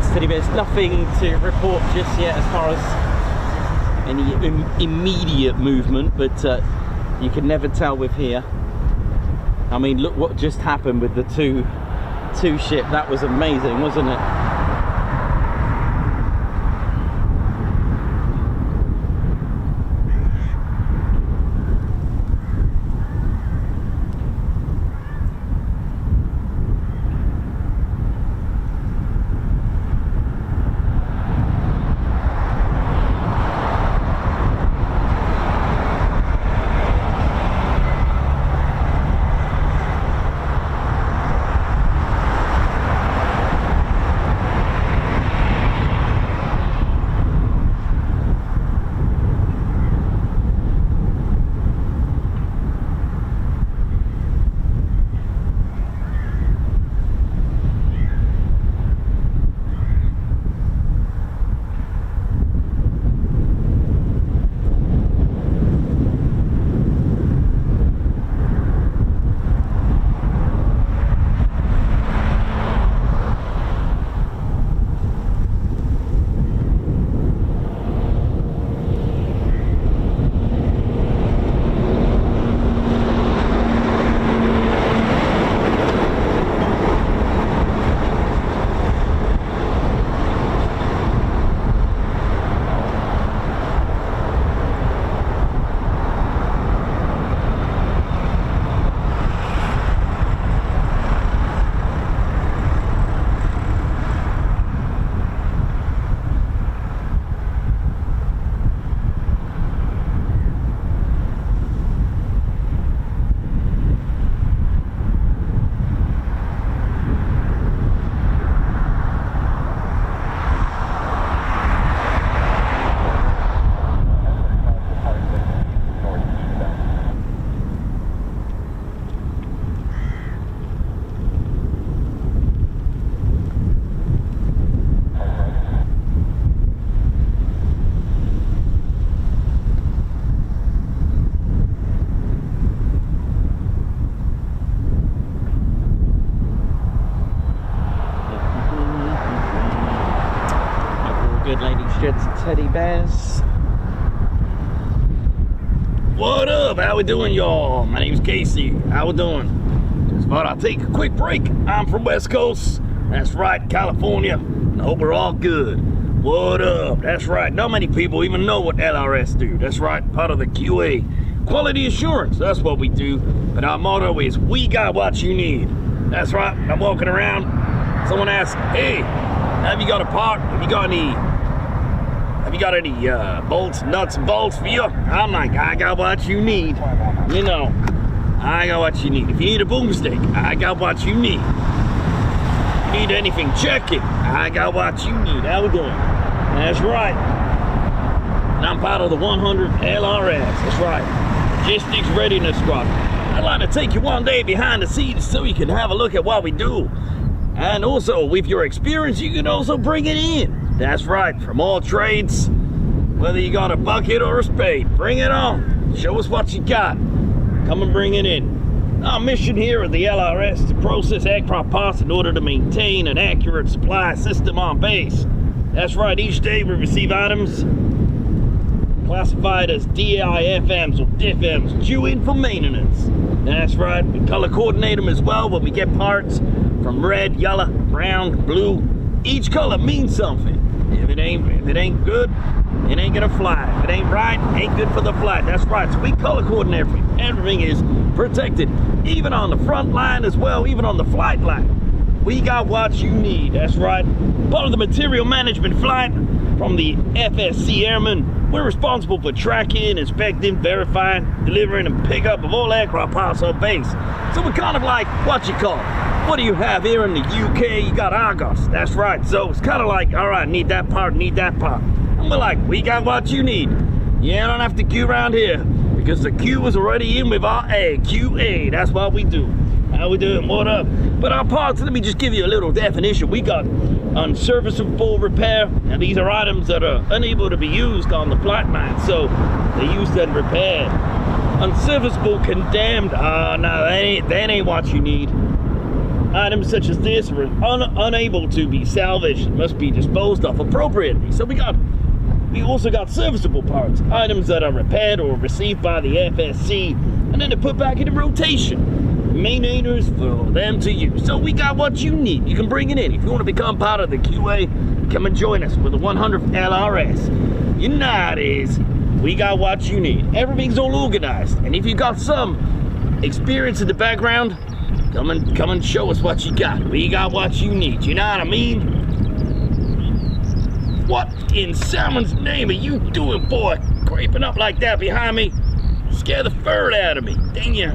S3: gents, teddy bears, nothing to report just yet as far as any immediate movement, but you can never tell with here. I mean, look what just happened with the two ship. That was amazing, wasn't it? Teddy bears.
S5: What up? How we doing, y'all? My name's Casey. How we doing? Just thought I'd take a quick break. I'm from West Coast. That's right, California. And I hope we're all good. What up? That's right. Not many people even know what LRS do. That's right, part of the QA. Quality assurance. That's what we do. But our motto is, we got what you need. That's right. I'm walking around. Someone asks, hey, have you got a part? Have you got any bolts, nuts, and bolts for you? I'm like, I got what you need. You know, I got what you need. If you need a boomstick, I got what you need. If you need anything, check it. I got what you need. How we doing? That's right. And I'm part of the 100 LRS. That's right. Logistics Readiness Squadron. I'd like to take you one day behind the scenes so you can have a look at what we do. And also, with your experience, you can also bring it in. That's right, from all trades, whether you got a bucket or a spade, bring it on. Show us what you got. Come and bring it in. Our mission here at the LRS is to process aircraft parts in order to maintain an accurate supply system on base. That's right, each day we receive items classified as DIFMs or DIFMs, due in for maintenance. That's right, we color coordinate them as well when we get parts from red, yellow, brown, blue. Each color means something. If it ain't good, it ain't gonna fly. If it ain't right, ain't good for the flight. That's right, so we color coordinate everything. Everything is protected, even on the front line as well, even on the flight line. We got what you need. That's right. Part of the material management flight from the FSC Airmen, we're responsible for tracking, inspecting, verifying, delivering, and pickup of all aircraft parts on base. So we're kind of like, what you call it? What do you have here in the UK? You got Argos. That's right. So it's kind of like, all right, need that part, need that part. And we're like, we got what you need. You don't have to queue around here because the queue is already in with our QA. That's what we do. How we doing? What up? But our parts, let me just give you a little definition. We got unserviceable repair, and these are items that are unable to be used on the flight line, so they're used and repaired. Unserviceable, condemned. Oh, no, that ain't what you need. Items such as this are unable to be salvaged and must be disposed of appropriately. So we also got serviceable parts, items that are repaired or received by the FSC and then they're put back into rotation. Maintainers for them to use. So we got what you need. You can bring it in. If you want to become part of the QA, come and join us with the 100th LRS. You know how it is. We got what you need. Everything's all organized. And if you got some experience in the background, come and show us what you got. We got what you need. You know what I mean? What in Salmon's name are you doing, boy? Creeping up like that behind me? Scare the fur out of me. Dang ya.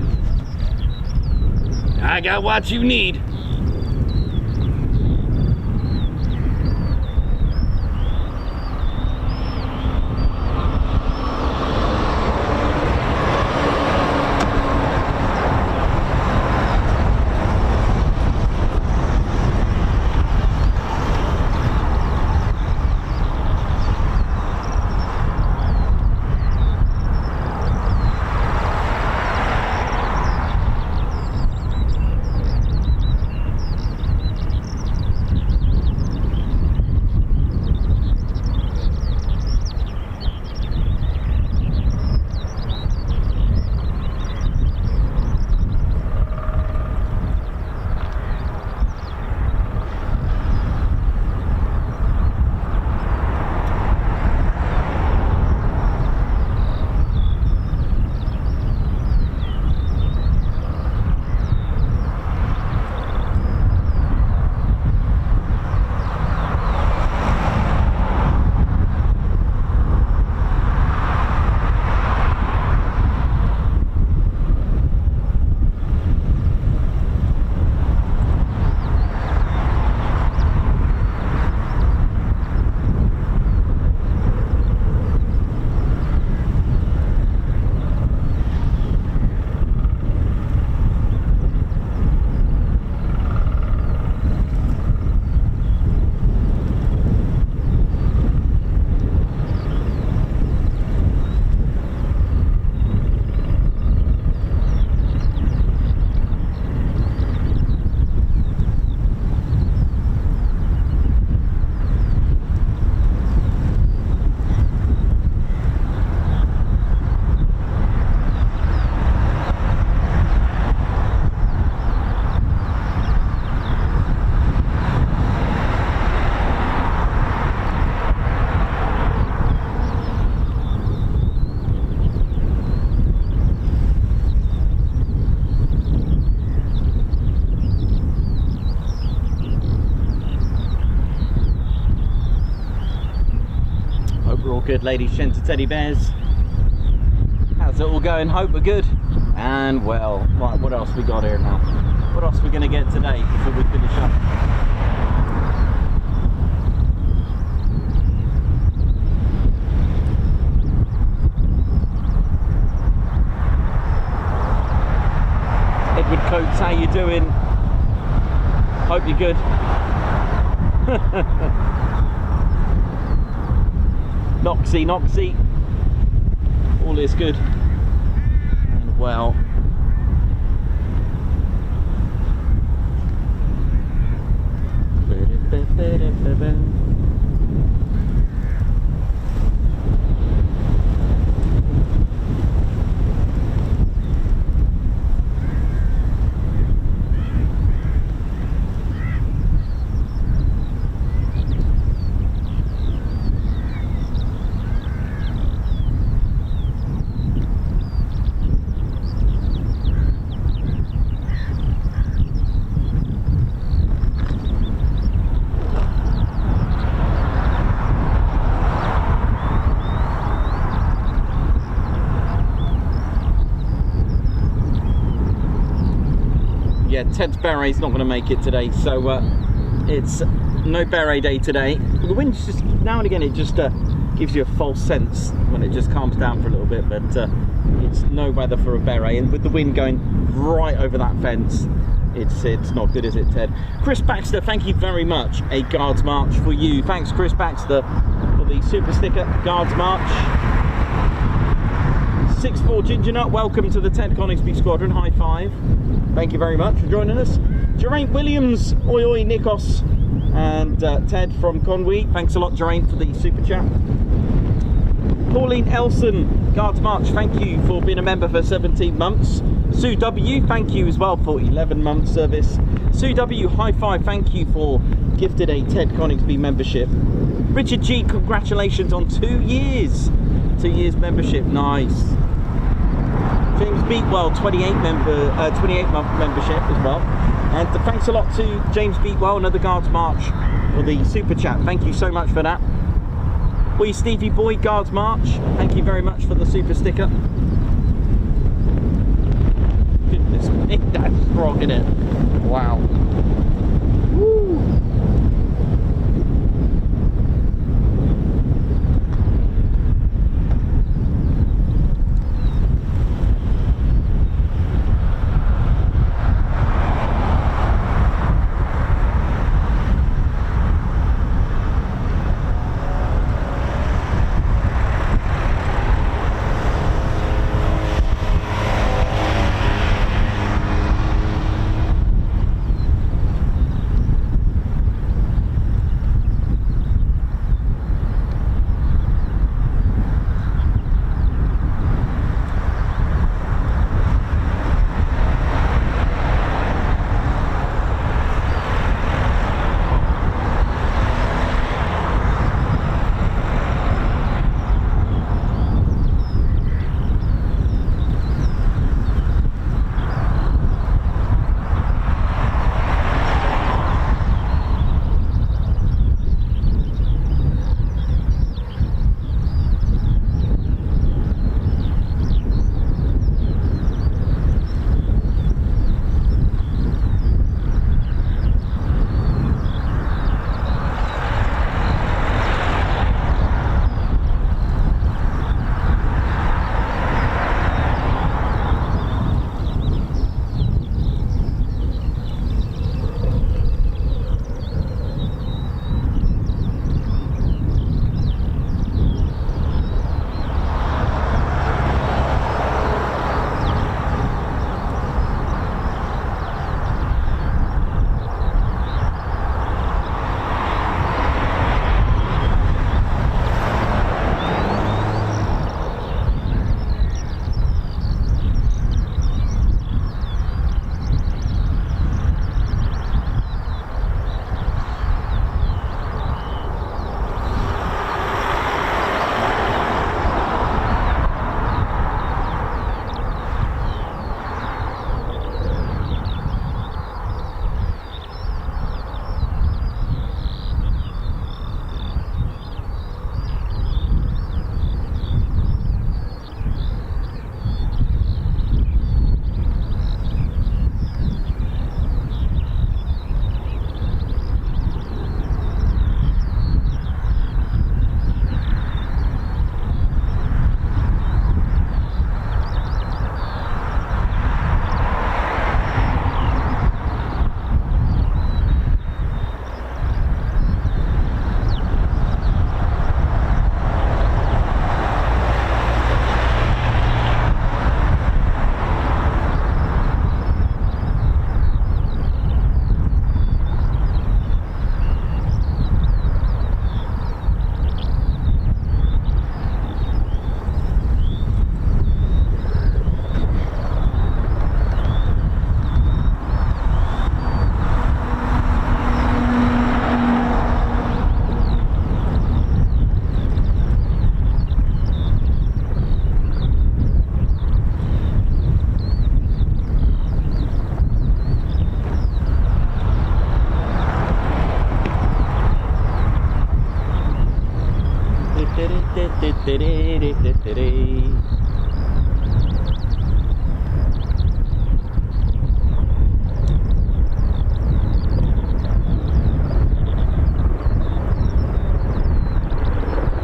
S5: I got what you need.
S3: Good, ladies, gents, teddy bears. How's it all going? Hope we're good. And well, right, what else we got here now? What else are we going to get today before we finish up? Edward Coates, how you doing? Hope you're good. Noxy, all is good and well. Yeah, Ted's beret's not going to make it today, so it's no beret day today. The wind's just, now and again, it just gives you a false sense when it just calms down for a little bit, but it's no weather for a beret, and with the wind going right over that fence, it's not good, is it, Ted? Chris Baxter, thank you very much. A Guards March for you. Thanks, Chris Baxter, for the super sticker, Guards March. 6'4" Ginger Nut, welcome to the Ted Coningsby Squadron, high five. Thank you very much for joining us. Geraint Williams, oi oi Nikos, and Ted from Conwy, thanks a lot Geraint for the super chat. Pauline Elson, Guards March, thank you for being a member for 17 months. Sue W, thank you as well for 11 months service. Sue W, high five, thank you for gifted a Ted Coningsby membership. Richard G, congratulations on 2 years. 2 years membership, nice. James Beatwell, 28-month membership as well. And thanks a lot to James Beatwell, another Guards March, for the super chat. Thank you so much for that. Wee Stevie Boy, Guards March, thank you very much for the super sticker. Goodness me, that's strong, isn't it? Wow. Woo.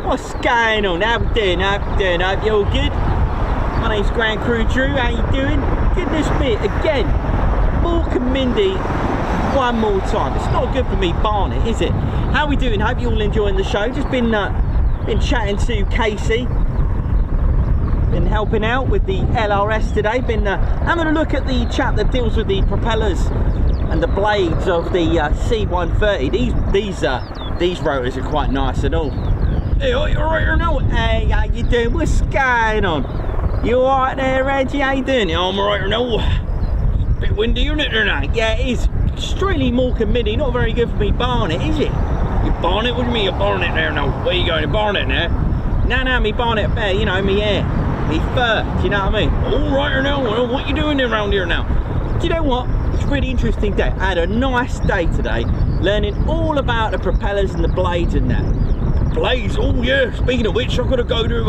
S3: What's going on? How we doing? Hope you all good? My name's Grand Crew Drew. How you doing? Goodness me, again, Mork and Mindy one more time. It's not good for me, Barnett, is it? How we doing? Hope you all enjoying the show. Just been chatting to Casey. Been helping out with the LRS today. Been having a look at the chap that deals with the propellers and the blades of the C-130. These rotors are quite nice and all. Hey, you're right or no? Hey, how you doing? What's going on? You alright there, Reggie? How you doing?
S5: I'm right or no? It's a bit windy, isn't it, or not?
S3: Yeah, it is. Extremely Morecambe midi. Not very good for me barnet, is it?
S5: You barnet? What do you mean you're barnet there now? Where you going? You barnet now?
S3: No, me barnet bear, you know, me hair. Me fur, do you know what I mean?
S5: All right or no? Well, what you doing around here now?
S3: Do you know what? It's a really interesting day. I had a nice day today, learning all about the propellers and the blades and that.
S5: Blades? Oh yeah, speaking of which, I've got to go to,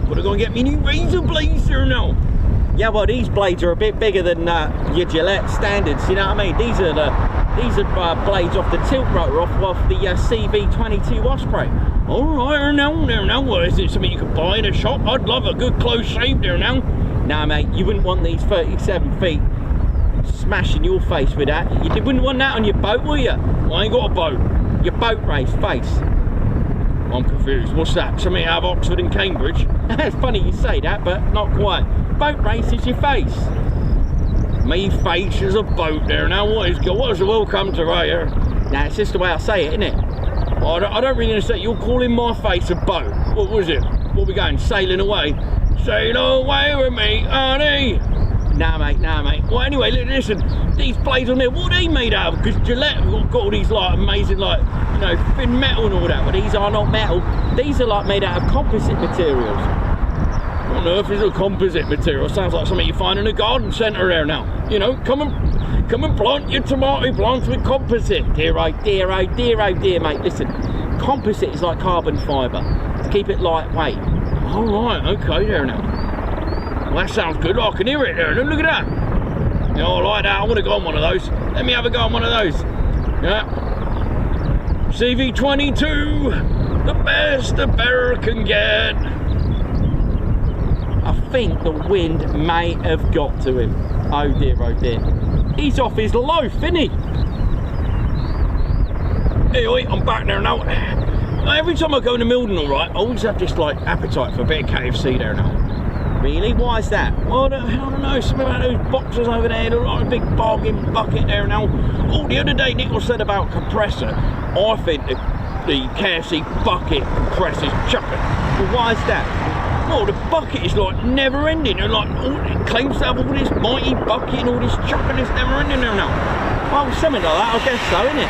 S5: gotta go and get me new razor blades there now.
S3: Yeah, well, these blades are a bit bigger than your Gillette standards, you know what I mean? These are blades off the tilt rotor off the CV-22 Osprey.
S5: All right or no, now, well, is it something you can buy in a shop? I'd love a good close shave there now.
S3: Nah, mate, you wouldn't want these 37 feet smashing your face with that. You wouldn't want that on your boat, will you?
S5: Well, I ain't got a boat.
S3: Your boat race face.
S5: I'm confused. What's that? Something out of Oxford and Cambridge?
S3: It's funny you say that, but not quite. Boat race is your face.
S5: Me face is a boat there. Now what has the world come to right here?
S3: Nah, it's just the way I say it, isn't it?
S5: Well, I don't really understand. You're calling my face a boat. What was it? What we going? Sailing away? Sail away with me, honey.
S3: Nah, mate.
S5: Well, anyway, listen. These blades on there, what are they made out of? Because Gillette have got all these like amazing, like, you know, thin metal and all that. But these are not metal. These are like made out of composite materials. What on earth is a composite material? Sounds like something you find in a garden centre there now. You know, come and plant your tomato plants with composite.
S3: Dear, mate. Listen, composite is like carbon fibre to keep it lightweight.
S5: All right, okay there now. Well, that sounds good. I can hear it there. Look at that. You know, I like that. I want to go on one of those. Let me have a go on one of those. Yeah. CV-22, the best a bearer can get.
S3: I think the wind may have got to him. Oh dear. He's off his loaf, isn't he?
S5: Hey, oi, I'm back there now. Every time I go to Milden, all right, I always have this like appetite for a bit of KFC there now.
S3: Really? Why is that?
S5: Well, I don't know, something about those boxes over there, they're like a big bargain bucket there now. Oh, the other day Nick said about compressor. I think the KFC bucket compressor's chucking.
S3: Well, why is that?
S5: Well, the bucket is like never ending. And like, it claims to have all this mighty bucket and all this chucking that's never ending there now.
S3: Well, something like that, I guess so, isn't it?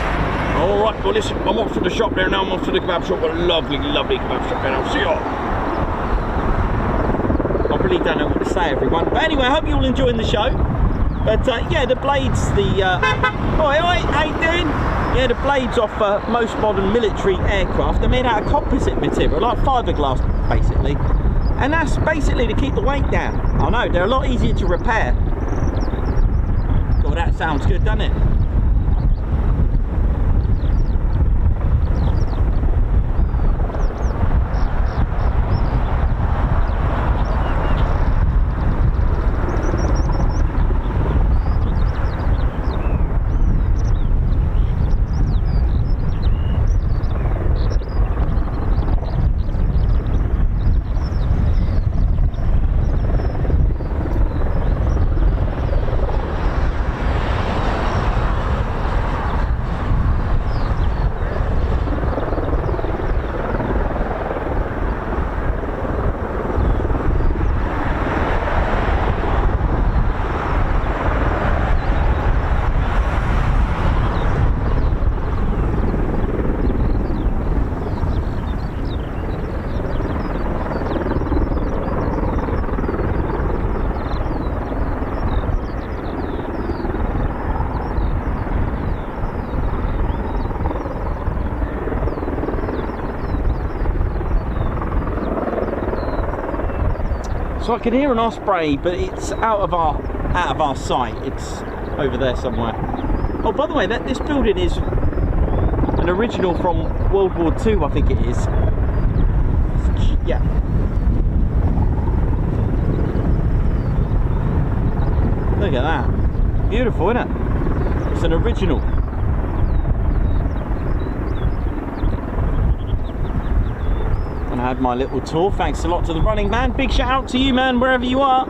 S5: All right, well, listen, I'm off to the shop there now. I'm off to the kebab shop. A lovely kebab shop there now. See you all.
S3: I really don't know what to say, everyone. But anyway, I hope you're all enjoying the show. But yeah, the blades, oi, how you doing? Yeah, the blades off most modern military aircraft are made out of composite material, like fiberglass, basically. And that's basically to keep the weight down. I know, they're a lot easier to repair. God, that sounds good, doesn't it? So I can hear an Osprey, but it's out of our sight. It's over there somewhere. Oh, by the way, this building is an original from World War II, I think it is. Yeah. Look at that. Beautiful, isn't it? It's an original. And I had my little tour. Thanks a lot to the running man. Big shout out to you, man, wherever you are.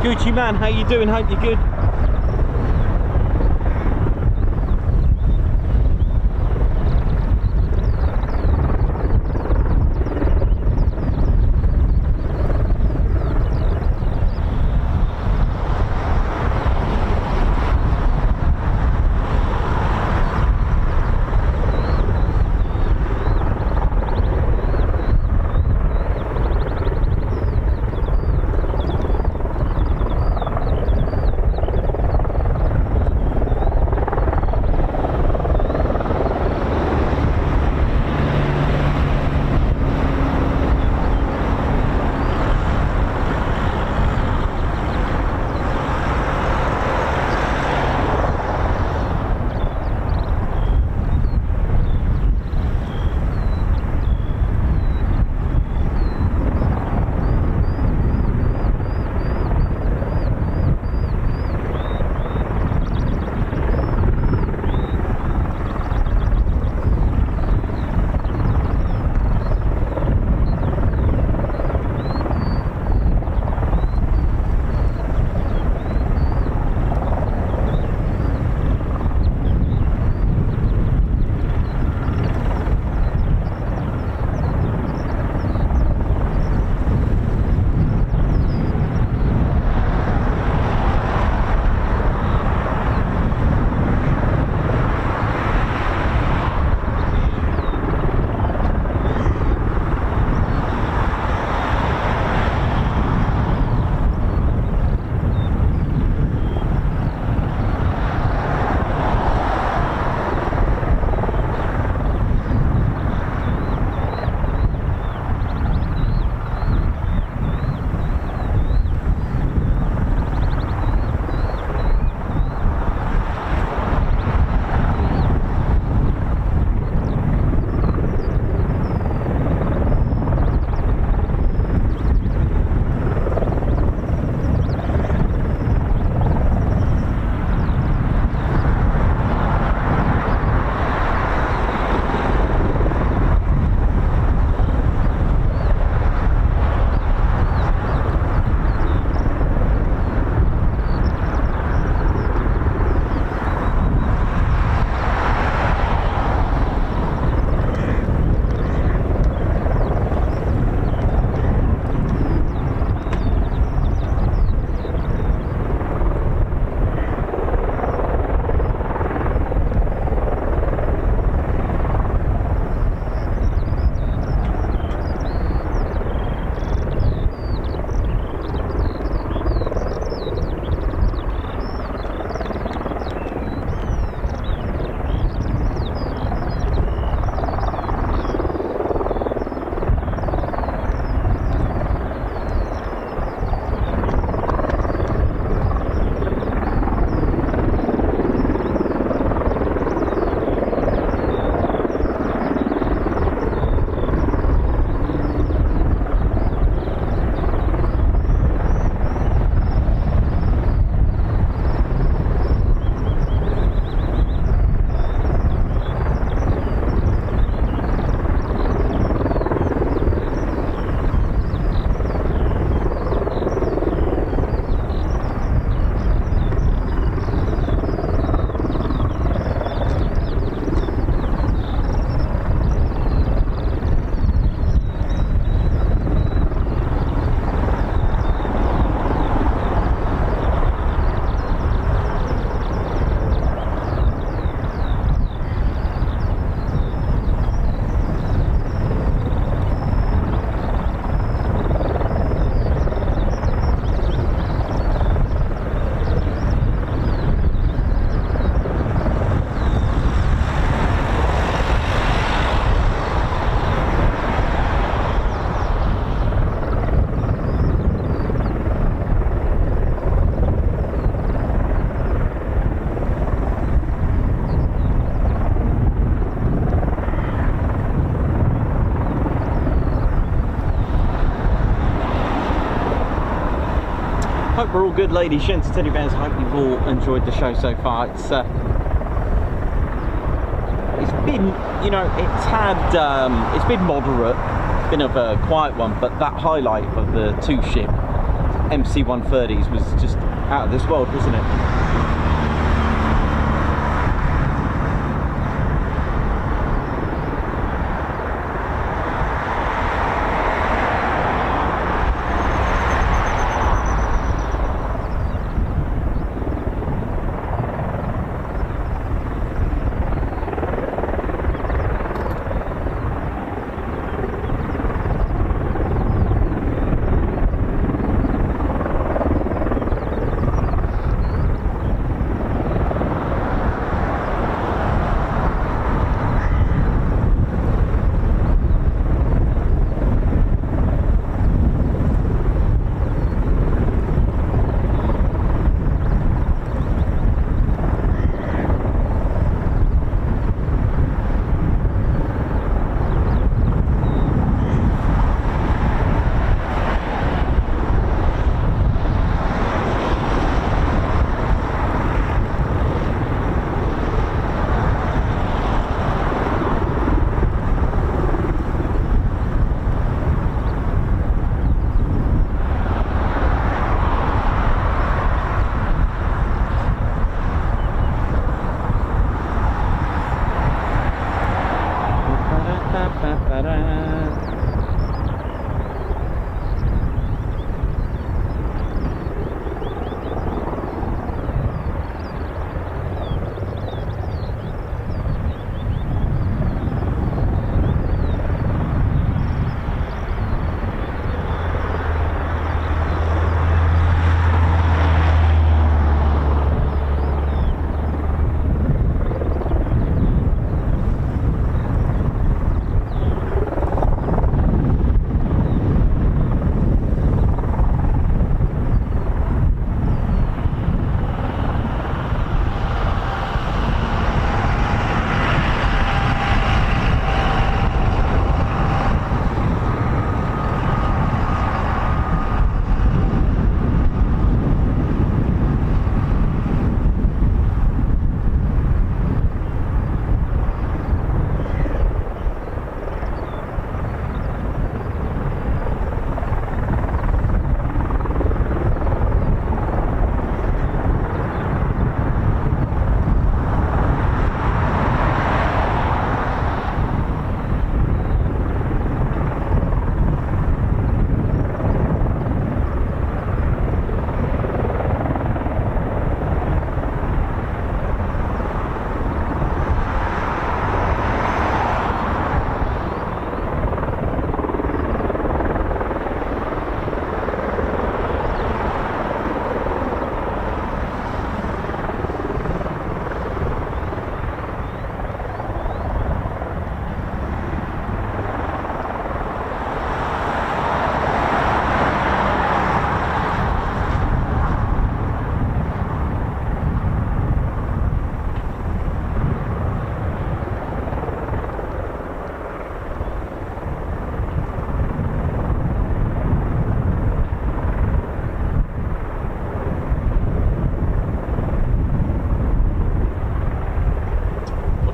S3: Gucci man, how you doing? Hope you're good. Hope we're all good, ladies, gents, teddy bears. I hope you've all enjoyed the show so far. It's been, you know, it's been moderate. It's been a quiet one, but that highlight of the two ship MC-130s was just out of this world, wasn't it?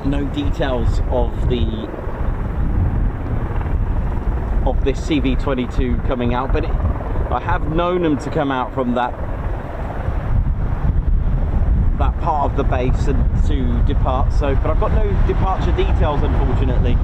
S3: No details of this CV-22 coming out, but I have known them to come out from that part of the base and to depart. So, but I've got no departure details, unfortunately.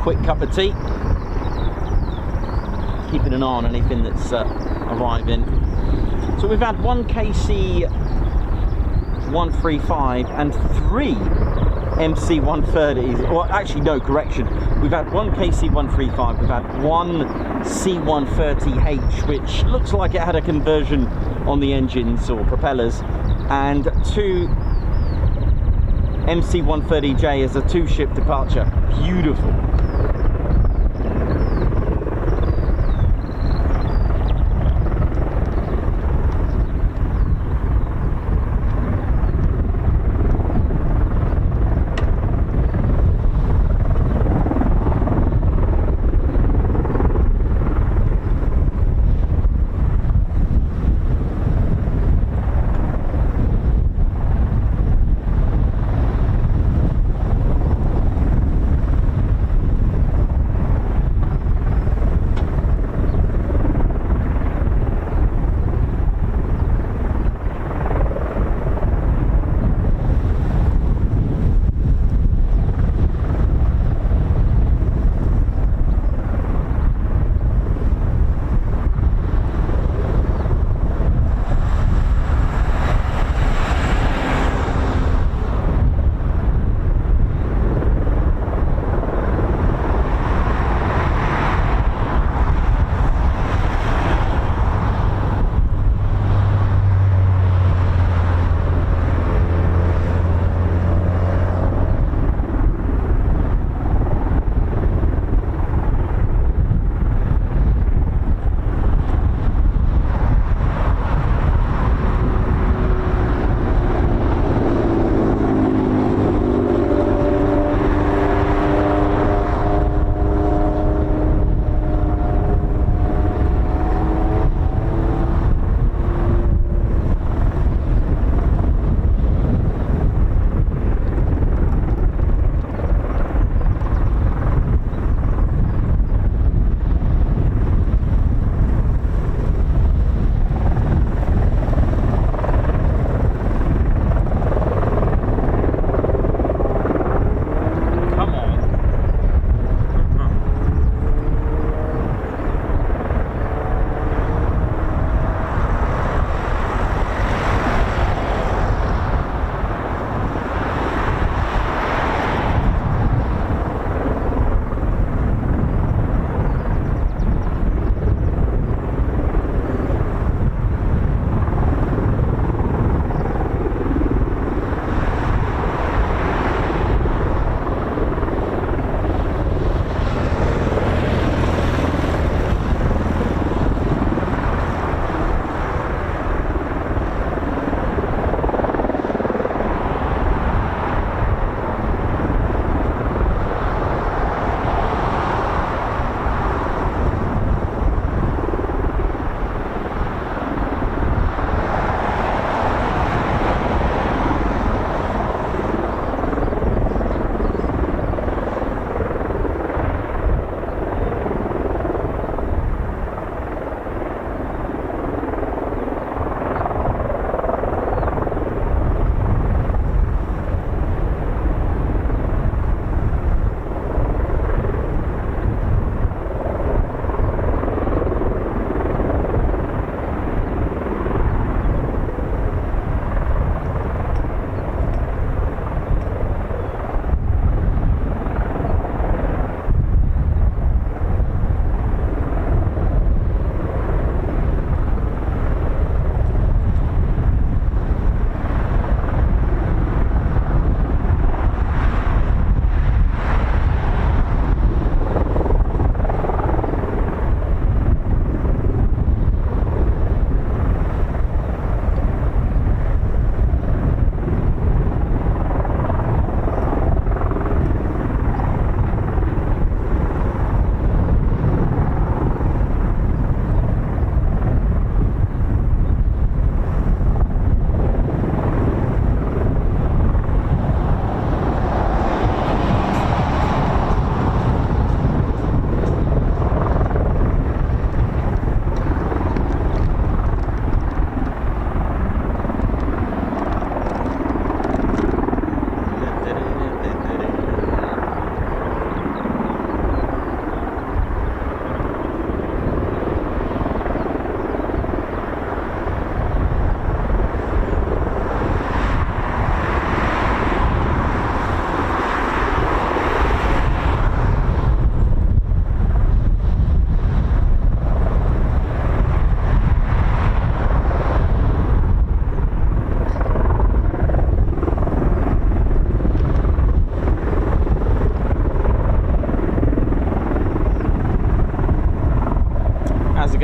S3: quick cup of tea, keeping an eye on anything that's arriving. So we've had one KC-135 and 3 MC-130s. Well, actually, no, correction. We've had one KC-135, we've had one C-130H, which looks like it had a conversion on the engines or propellers, and 2 MC-130J as a 2-ship departure. Beautiful.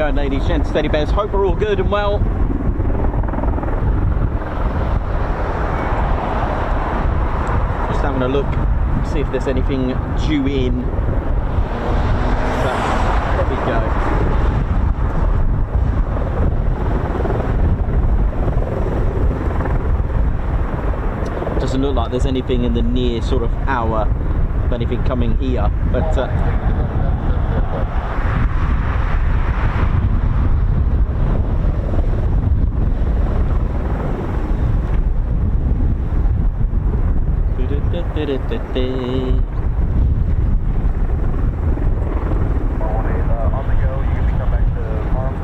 S3: going, ladies, gents, steady bears? Hope we're all good and well. Just having a look, see if there's anything due in. But probably go. Doesn't look like there's anything in the near sort of hour of anything coming here, but
S6: On the go, you can come back to farm.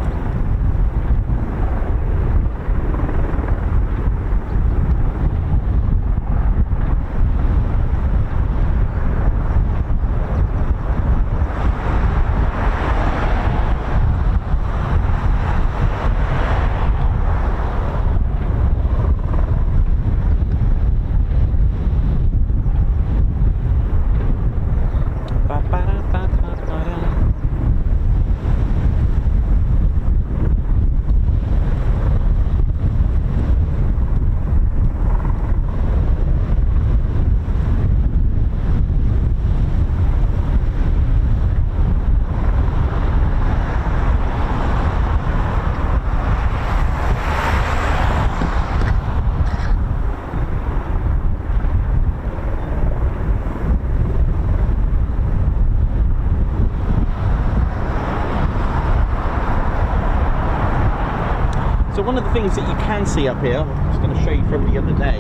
S3: so one of the things that you can see up here, I was going to show you from the other day,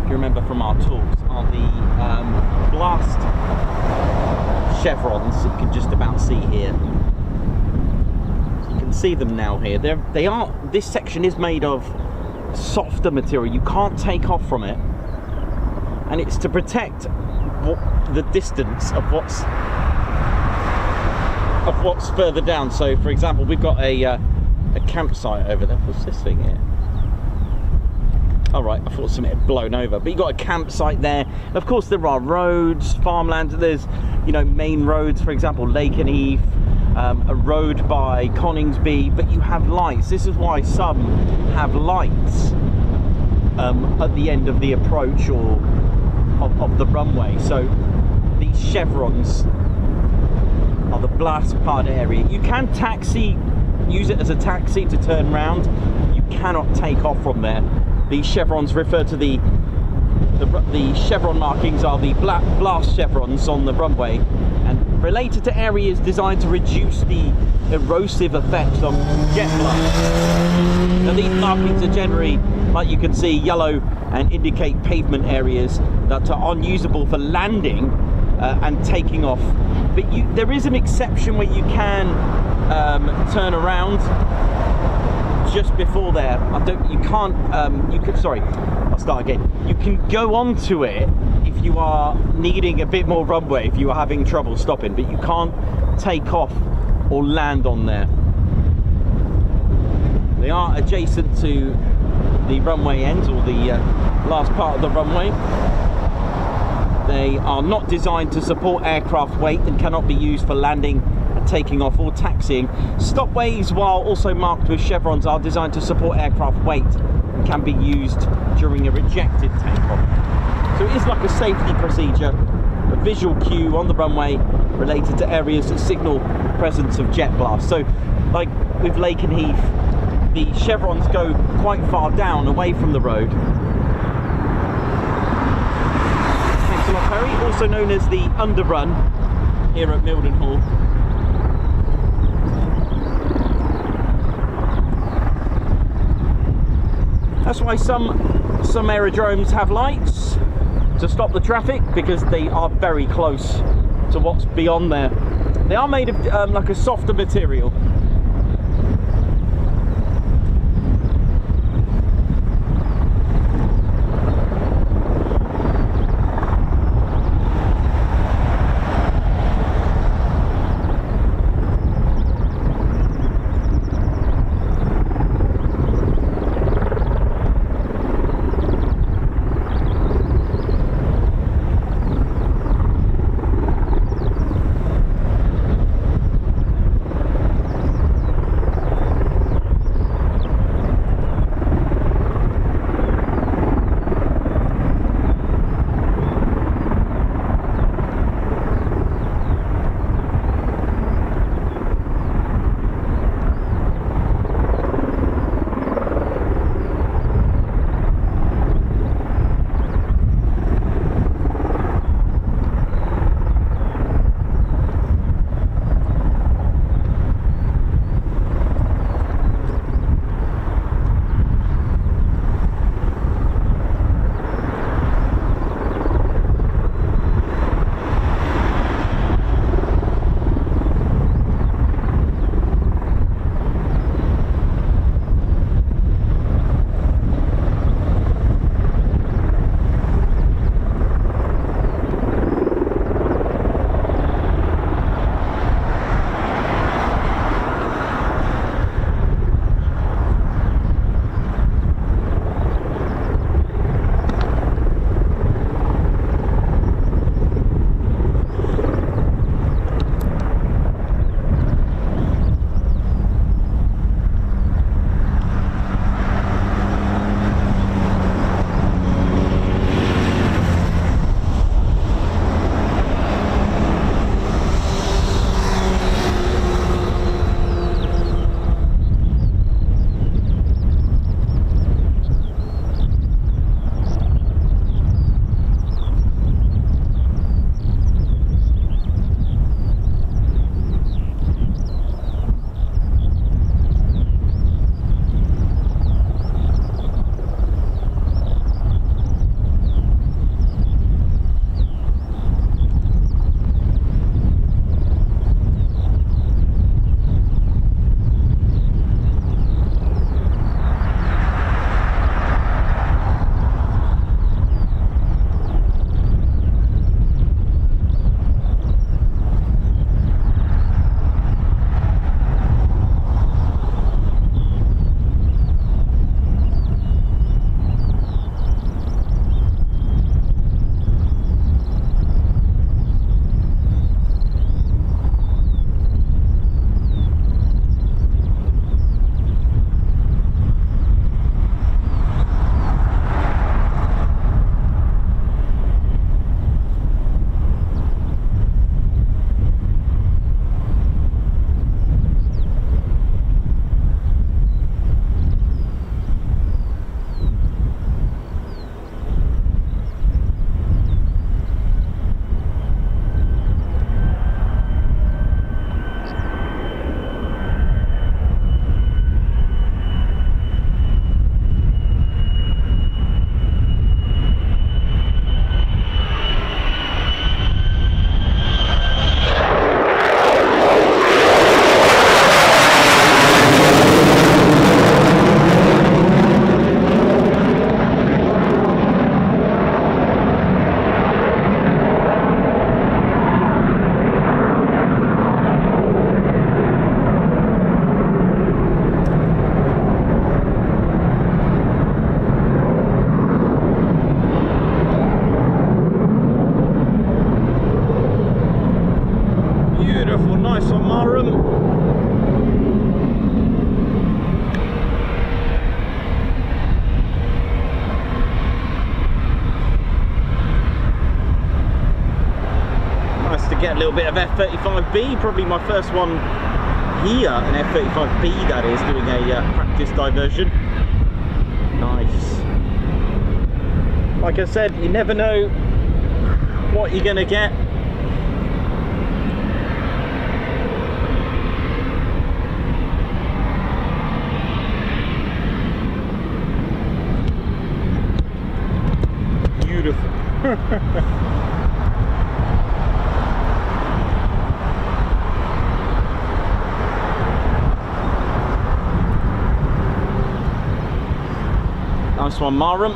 S3: if you remember from our talks, are the blast chevrons that you can just about see here. So you can see them now here. This section is made of softer material. You can't take off from it, and it's to protect the distance of what's further down. So, for example, we've got a campsite over there. What's this thing here? All right, I thought something had blown over, but you've got a campsite there. Of course, there are roads, farmland. There's, you know, main roads, for example, Lakenheath, a road by Coningsby, but you have lights. This is why some have lights at the end of the approach or of the runway. So these chevrons are the blast part area. You can use it as a taxi to turn round. You cannot take off from there. These chevrons refer to the chevron markings are the blast chevrons on the runway, and related to areas designed to reduce the erosive effects of jet blast. Now these markings are generally, like you can see, yellow and indicate pavement areas that are unusable for landing and taking off. But there is an exception where you can turn around just before there. I'll start again. You can go onto it if you are needing a bit more runway, if you are having trouble stopping, but you can't take off or land on there. They are adjacent to the runway ends, or the last part of the runway. They are not designed to support aircraft weight and cannot be used for landing, taking off or taxiing. Stopways, while also marked with chevrons, are designed to support aircraft weight and can be used during a rejected takeoff. So it is like a safety procedure, a visual cue on the runway related to areas that signal presence of jet blast. So like with Lakenheath, the chevrons go quite far down away from the road. Thanks a lot, Perry. Also known as the underrun here at Mildenhall. That's why some aerodromes have lights to stop the traffic, because they are very close to what's beyond there. They are made of like a softer material. Beautiful, nice one, Marum. Nice to get a little bit of F-35B, probably my first one here, an F-35B that is, doing a practice diversion. Nice. Like I said, you never know what you're gonna get. Beautiful. Nice one, Marum.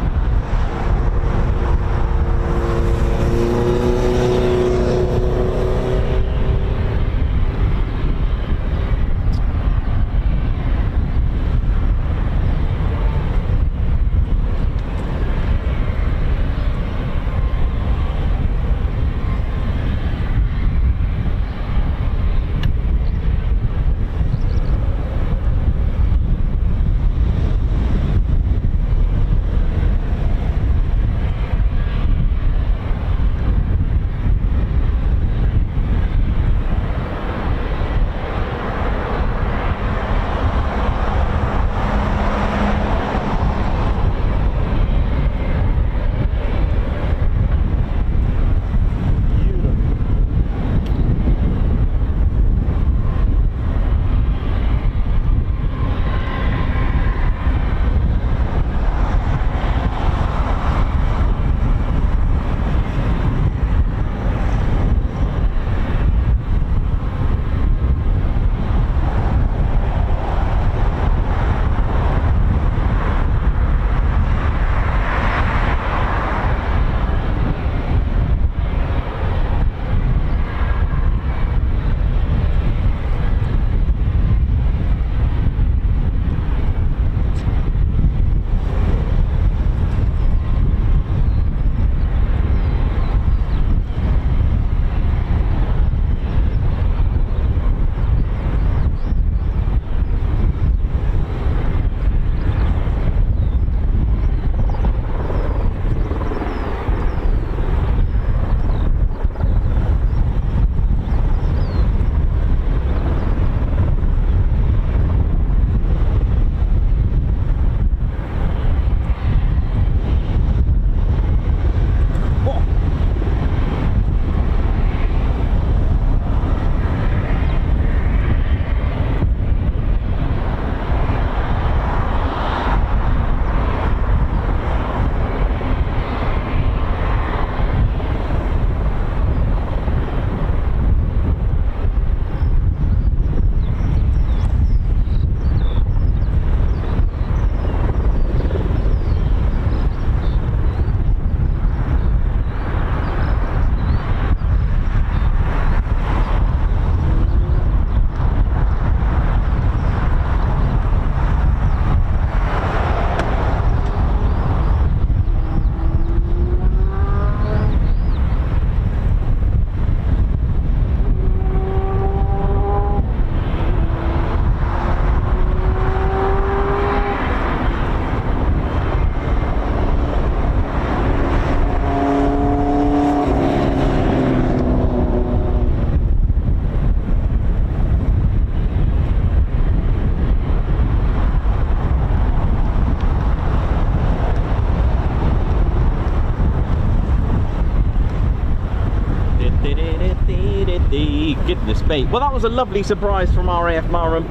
S3: Goodness me. Well, that was a lovely surprise from RAF Marum.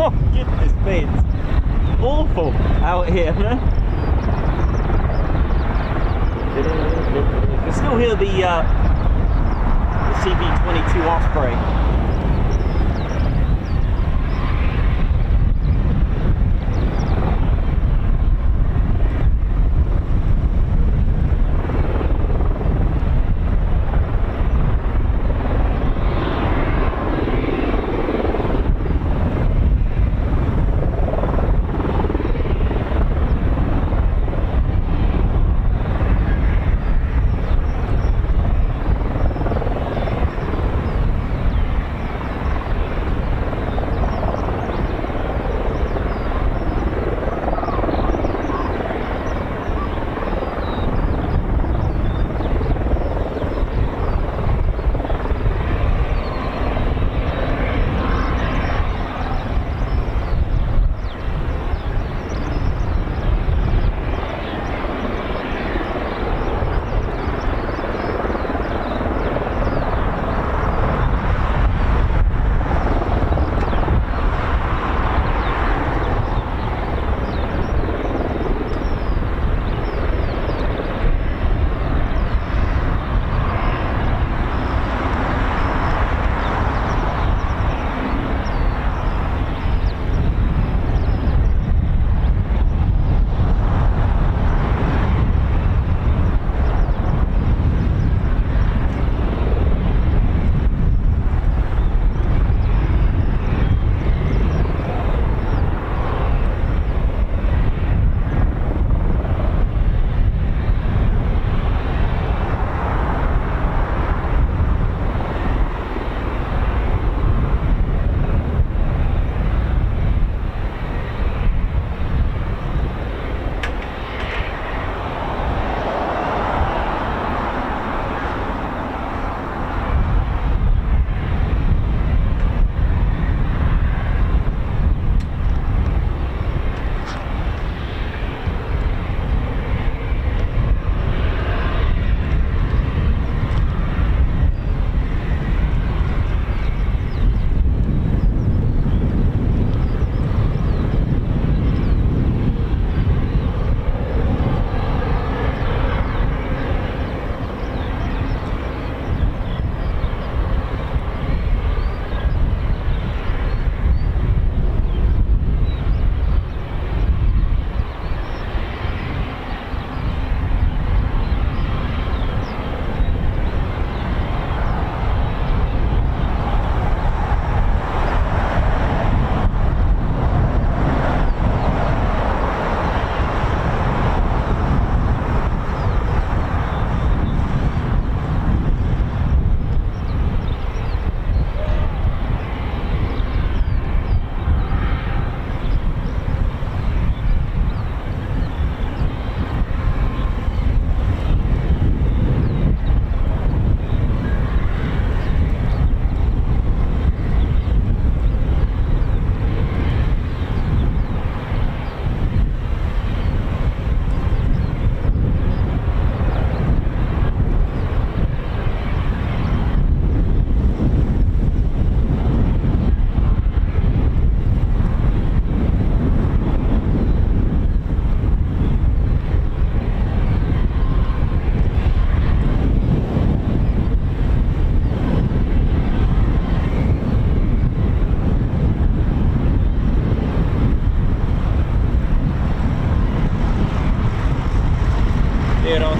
S3: Oh goodness me, it's awful out here, man. You can still hear the CV-22 Osprey.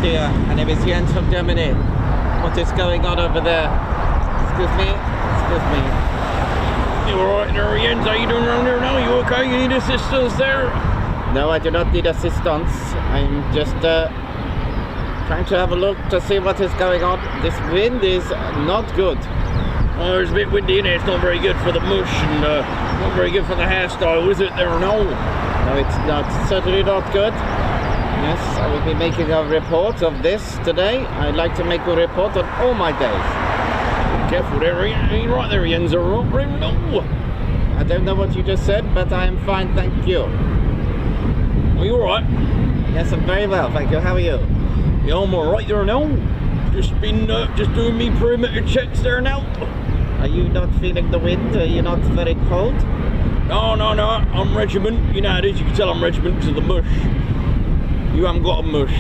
S7: dear, and if it's Jens from Germany, what is going on over there? Excuse me? Excuse me.
S5: You alright there, Jens? How you doing around there now? You okay? You need assistance there?
S7: No, I do not need assistance. I'm just trying to have a look to see what is going on. This wind is not good.
S5: Oh, it's a bit windy in here. It's not very good for the mush and not very good for the hairstyle, is it there? No.
S7: No, it's not. Certainly not good. Yes, I will be making a report of this today. I'd like to make a report on all my days.
S5: Careful there, ain't right there, Jens. No.
S7: I don't know what you just said, but I am fine, thank you.
S5: Are you alright?
S7: Yes, I'm very well, thank you. How are you?
S5: Yeah, I'm alright there now. Just been just doing me perimeter checks there now.
S7: Are you not feeling the wind? Are you not very cold?
S5: No, no, no, I'm regiment. You know how it is, you can tell I'm regiment because of the mush. You haven't got a mush.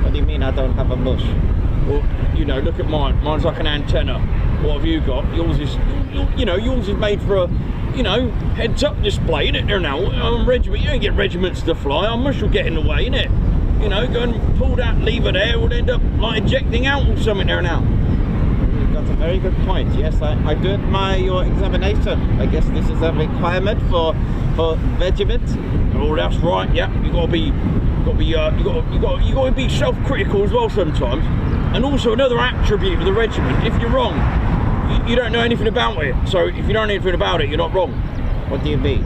S7: What do you mean I don't have a mush?
S5: Well, you know, look at mine. Mine's like an antenna. What have you got? Yours is, you know, yours is made for a, you know, heads-up display, innit? There now, I'm regiment. You don't get regiments to fly. Our mush will get in the way, innit? You know, go and pull that lever there, we'll end up like ejecting out or something there now.
S7: You've got a very good point. Yes, I do admire your examination. I guess this is a requirement for regiment.
S5: Oh, that's right. Yeah, you got to be self-critical as well sometimes. And also another attribute of the regiment: if you're wrong, you don't know anything about it. So if you don't know anything about it, you're not wrong.
S7: What do you mean?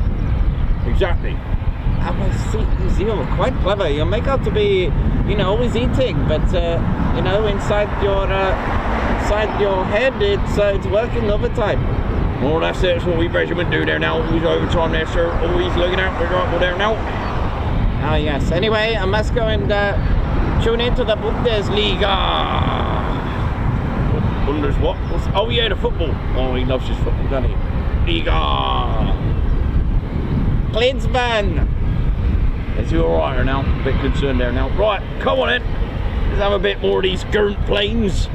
S5: Exactly.
S7: See, you're quite clever. You make out to be, you know, always eating, but you know, inside your head, it's working overtime.
S5: Well, that's it. That's what we regiment do there now. Always overtime there, sir. Always looking out for right there now.
S7: Ah, yes. Anyway, I must go and tune into the Bundesliga.
S5: Bundes what? Oh yeah, the football. Oh, he loves his football, doesn't he? Liga.
S7: Klinsmann.
S5: Is he alright now? A bit concerned there now. Right, come on then. Let's have a bit more of these Gurnt planes.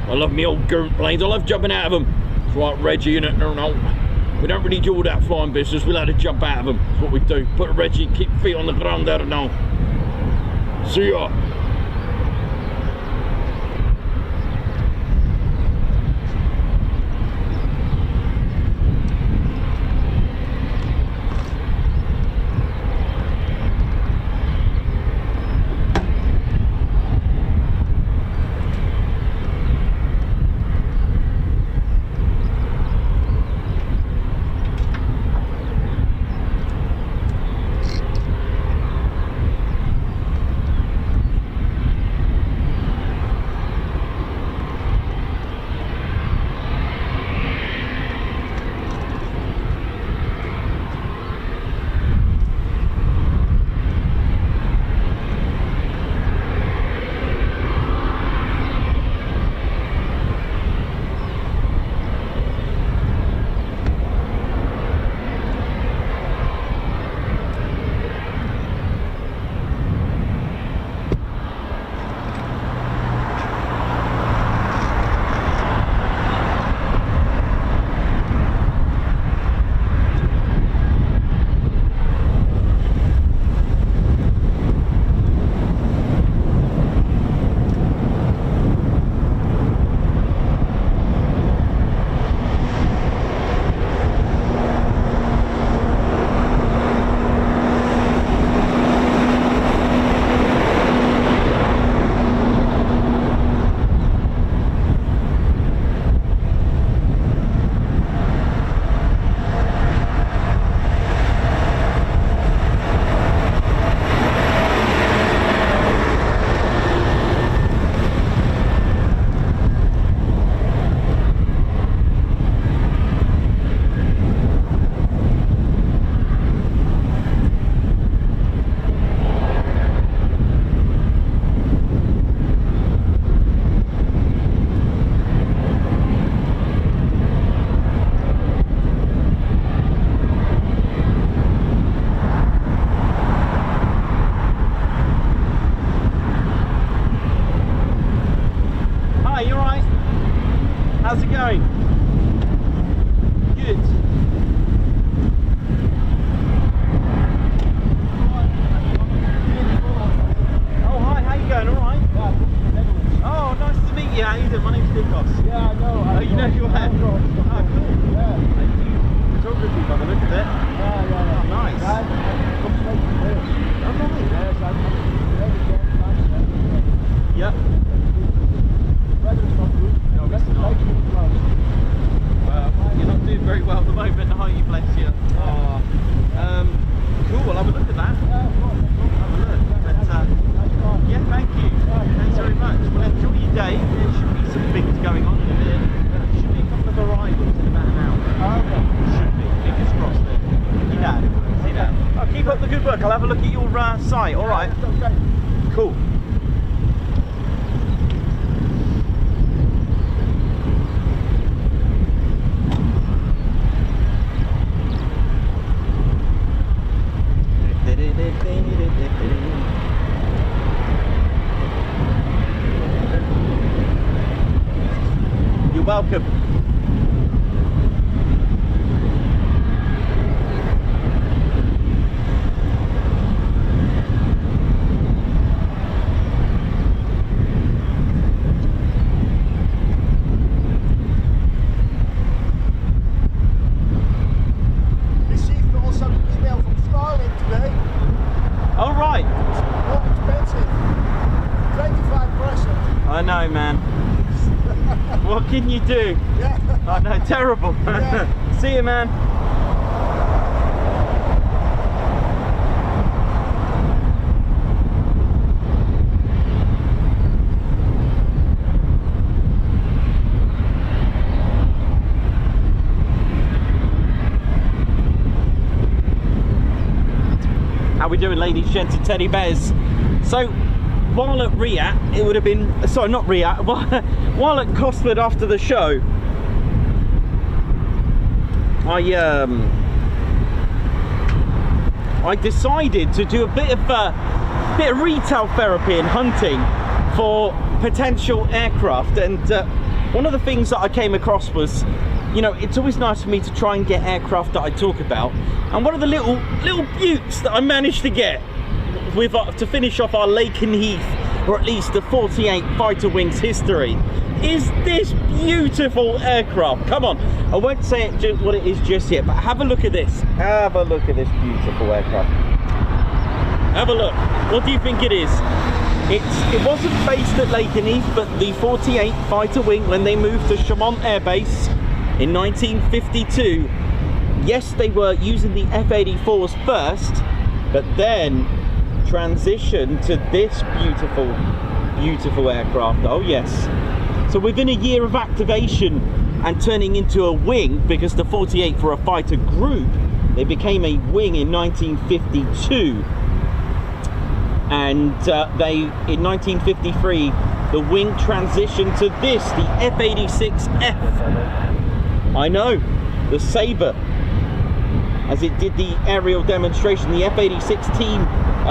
S5: I love me old Gurnt planes. I love jumping out of them. It's like Reggie, innit? No. We don't really do all that flying business. We like to jump out of them. That's what we do. Put a Reggie, keep feet on the ground there now. See ya.
S3: I'll have a look at your site. All right. Cool. can you do?
S6: Yeah.
S3: Oh no, terrible.
S6: Yeah.
S3: See you, man. How we doing, ladies, gents and teddy bears? So, while at RIAT, it would have been, sorry, not RIAT, while at Cosford after the show, I decided to do a bit of retail therapy and hunting for potential aircraft, and one of the things that I came across was, you know, it's always nice for me to try and get aircraft that I talk about, and one of the little buttes that I managed to get with to finish off our Lakenheath, or at least the 48 fighter wings history, is this beautiful aircraft. Come on, I won't say it just what it is just yet, but have a look at this. Have a look at this beautiful aircraft. Have a look. What do you think it is? It wasn't based at Lakenheath, but the 48 fighter wing, when they moved to Chaumont Air Base in 1952, yes, they were using the F-84s first, but then transitioned to this beautiful aircraft. Oh yes. So within a year of activation and turning into a wing, because the 48 for a fighter group, they became a wing in 1952, and in 1953 the wing transitioned to this, the F-86F. I know, the Sabre, as it did the aerial demonstration. The F-86 team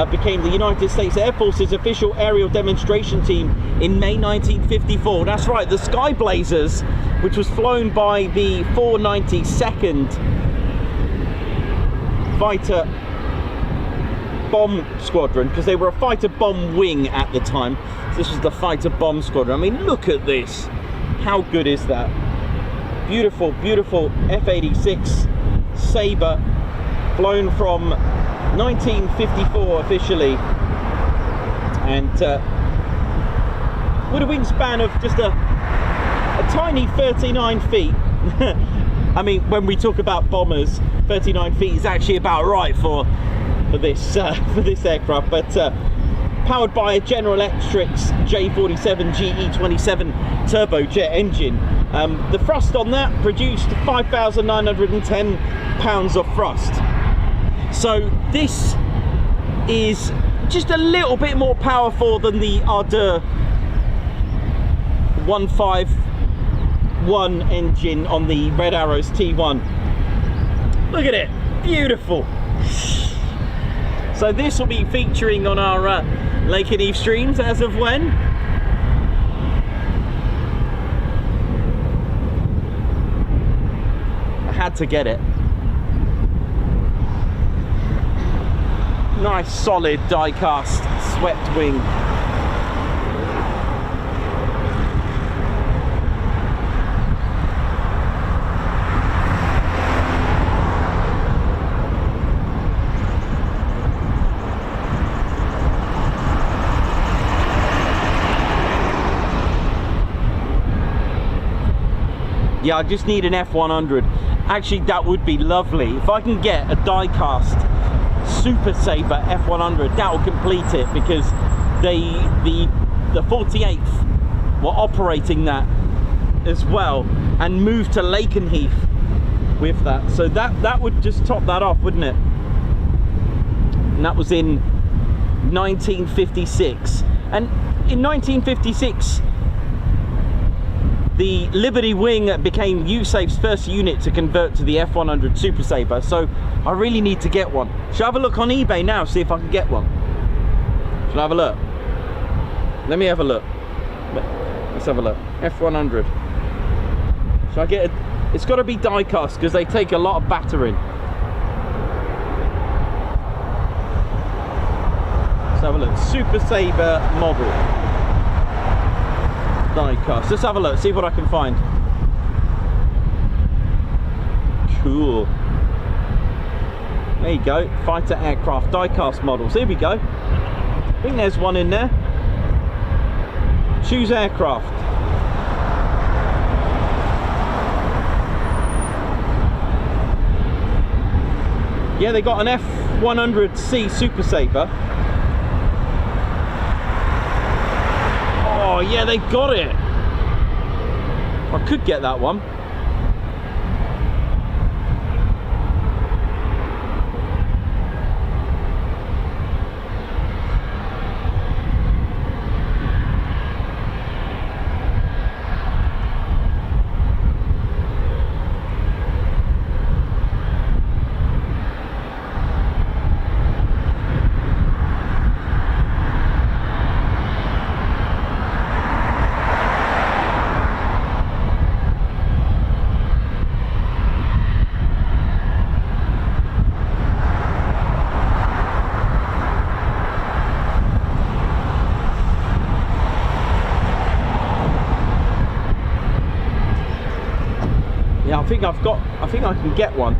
S3: became the United States Air Force's official aerial demonstration team in May 1954. That's right, the Sky Blazers, which was flown by the 492nd Fighter Bomb Squadron, because they were a fighter bomb wing at the time. So this was the Fighter Bomb Squadron. I mean, look at this. How good is that? Beautiful, beautiful F-86 Sabre, flown from 1954 officially, and with a wingspan of just a tiny 39 feet. I mean, when we talk about bombers, 39 feet is actually about right for this aircraft, but powered by a General Electric's J47 GE27 turbojet engine. The thrust on that produced 5,910 pounds of thrust. So this is just a little bit more powerful than the Ardeur 151 engine on the Red Arrows T1. Look at it, beautiful. So this will be featuring on our Lakenheath streams as of when? I had to get it. Nice solid die cast swept wing. Yeah, I just need an F100. Actually, that would be lovely. If I can get a die cast Super Sabre F100, that will complete it, because the 48th were operating that as well and moved to Lakenheath with that. So that would just top that off, wouldn't it? And that was in 1956. And in 1956, the Liberty Wing became USAF's first unit to convert to the F100 Super Sabre, so I really need to get one. Shall I have a look on eBay now, see if I can get one? Shall I have a look? Let me have a look. Let's have a look. F100. Shall I get it? It's got to be die cast, because they take a lot of battering. Let's have a look. Super Sabre model. Die cast. Let's have a look, see what I can find. Cool. There you go, fighter aircraft die cast models. Here we go. I think there's one in there. Choose aircraft. Yeah, they got an F-100C Super Sabre. Oh yeah, they got it. I could get that one. Yeah, I think I can get one.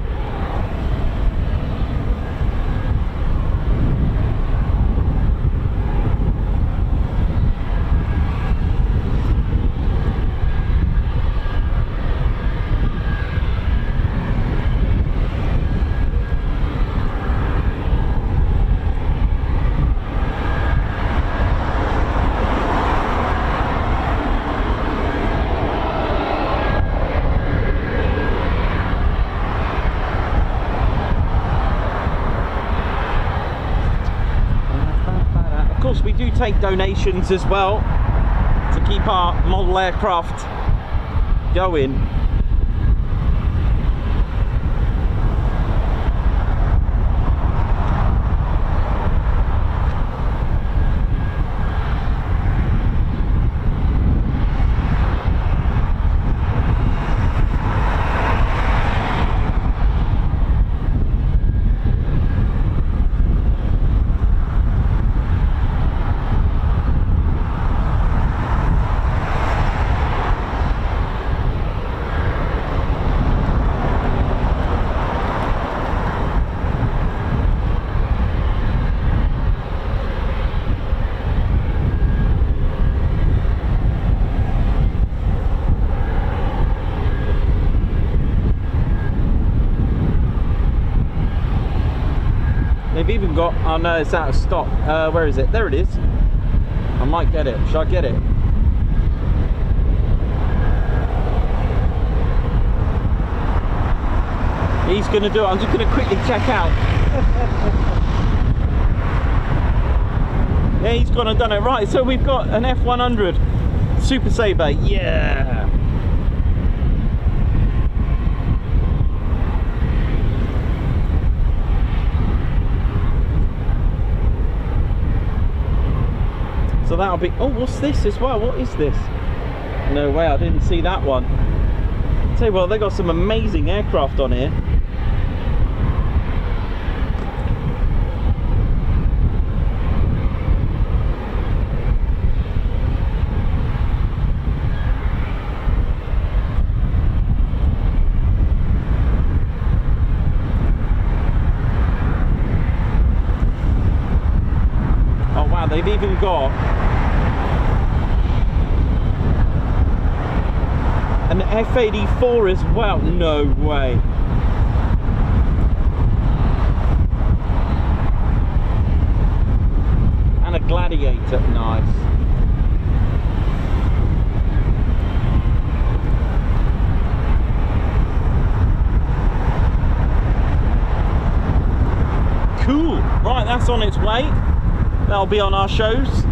S3: We do take donations as well to keep our model aircraft going. They've even got, oh no, it's out of stock. Where is it? There it is. I might get it. Should I get it? He's going to do it. I'm just going to quickly check out. Yeah, he's gone and done it. Right, so we've got an F-100 Super Sabre. Yeah. So that'll be, oh, what's this as well? What is this? No way, I didn't see that one. Tell you what, they got some amazing aircraft on here. Oh wow, they've even got an F-84 as well. No way. And a Gladiator. Nice. Cool. Right, that's on its way. That'll be on our shows.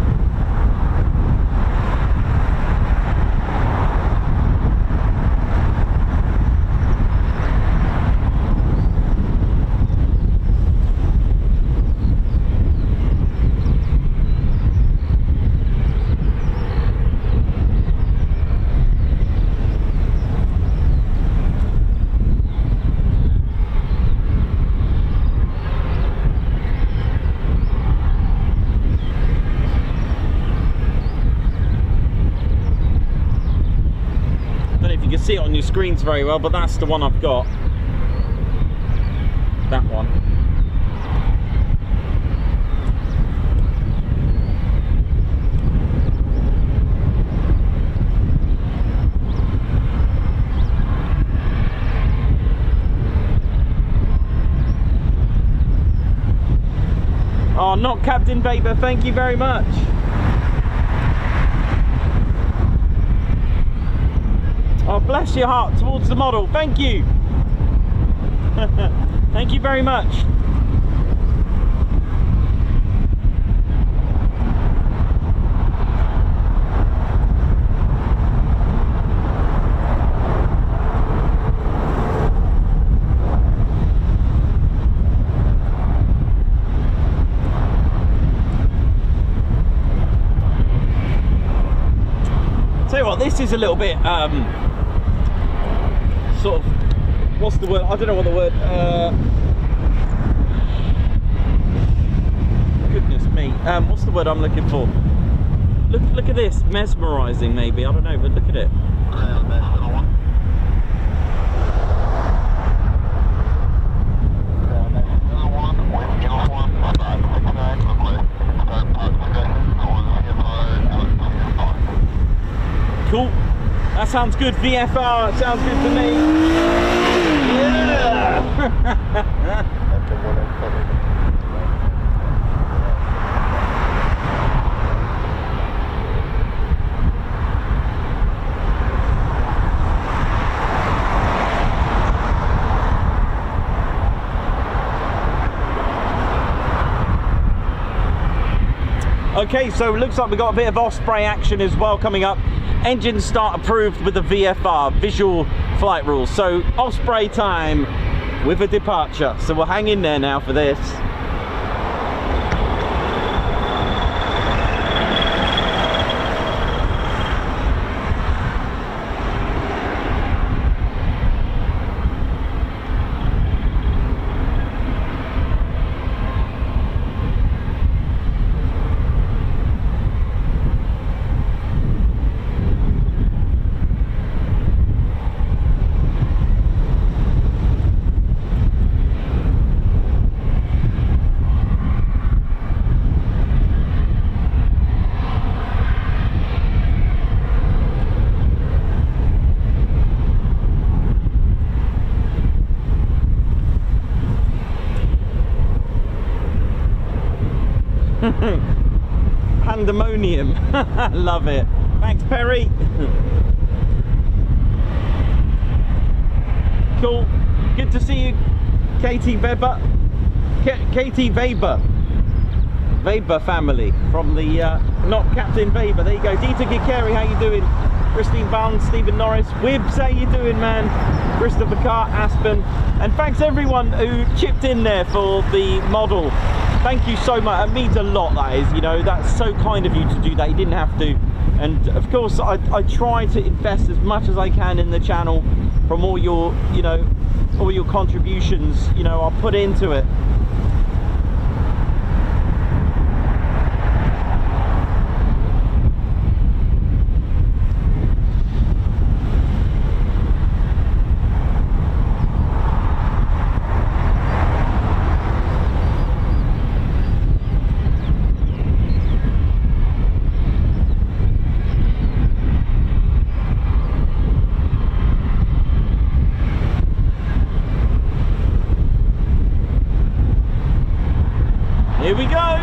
S3: See it on your screens very well, but that's the one I've got. That one. Oh, not Captain Weber, thank you very much. Oh, bless your heart towards the model, thank you. Thank you very much. Tell you what, this is a little bit sort of, what's the word? I don't know what the word. Goodness me, what's the word I'm looking for? Look at this, mesmerising maybe. I don't know, but look at it. Cool. That sounds good, VFR. It sounds good to me. Yeah. Okay, so looks like we've got a bit of Osprey action as well coming up. Engine start approved with the VFR, visual flight rules. So Osprey time with a departure. So we'll hang in there now for this. Pandemonium. Love it. Thanks, Perry. Cool. Good to see you, Katie Weber. Katie Weber. Weber family from the not Captain Weber. There you go. Dieter Gikeri, how you doing? Christine Barnes, Stephen Norris, Wibbs, how you doing, man? Christopher Carr, Aspen, and thanks everyone who chipped in there for the model. Thank you so much. It means a lot, that is, you know, that's so kind of you to do that. You didn't have to. And of course, I try to invest as much as I can in the channel from all your, you know, all your contributions, you know, I'll put into it. Here we go.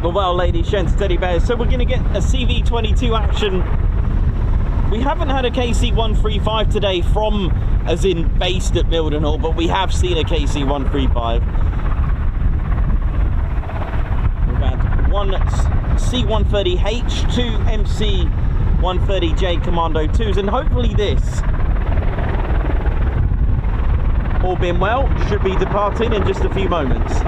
S3: Well, ladies, gents, teddy bears, so we're going to get a CV-22 action. We haven't had a KC-135 today from, as in based at Mildenhall, but we have seen a KC-135. We've had one C-130H, two MC-130J Commando 2s, and hopefully this, all being well, should be departing in just a few moments.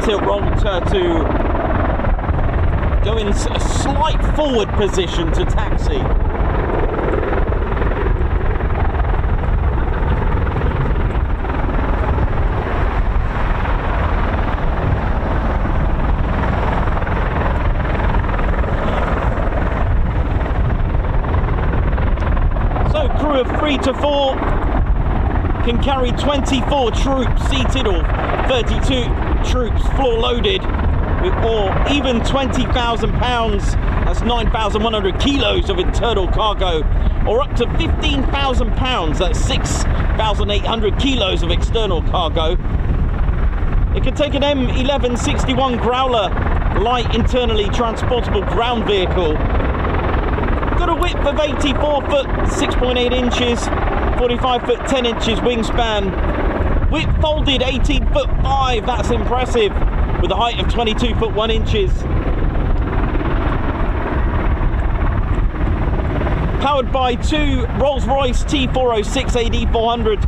S3: tilt roll to go in a slight forward position to taxi. So crew of 3 to 4 can carry 24 troops seated or 32 troops floor loaded, or even 20,000 pounds, that's 9,100 kilos of internal cargo, or up to 15,000 pounds, that's 6,800 kilos of external cargo. It can take an M1161 Growler light internally transportable ground vehicle. Got a width of 84 foot 6.8 inches, 45 foot 10 inches wingspan. Width folded 18 foot 5, that's impressive, with a height of 22 foot 1 inches. Powered by 2 Rolls-Royce T406 AD400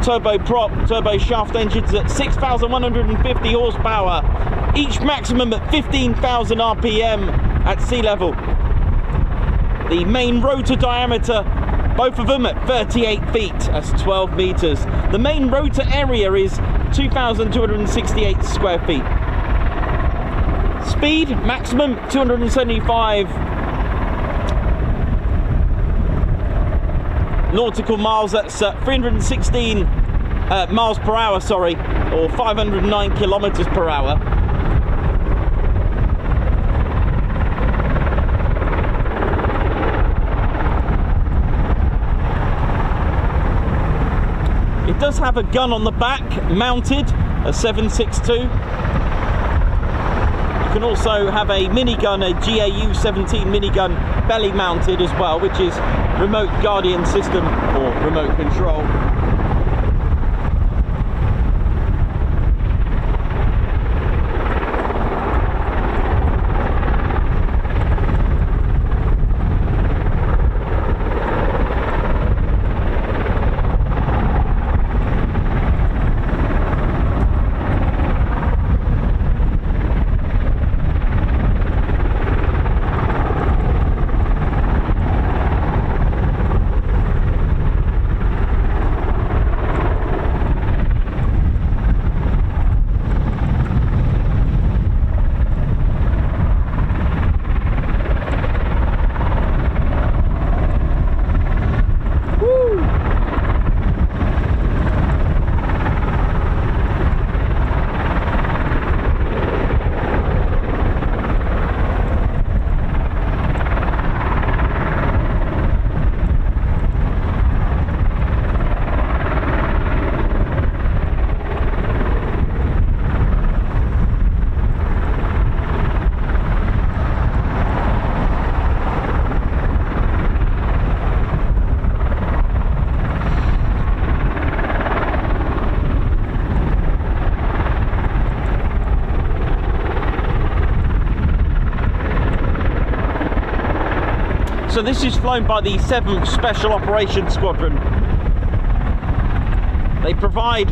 S3: turboprop, turbo shaft engines at 6,150 horsepower, each maximum at 15,000 RPM at sea level. The main rotor diameter, both of them at 38 feet, that's 12 meters. The main rotor area is 2,268 square feet. Speed, maximum 275 nautical miles, that's 316 miles per hour, sorry, or 509 kilometers per hour. It does have a gun on the back, mounted, a 7.62. You can also have a minigun, a GAU-17 minigun, belly mounted as well, which is remote guardian system or remote control. So this is flown by the 7th Special Operations Squadron. They provide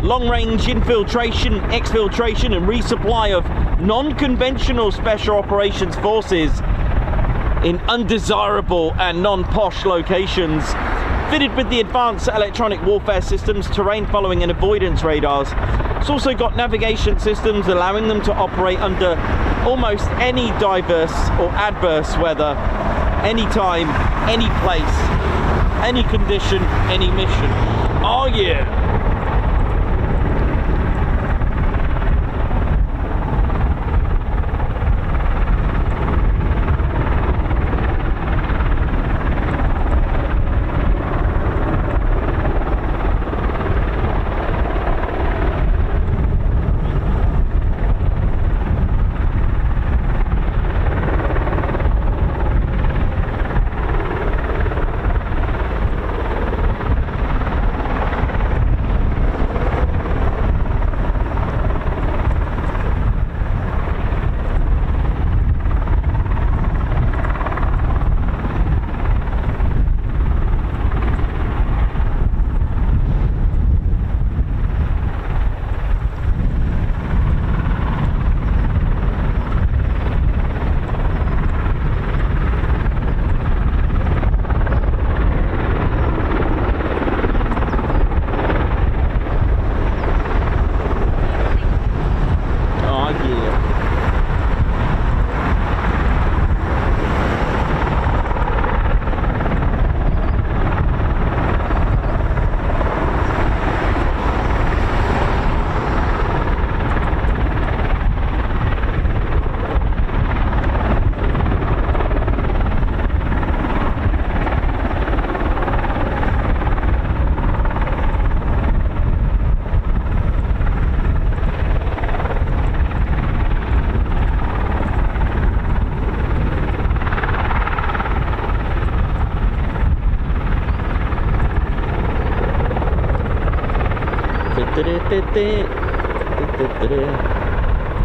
S3: long-range infiltration, exfiltration and resupply of non-conventional special operations forces in undesirable and non-posh locations. Fitted with the advanced electronic warfare systems, terrain following and avoidance radars. It's also got navigation systems allowing them to operate under almost any diverse or adverse weather, anytime, any place, any condition, any mission. Oh yeah!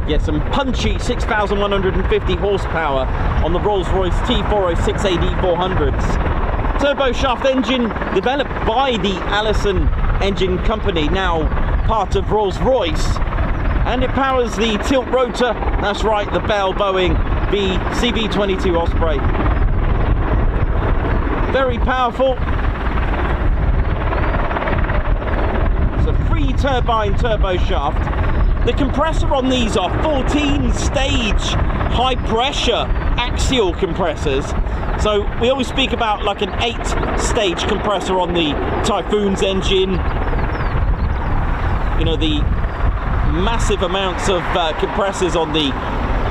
S3: Yeah, some punchy 6,150 horsepower on the Rolls-Royce T406AD 400s. Turboshaft engine developed by the Allison Engine Company, now part of Rolls-Royce. And it powers the tilt rotor, that's right, the Bell Boeing CV-22 Osprey. Very powerful. It's a 3-turbine turboshaft. The compressor on these are 14-stage high-pressure axial compressors. So we always speak about like an 8-stage compressor on the Typhoon's engine. You know, the massive amounts of compressors on the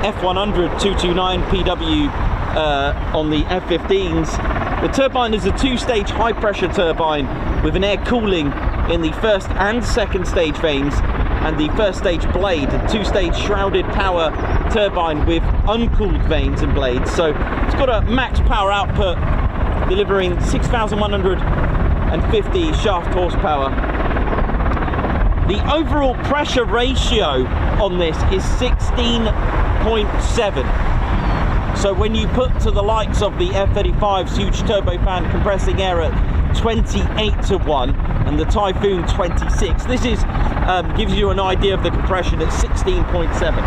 S3: F100 229 PW on the F-15s. The turbine is a 2-stage high-pressure turbine with an air cooling in the first and second stage vanes, and the first stage blade, a 2-stage shrouded power turbine with uncooled vanes and blades. So it's got a max power output, delivering 6,150 shaft horsepower. The overall pressure ratio on this is 16.7. So when you put to the likes of the F-35's huge turbofan compressing air at 28:1 and the Typhoon 26, this is gives you an idea of the compression at 16.7.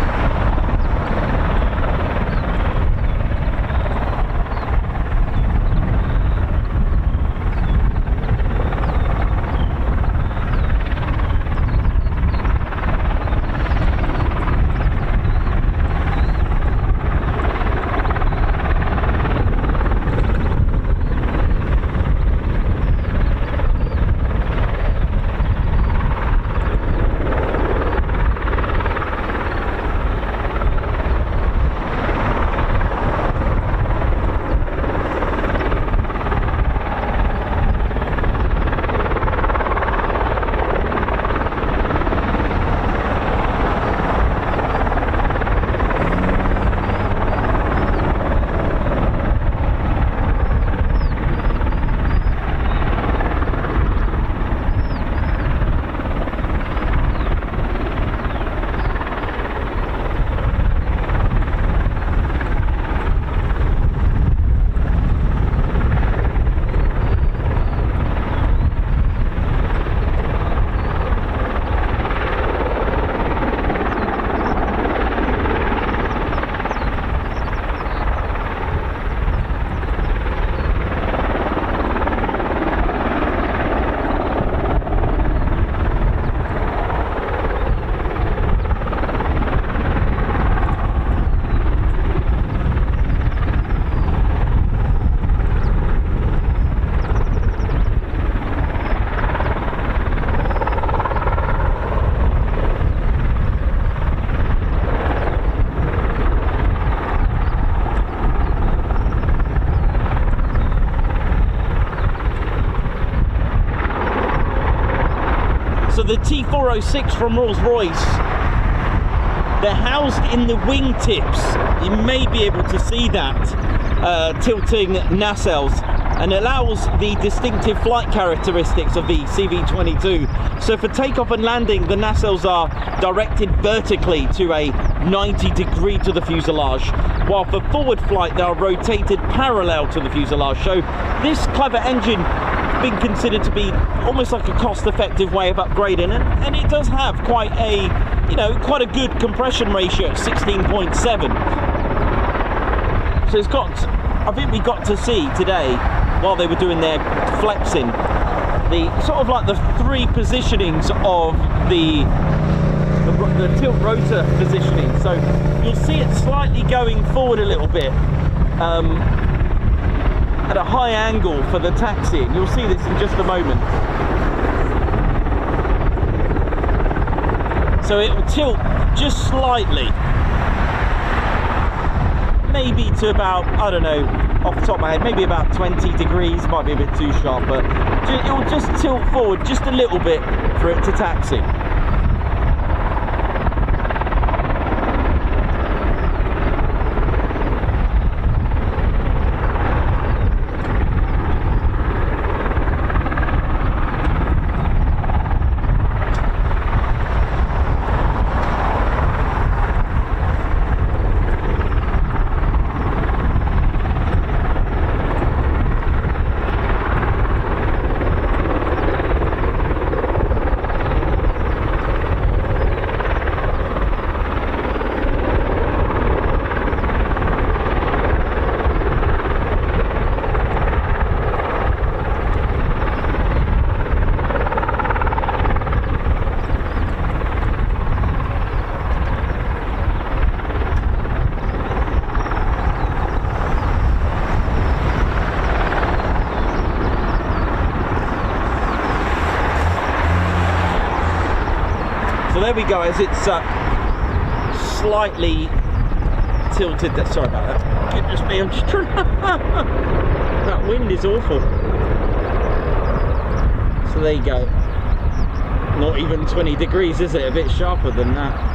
S3: The T406 from Rolls-Royce, they're housed in the wingtips. You may be able to see that tilting nacelles, and allows the distinctive flight characteristics of the CV-22. So for takeoff and landing, the nacelles are directed vertically to a 90 to the fuselage, while for forward flight they are rotated parallel to the fuselage. So this clever engine been considered to be almost like a cost-effective way of upgrading, and it does have quite a, you know, quite a good compression ratio at 16.7. So it's got, I think we got to see today while they were doing their flexing, the sort of like the 3 positionings of the tilt rotor positioning. So you'll see it slightly going forward a little bit. At a high angle for the taxiing. You'll see this in just a moment. So it will tilt just slightly, maybe to about, I don't know, off the top of my head, maybe about 20 degrees, might be a bit too sharp, but it will just tilt forward just a little bit for it to taxi. there we go, as it's slightly tilted. Sorry about that. Goodness me, I'm just trying. That wind is awful. So there you go. Not even 20 degrees, is it? A bit sharper than that.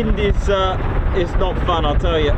S3: wind is not fun, I'll tell you.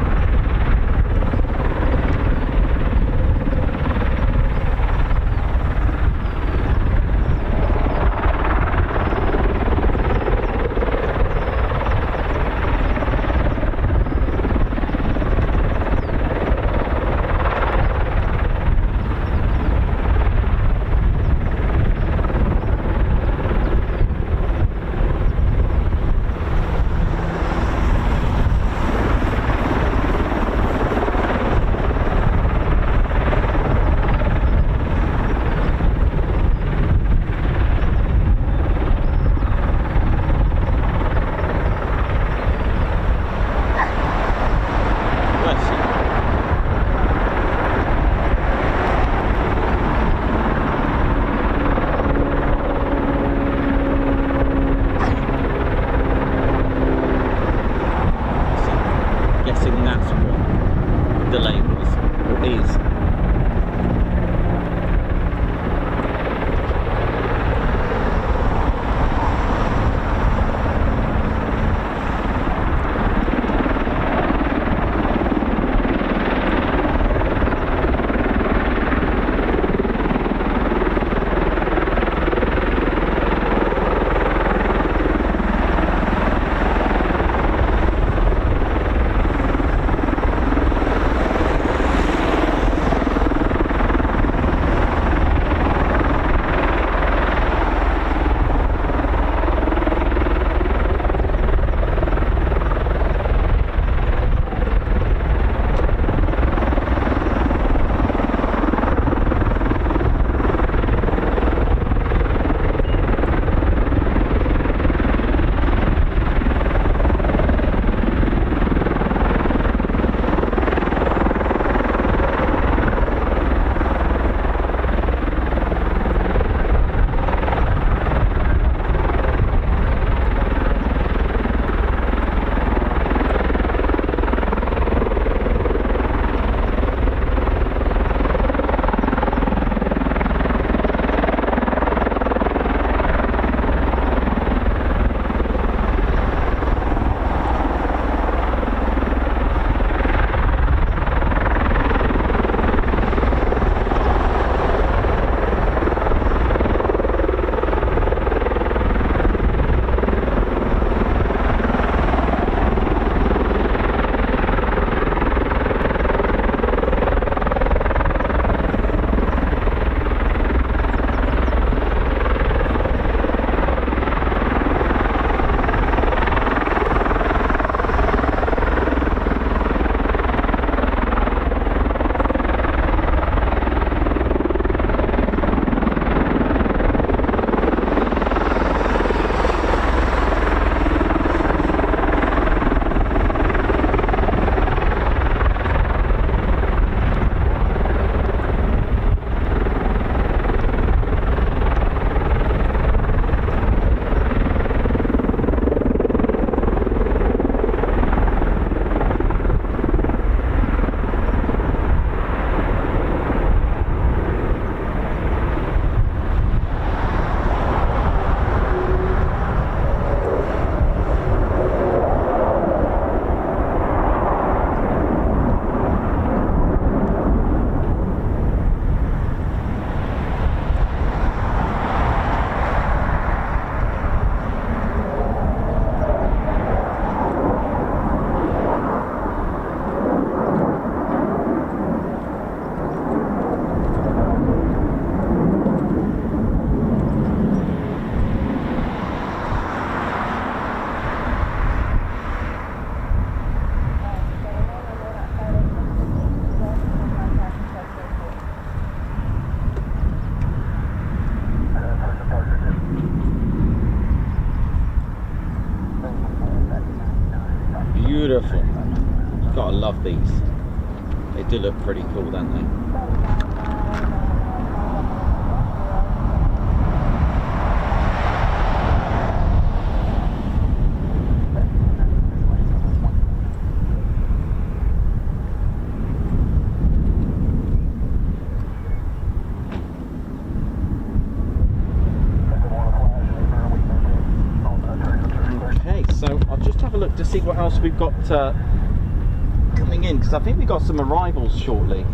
S3: Beautiful. You've got to love these. They do look pretty cool, don't they? what else we've got coming in, because I think we've got some arrivals shortly.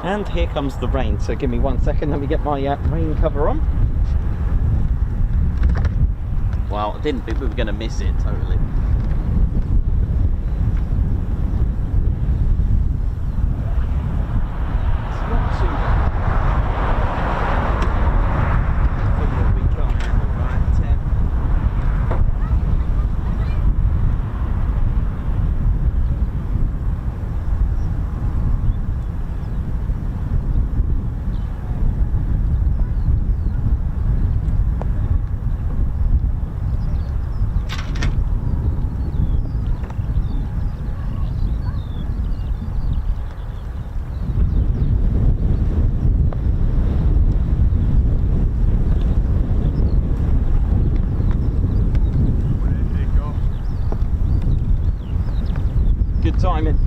S3: And here comes the rain, so give me 1 second, let me get my rain cover on. Well, I didn't think we were going to miss it totally. It's not too bad. Here we come. Alright, 10. Good timing.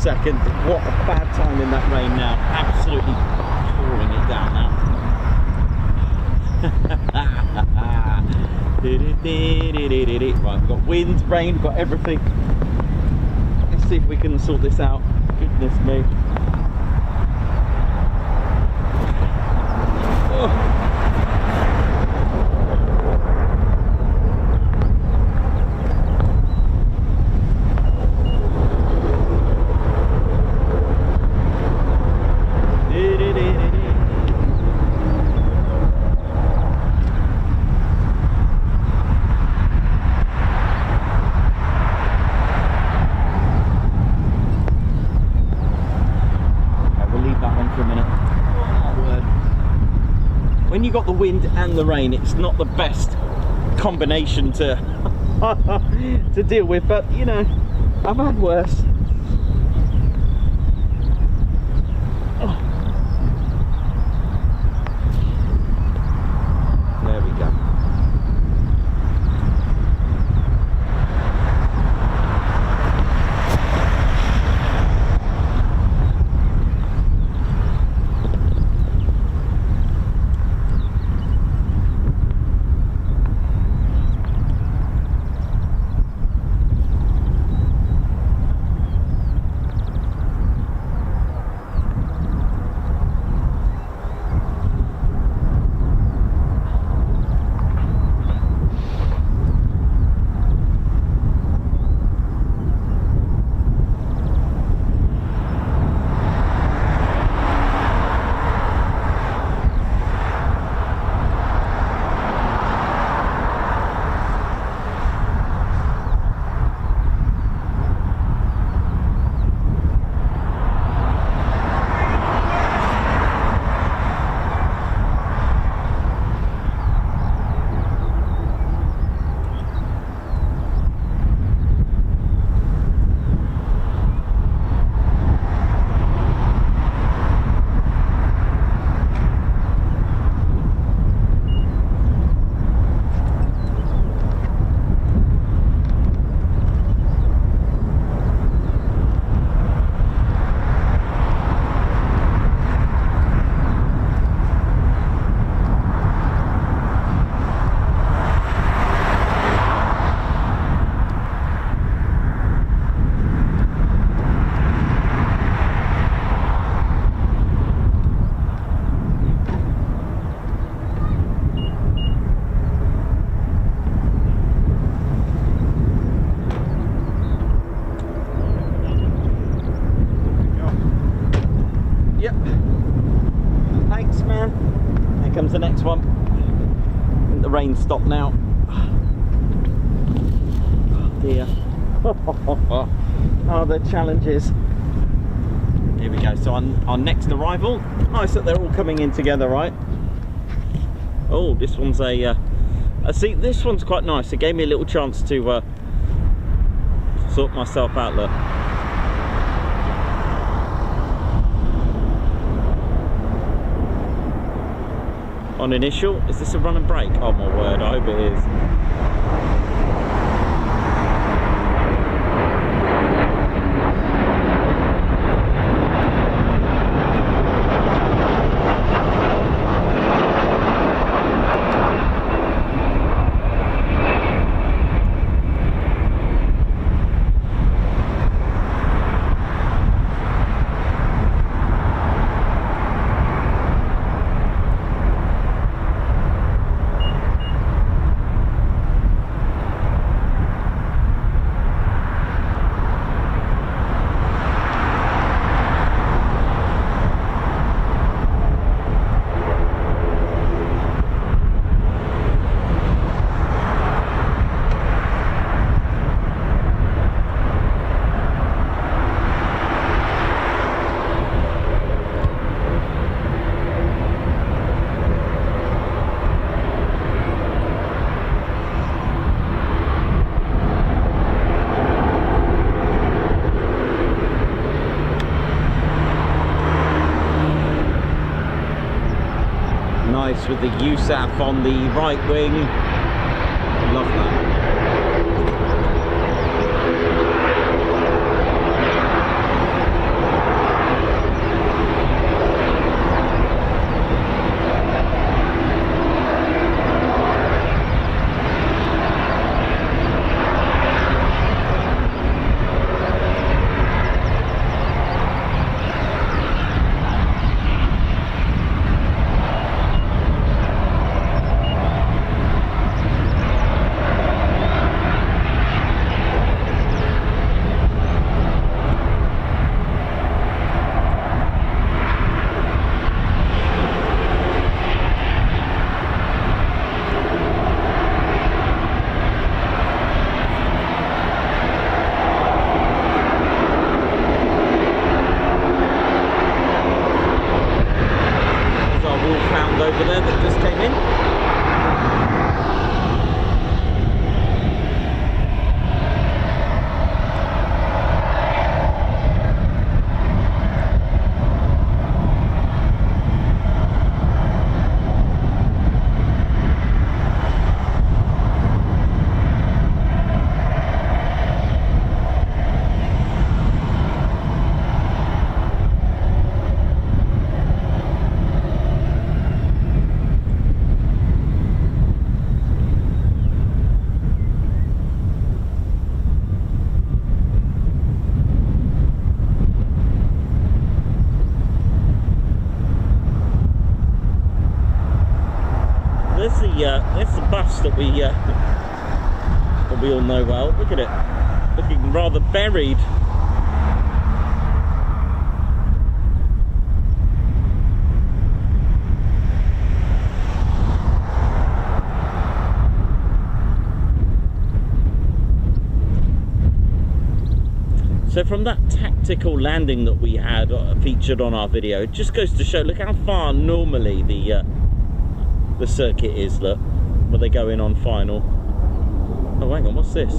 S3: Second, what a bad time in that rain now, absolutely pouring it down now. Right, we've got wind, rain, we've got everything. Let's see if we can sort this out. Goodness me. Oh. When you got the wind and the rain, it's not the best combination to to deal with, but you know, I've had worse. Oh. There we next one. I think the rain stopped now. Oh dear. Oh, the challenges. Here we go. So our next arrival. Nice that they're all coming in together, right? Oh, this one's a see, this one's quite nice. It gave me a little chance to sort myself out. Look. On initial, is this a run and brake? Oh my word, I hope it is. With the USAF on the right wing. Love that. Over there that just came in. There's the bus that we all know well. Look at it, looking rather buried. So from that tactical landing that we had featured on our video, it just goes to show, look how far normally the circuit is, look, where they go in on final. Oh, hang on, what's this?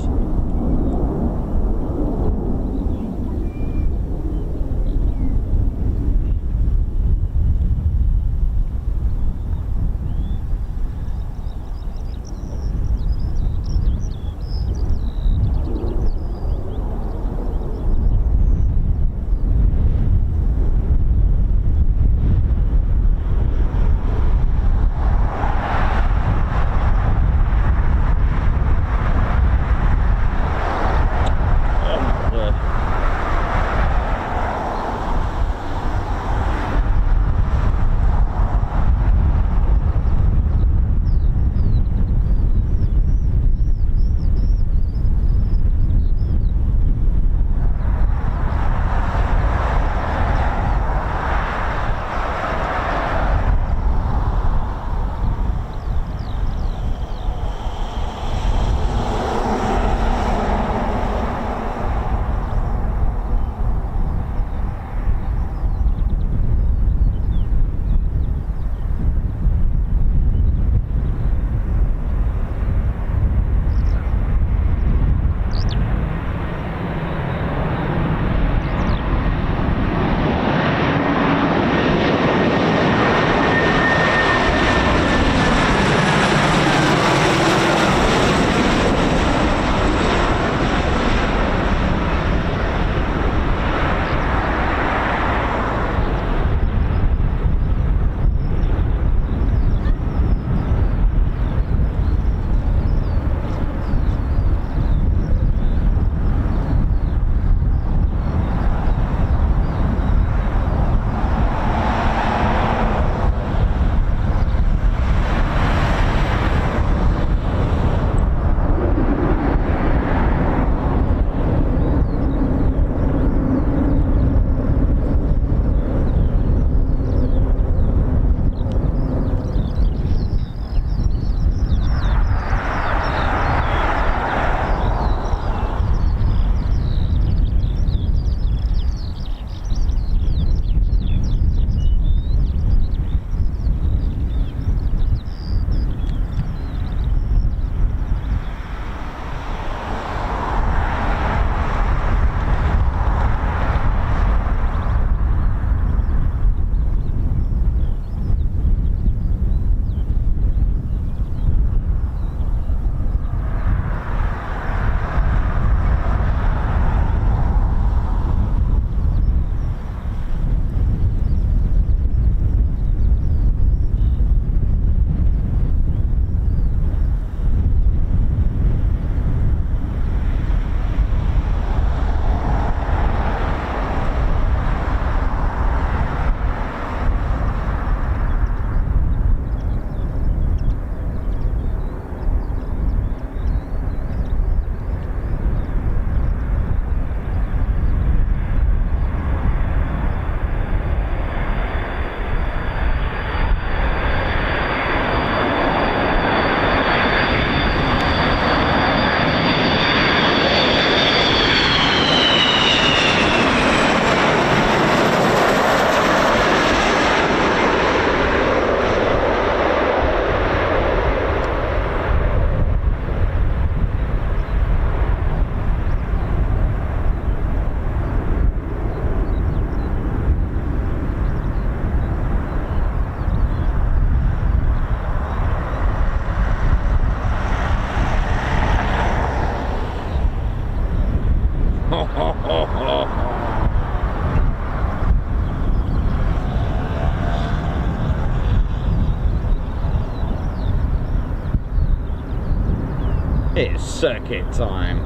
S3: It's circuit time.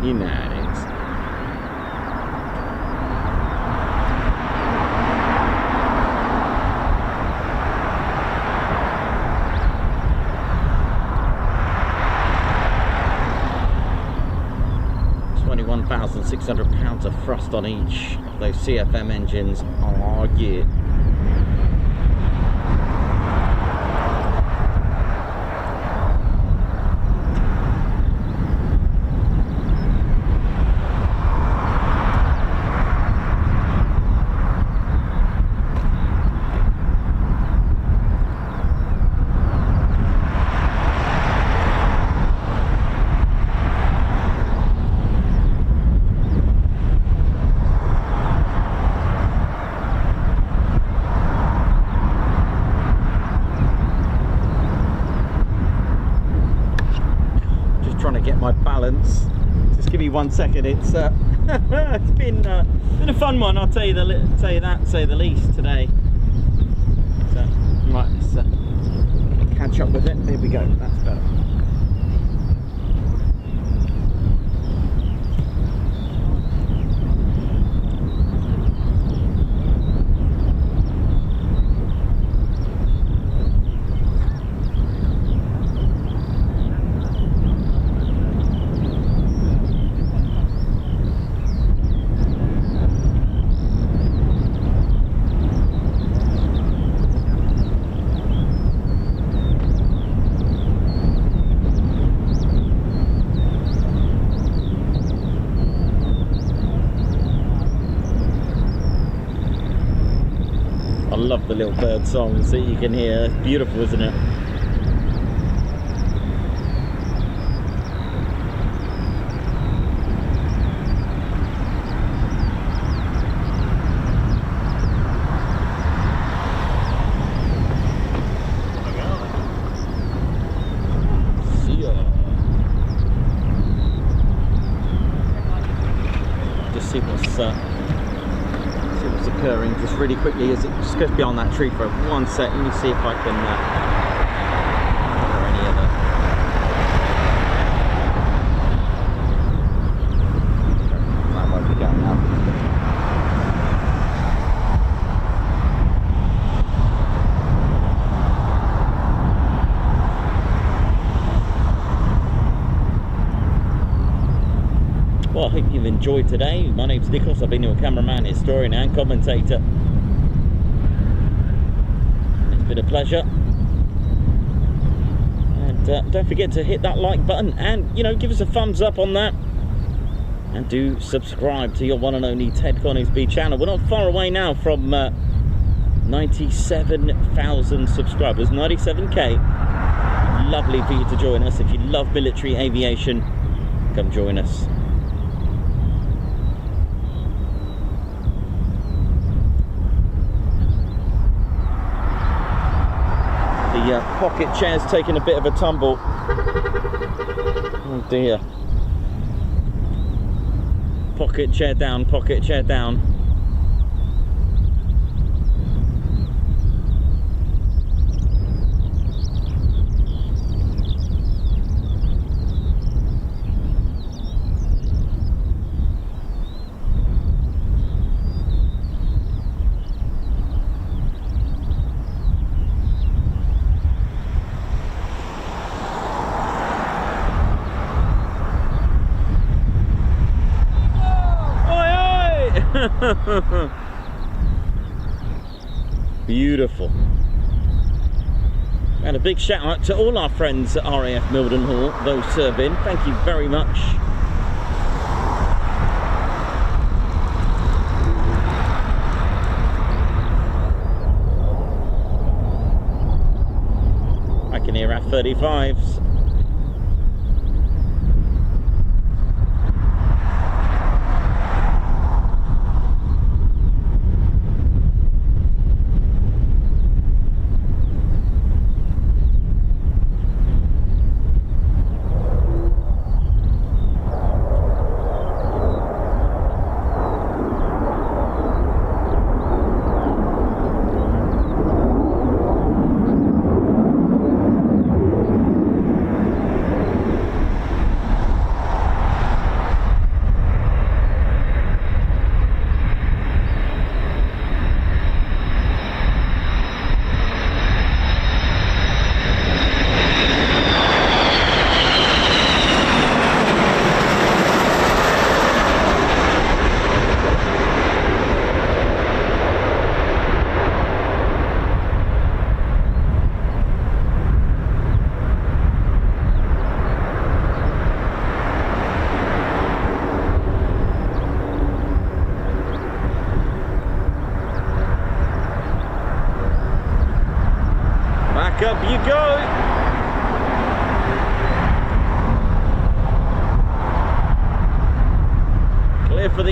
S3: You know it is. £21,600 of thrust on each of those CFM engines. Oh yeah. My balance. Just give me 1 second. It's it's been a fun one. I'll tell you say the least today. So right, let's catch up with it. There we go. That's better. I love the little bird songs that you can hear. It's beautiful, isn't it? See ya. Just see what's occurring just really quickly as it just goes beyond that tree for 1 sec. Let me see if I can cover any other. That won't be going now. Well, I hope you've enjoyed today. My name's Nicholas. I've been your cameraman, historian and commentator. It's been a pleasure. And don't forget to hit that like button and, you know, give us a thumbs up on that. And do subscribe to your one and only Ted Coningsby channel. We're not far away now from 97,000 subscribers, 97k. Lovely for you to join us. If you love military aviation, come join us. The pocket chair's taking a bit of a tumble. Oh dear. Pocket chair down, pocket chair down. Beautiful. And a big shout out to all our friends at RAF Mildenhall, those serving. Thank you very much. I can hear RAF-35s.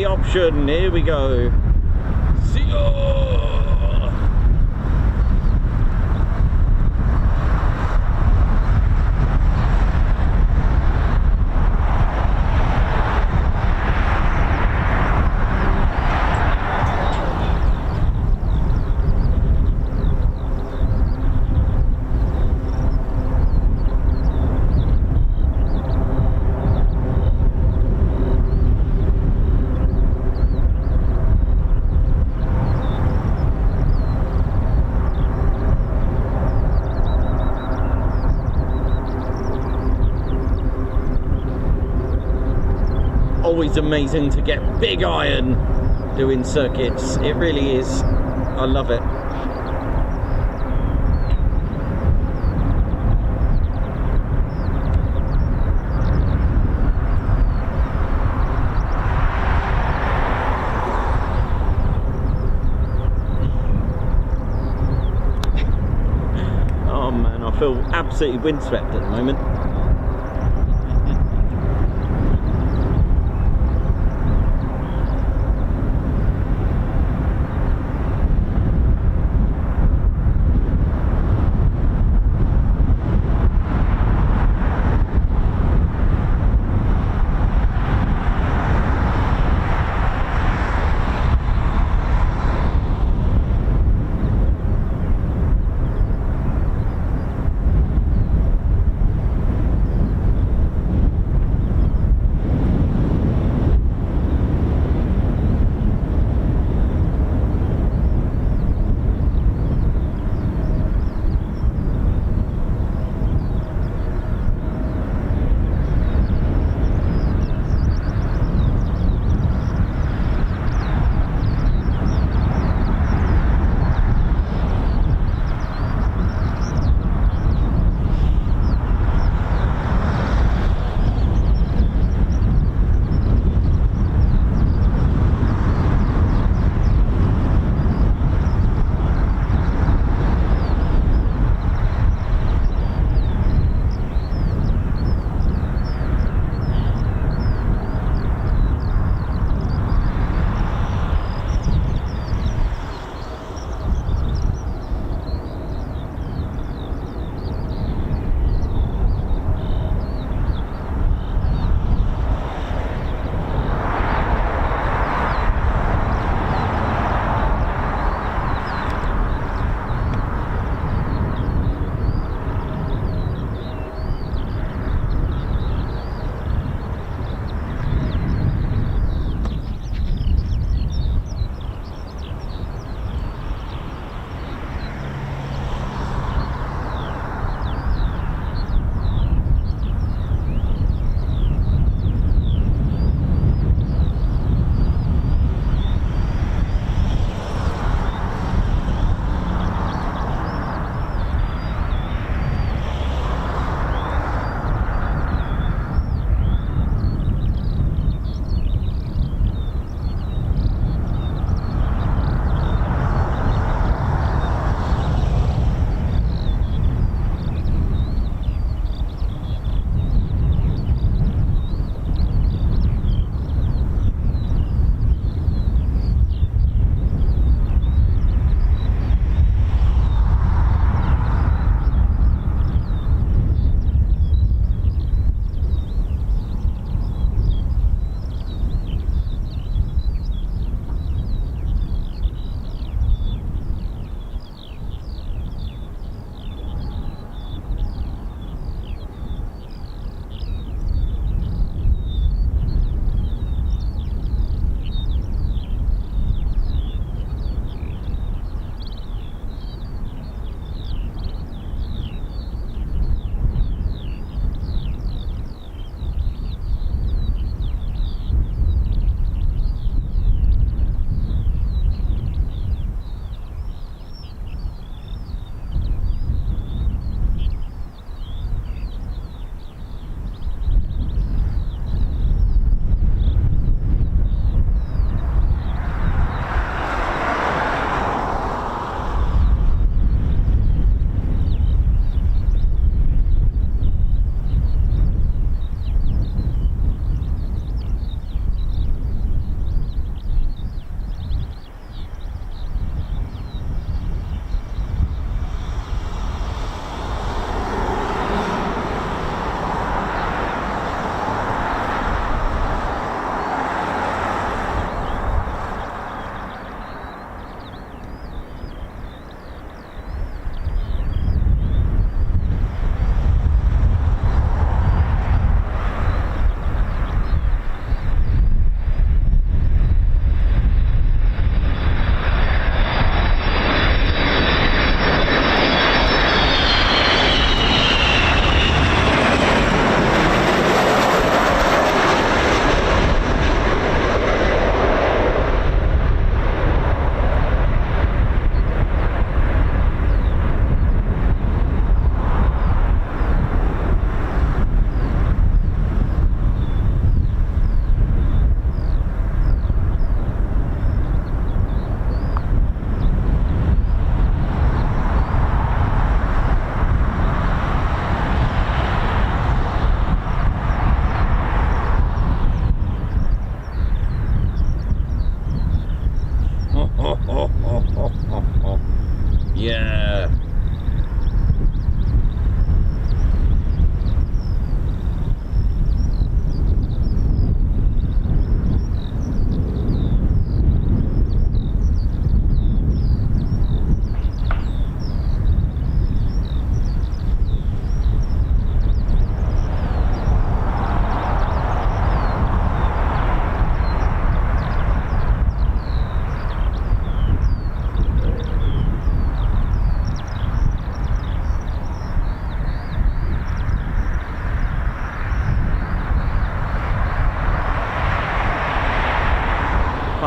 S3: the option. Here we go. See ya! Always amazing to get big iron doing circuits. It really is. I love it. Oh man, I feel absolutely windswept at the moment.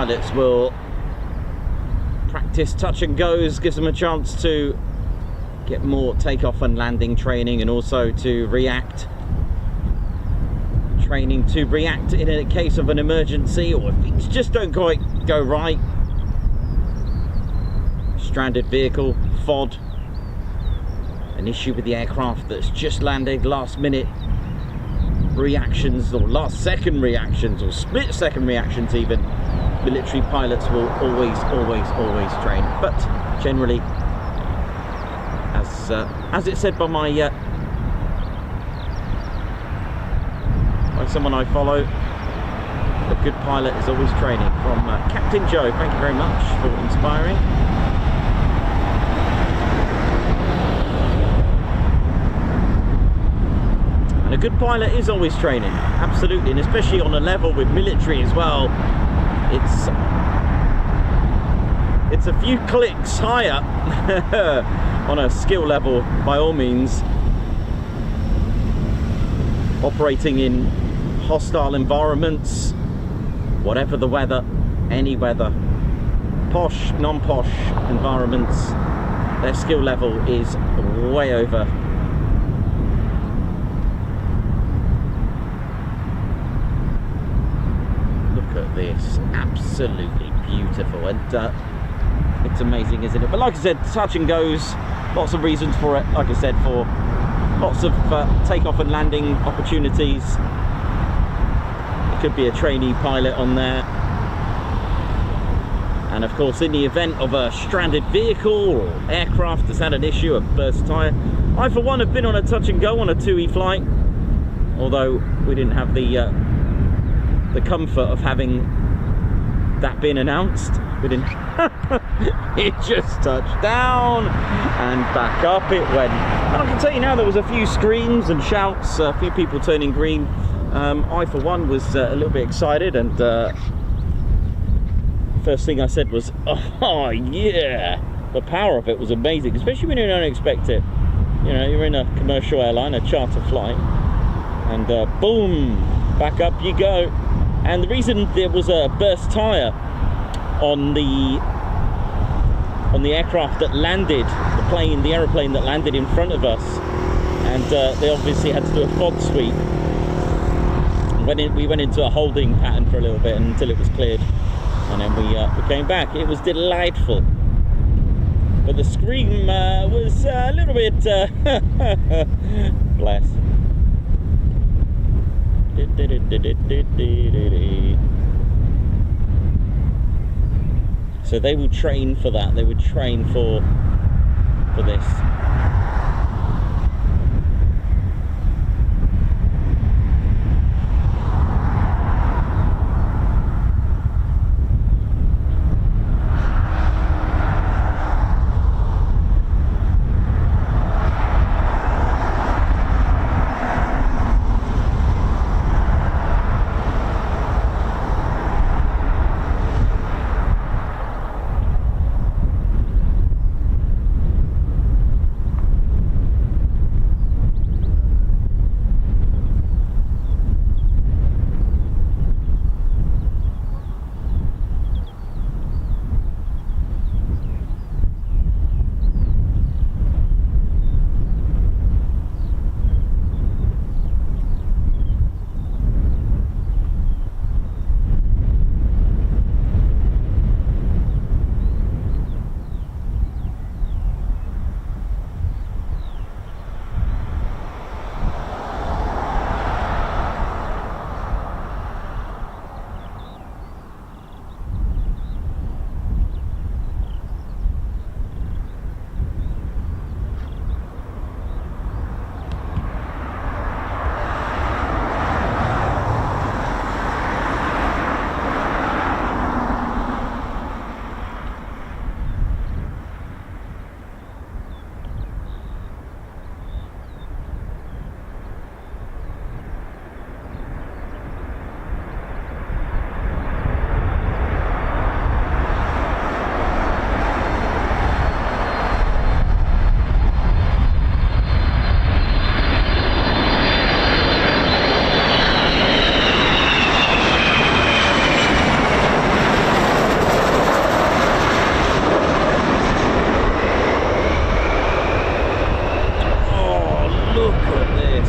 S3: pilots will practice touch and goes, gives them a chance to get more takeoff and landing training, and also to react. Training to react in a case of an emergency, or if things just don't quite go right. Stranded vehicle, FOD, an issue with the aircraft that's just landed, last minute reactions, or last second reactions, or split second reactions even. Military pilots will always train, but generally, as it's said by by someone I follow, a good pilot is always training. From Captain Joe, thank you very much for inspiring. And a good pilot is always training, absolutely, and especially on a level with military as well. It's a few clicks higher on a skill level, by all means. Operating in hostile environments, whatever the weather, any weather, posh, non-posh environments, their skill level is way over. Look at this, absolutely beautiful, and it's amazing, isn't it? But like I said, touch and goes, lots of reasons for it. Like I said, for lots of takeoff and landing opportunities. It could be a trainee pilot on there. And of course, in the event of a stranded vehicle or aircraft that's had an issue, a burst tyre, I for one have been on a touch and go on a 2E flight, although we didn't have the comfort of having that being announced. We didn't. It just touched down and back up it went. And I can tell you now, there was a few screams and shouts, a few people turning green. I for one was a little bit excited, and first thing I said was, oh yeah, the power of it was amazing, especially when you don't expect it. You know, you're in a commercial airline, a charter flight, and boom, back up you go. And the reason there was a burst tyre on the aircraft that landed, the aeroplane that landed in front of us, and they obviously had to do a FOD sweep. We went into a holding pattern for a little bit until it was cleared, and then we came back. It was delightful, but the scream was a little bit bless. So they will train for that. They would train for this. this.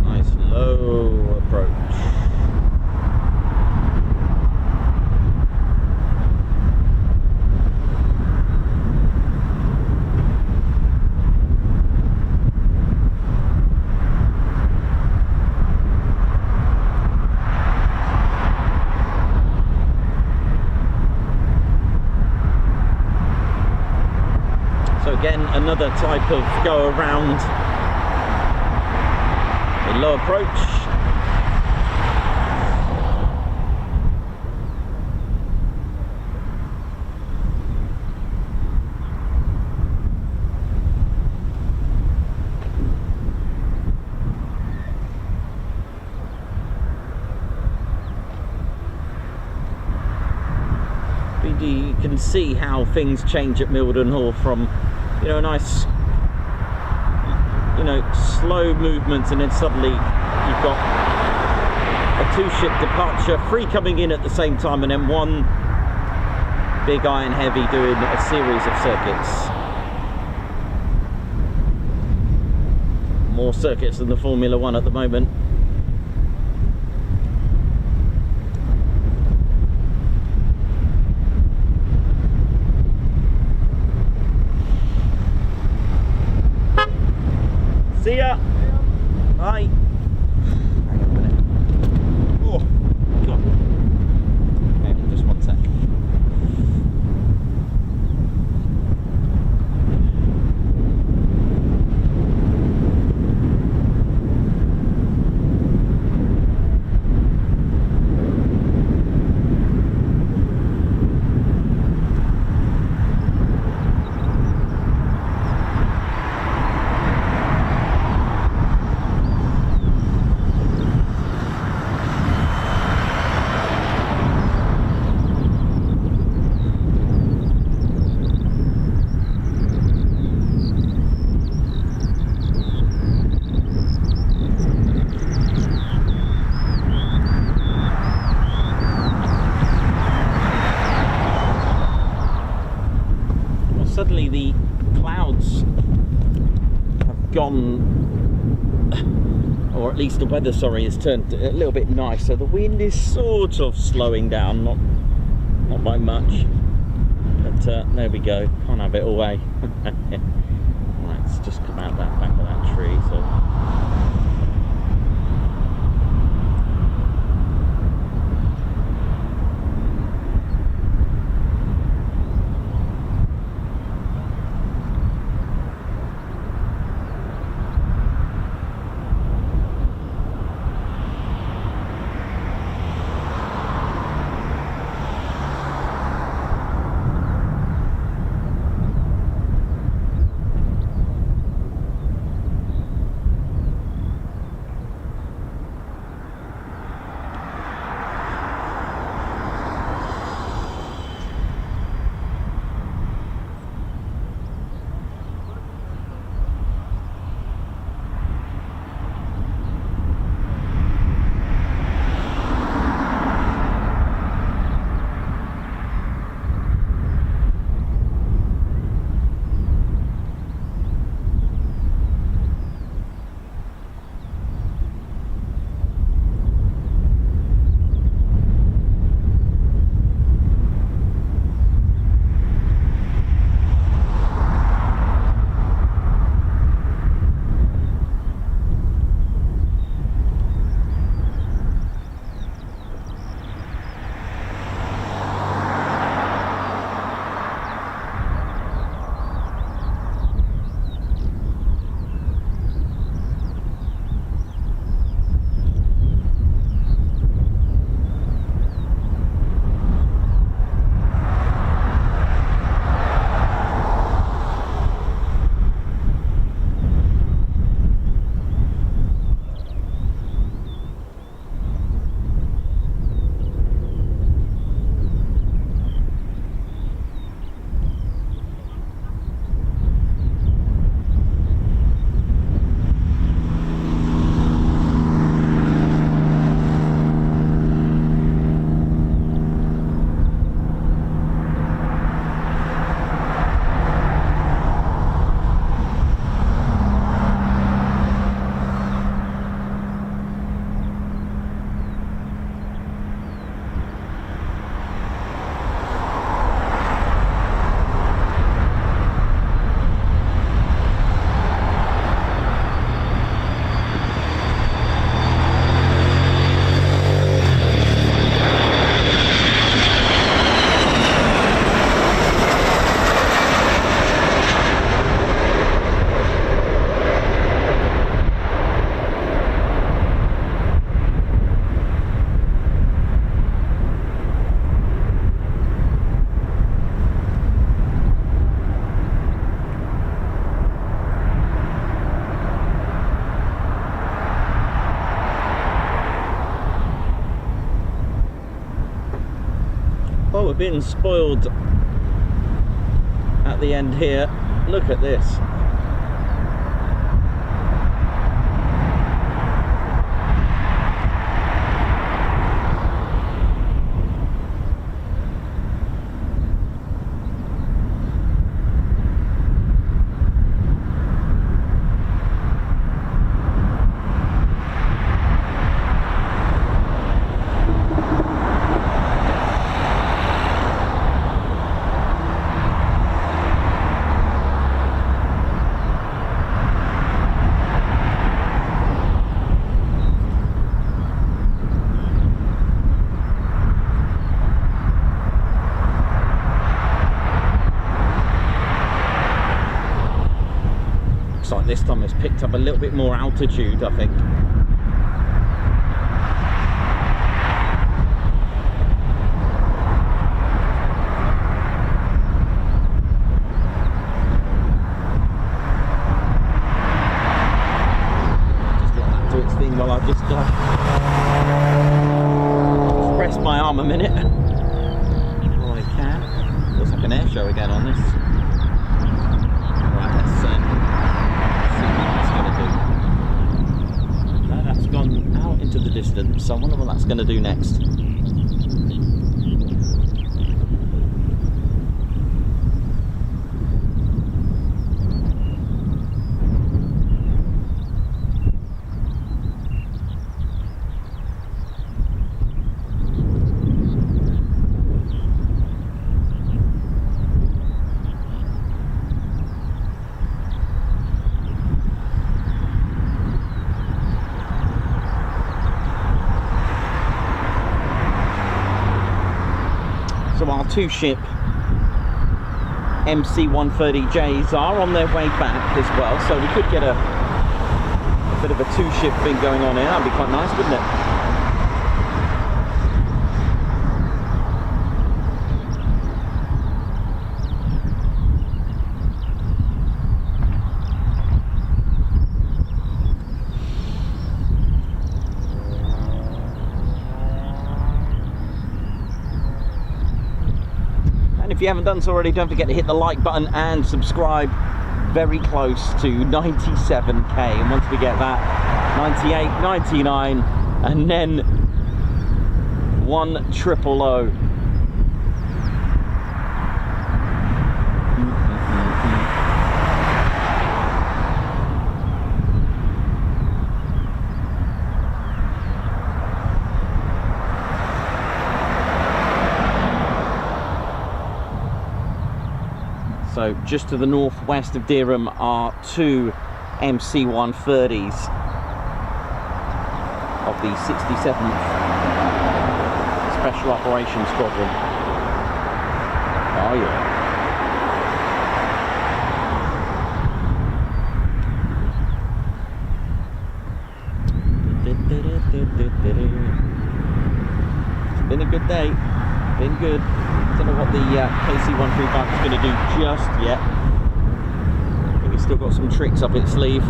S3: Nice low approach. Again, another type of go around in low approach. You can see how things change at Mildenhall from, you know, a nice, you know, slow movement, and then suddenly you've got a two-ship departure, 3 coming in at the same time, and then 1 big iron heavy doing a series of circuits. More circuits than the Formula 1 at the moment. See ya. Bye. Hang on a minute. Oh, God. Hang on, just 1 sec. Suddenly the clouds have gone, or at least the weather, sorry, has turned a little bit nicer. The wind is sort of slowing down, not by much, but there we go. Can't have it all way. Right, let's just come out that back of that tree. So. we're being spoiled at the end here. Look at this. This time it's picked up a little bit more altitude, I think. Just let that do its thing while I just rest my arm a minute. While I can. Looks like an air show again on this. Right, let's that's gone out into the distance, so I wonder what that's going to do next. So our two-ship MC-130Js are on their way back as well, so we could get a bit of a two-ship thing going on here. That'd be quite nice, wouldn't it? If you haven't done so already, don't forget to hit the like button and subscribe. Very close to 97k, and once we get that, 98, 99, and then 100. So just to the northwest of Dereham are two MC-130s of the 67th Special Operations Squadron. Oh yeah. It's been a good day, been good. Don't know what the KC-135 is going to do just yet. I think it's still got some tricks up its sleeve.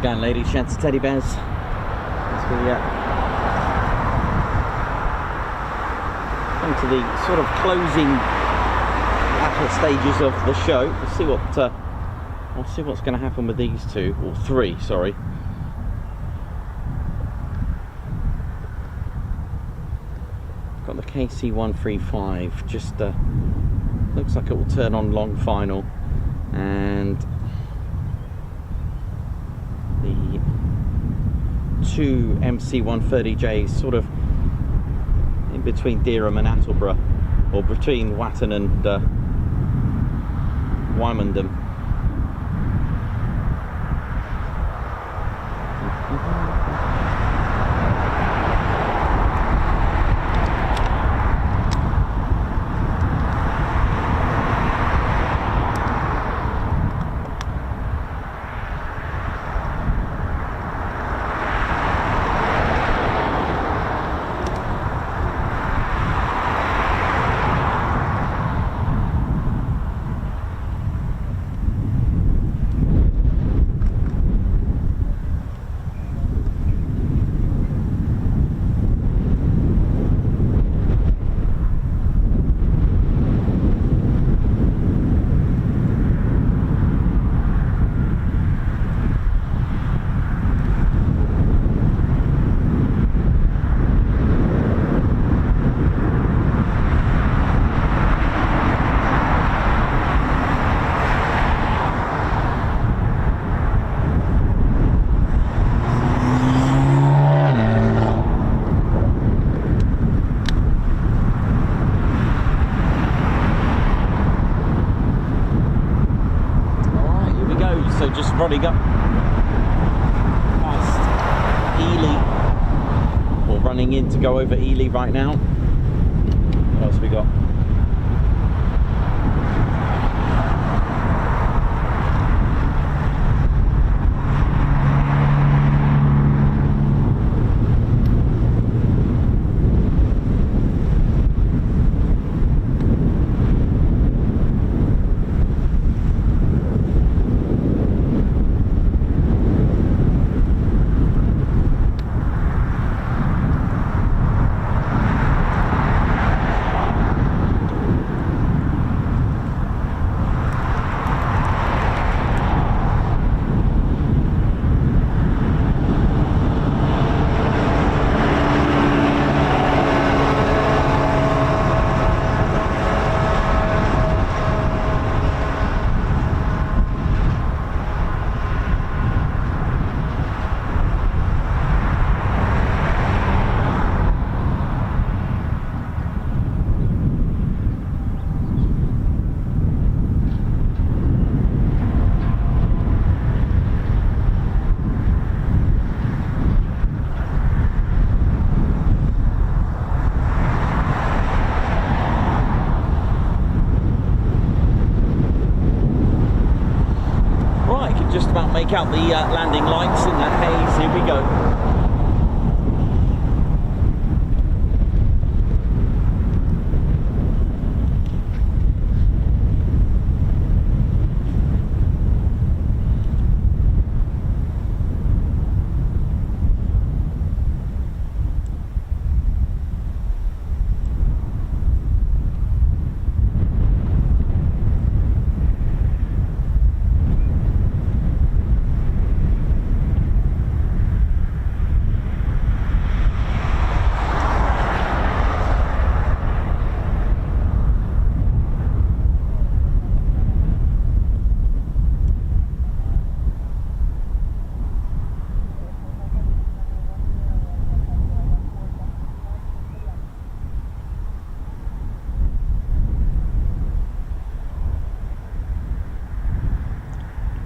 S3: going, ladies, gents, teddy bears. As we come to the sort of closing latter stages of the show. We'll see what I'll see what's going to happen with these two, or three, sorry. Got the KC-135, just looks like it will turn on long final, and the two MC-130Js sort of in between Dereham and Attleborough, or between Watton and Wymondham. Running up past Ely, or running in to go over Ely right now. What else we got? Just about make out the landing lights in that haze. Here we go.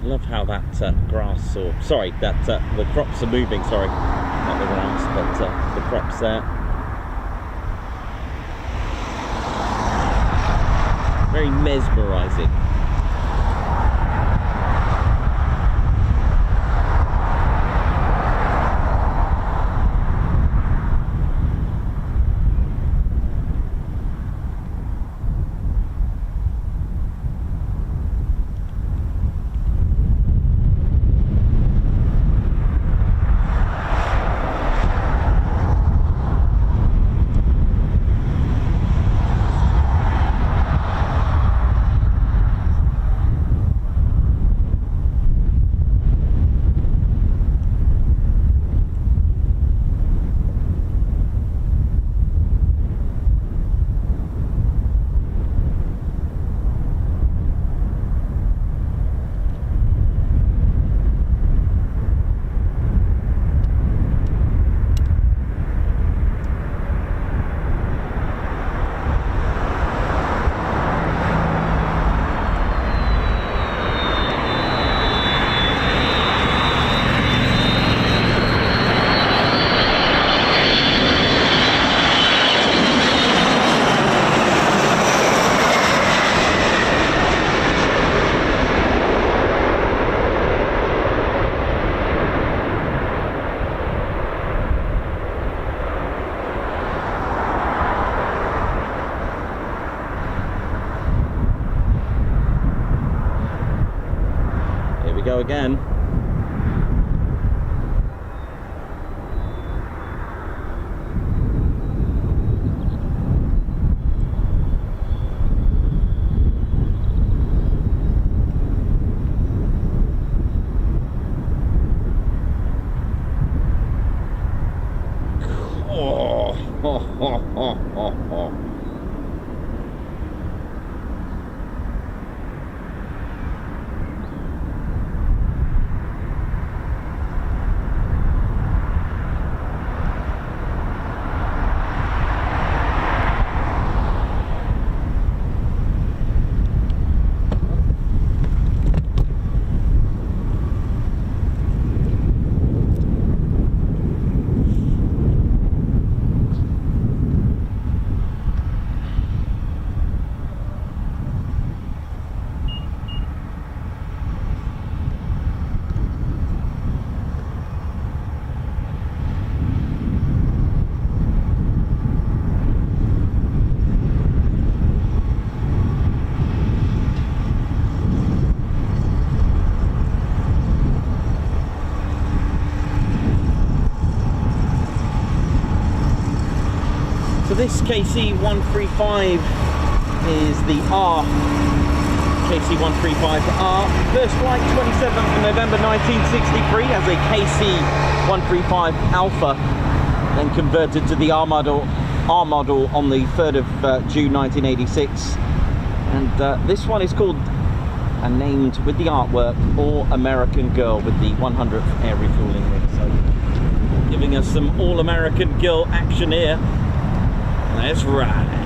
S3: Love how that grass, or sorry, that the crops are moving. Sorry, not the grass, but the crops there. Very mesmerising. again. So this KC-135 is the KC-135R. First flight 27th of November 1963 as a KC-135 Alpha, then converted to the R model on the 3rd of June 1986. And this one is called and named with the artwork All American Girl with the 100th Air Refeuling wing. So giving us some All American Girl action here. Let's ride.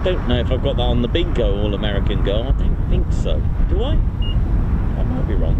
S3: Don't know if I've got that on the bingo, All American Girl. I don't think so. Do I? I might be wrong.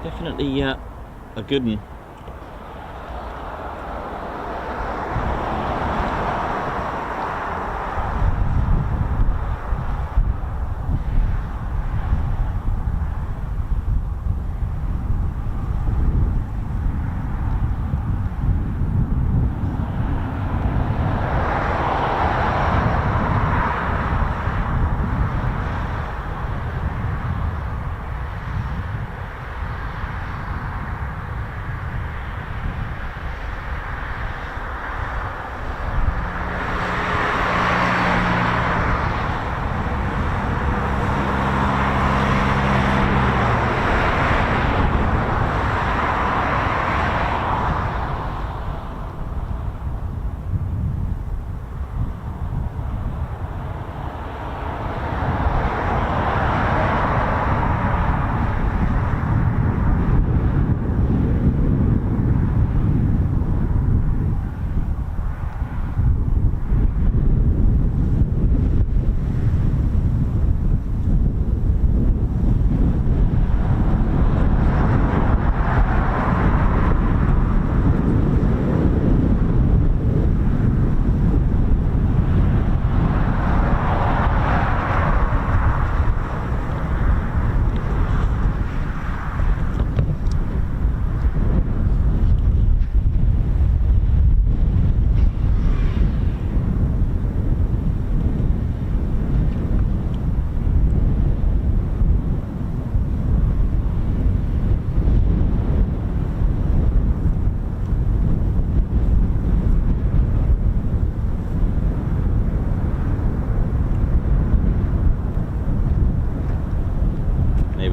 S3: Definitely a good one.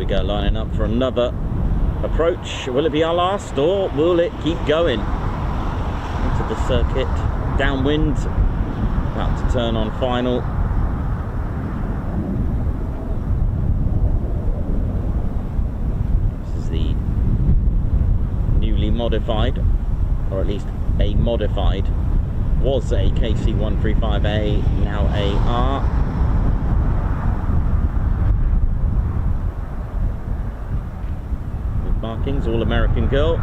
S3: Go, lining up for another approach. Will it be our last, or will it keep going into the circuit? Downwind, about to turn on final. This is the newly modified, or at least a modified, was a KC-135A, now a R. Markings, all American girl.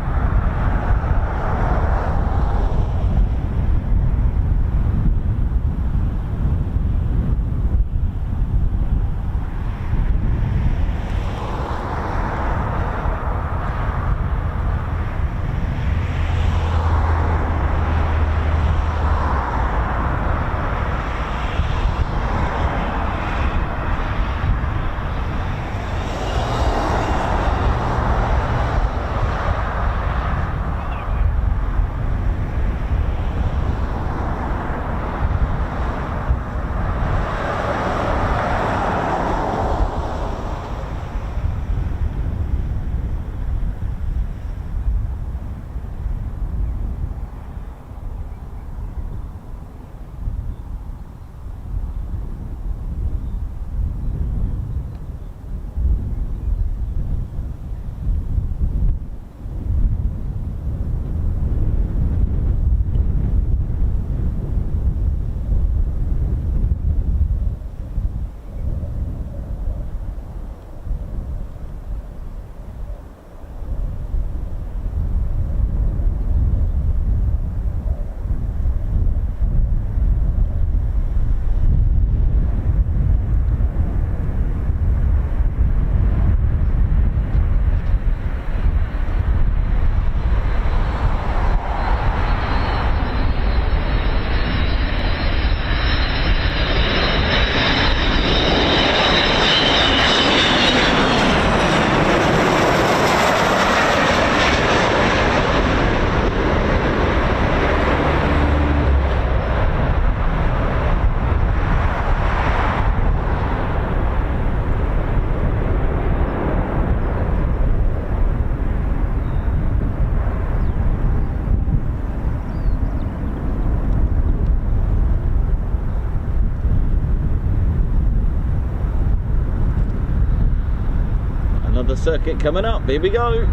S3: Another circuit coming up, here we go.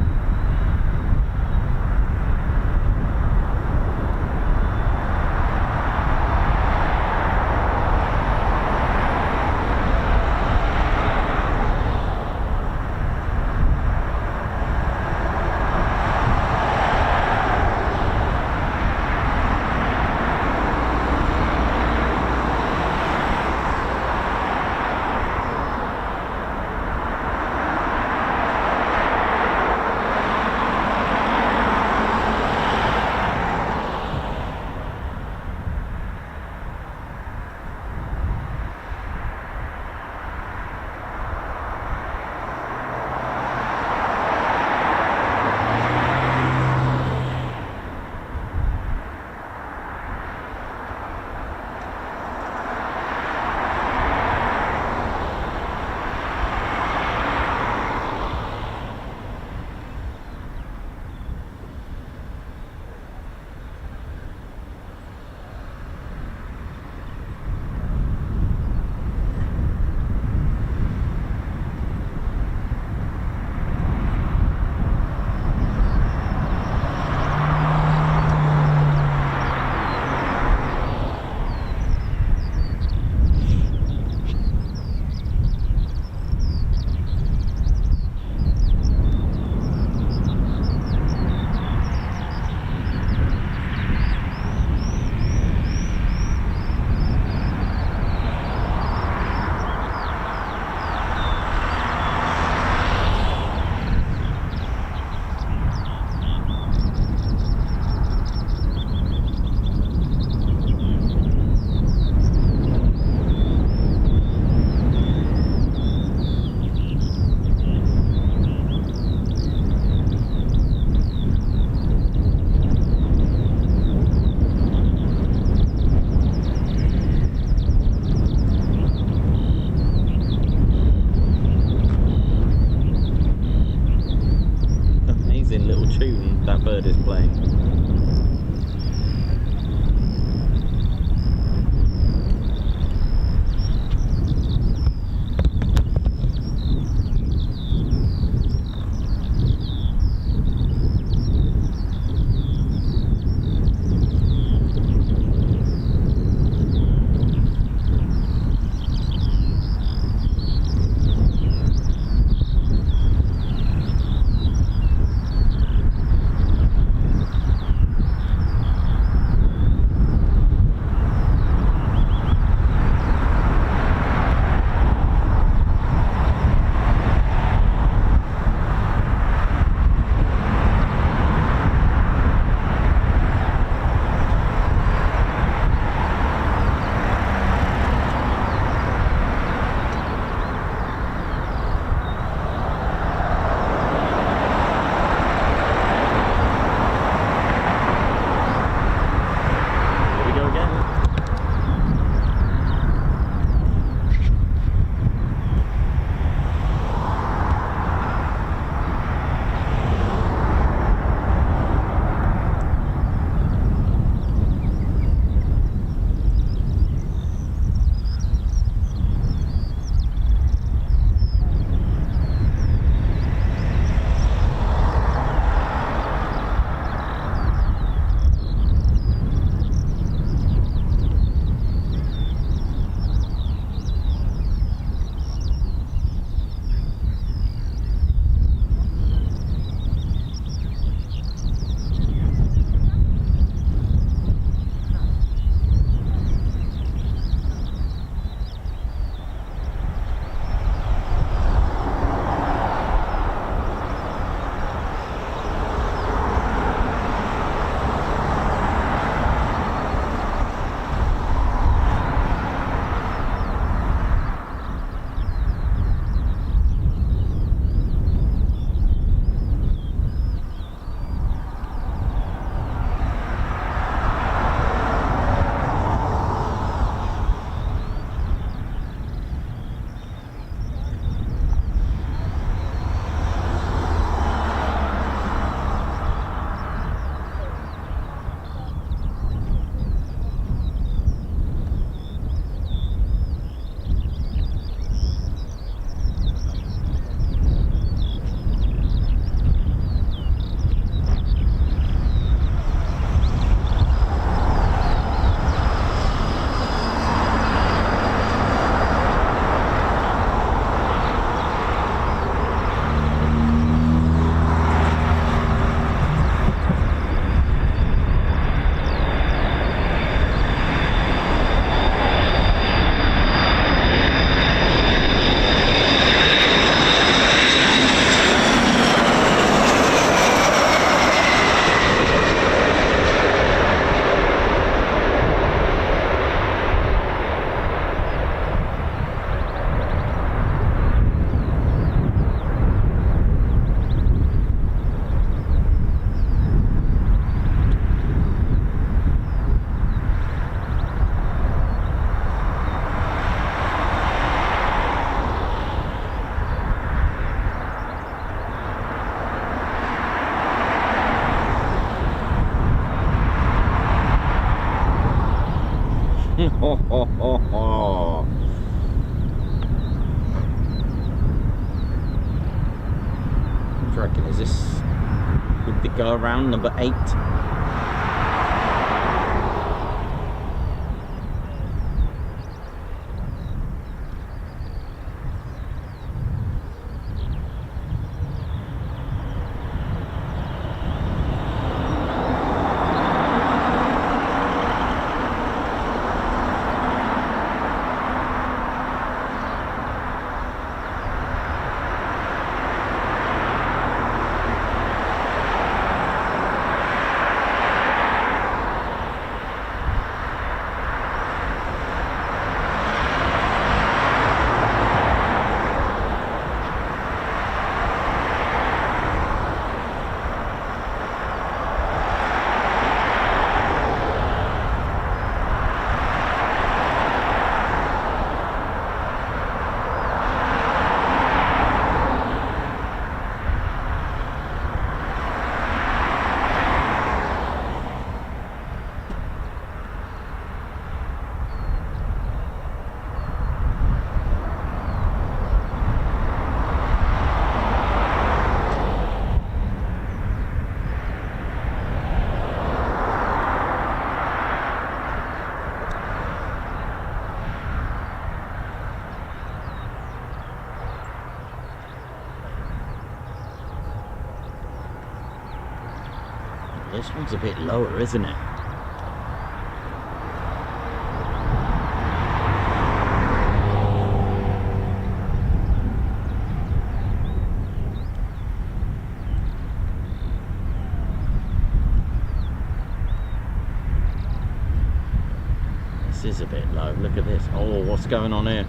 S3: amazing little tune that bird is playing. What do you reckon? Is this with the go around number 8? This one's a bit lower, isn't it? This is a bit low. Look at this. Oh, what's going on here?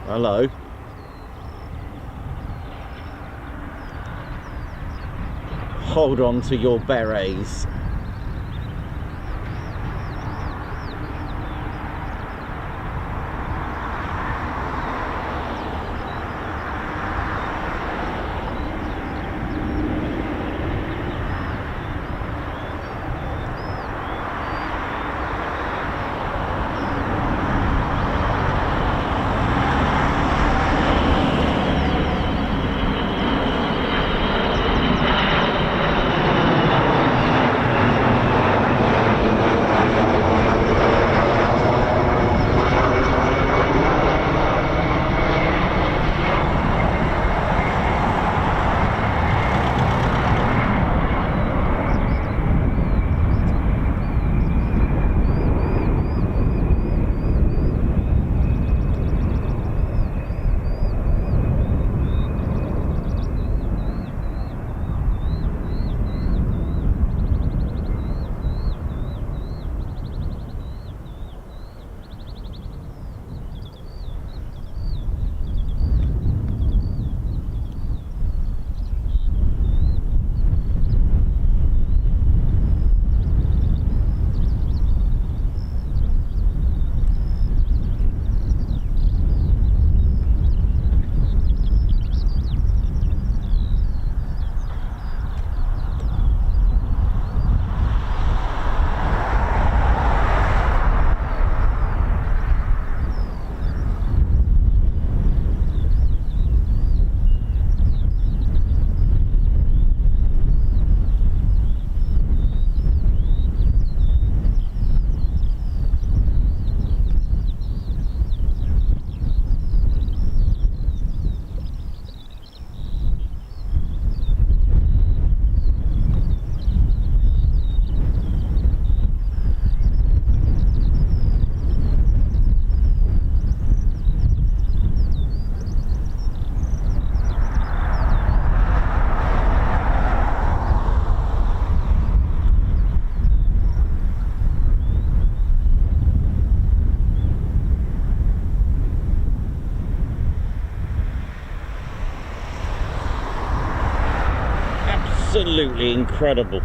S3: Hello. Hold on to your berets. Absolutely incredible.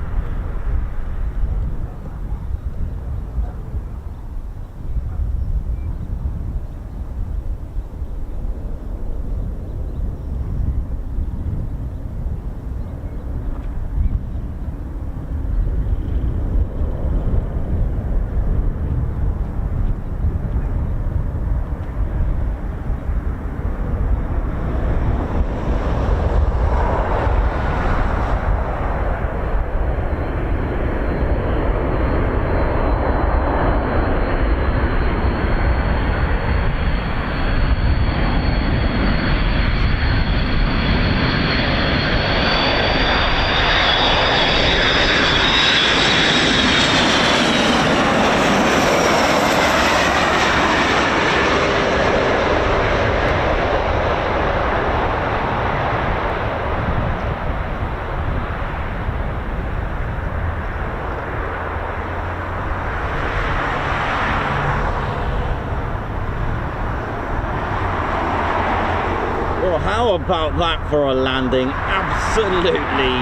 S3: How about that for a landing? Absolutely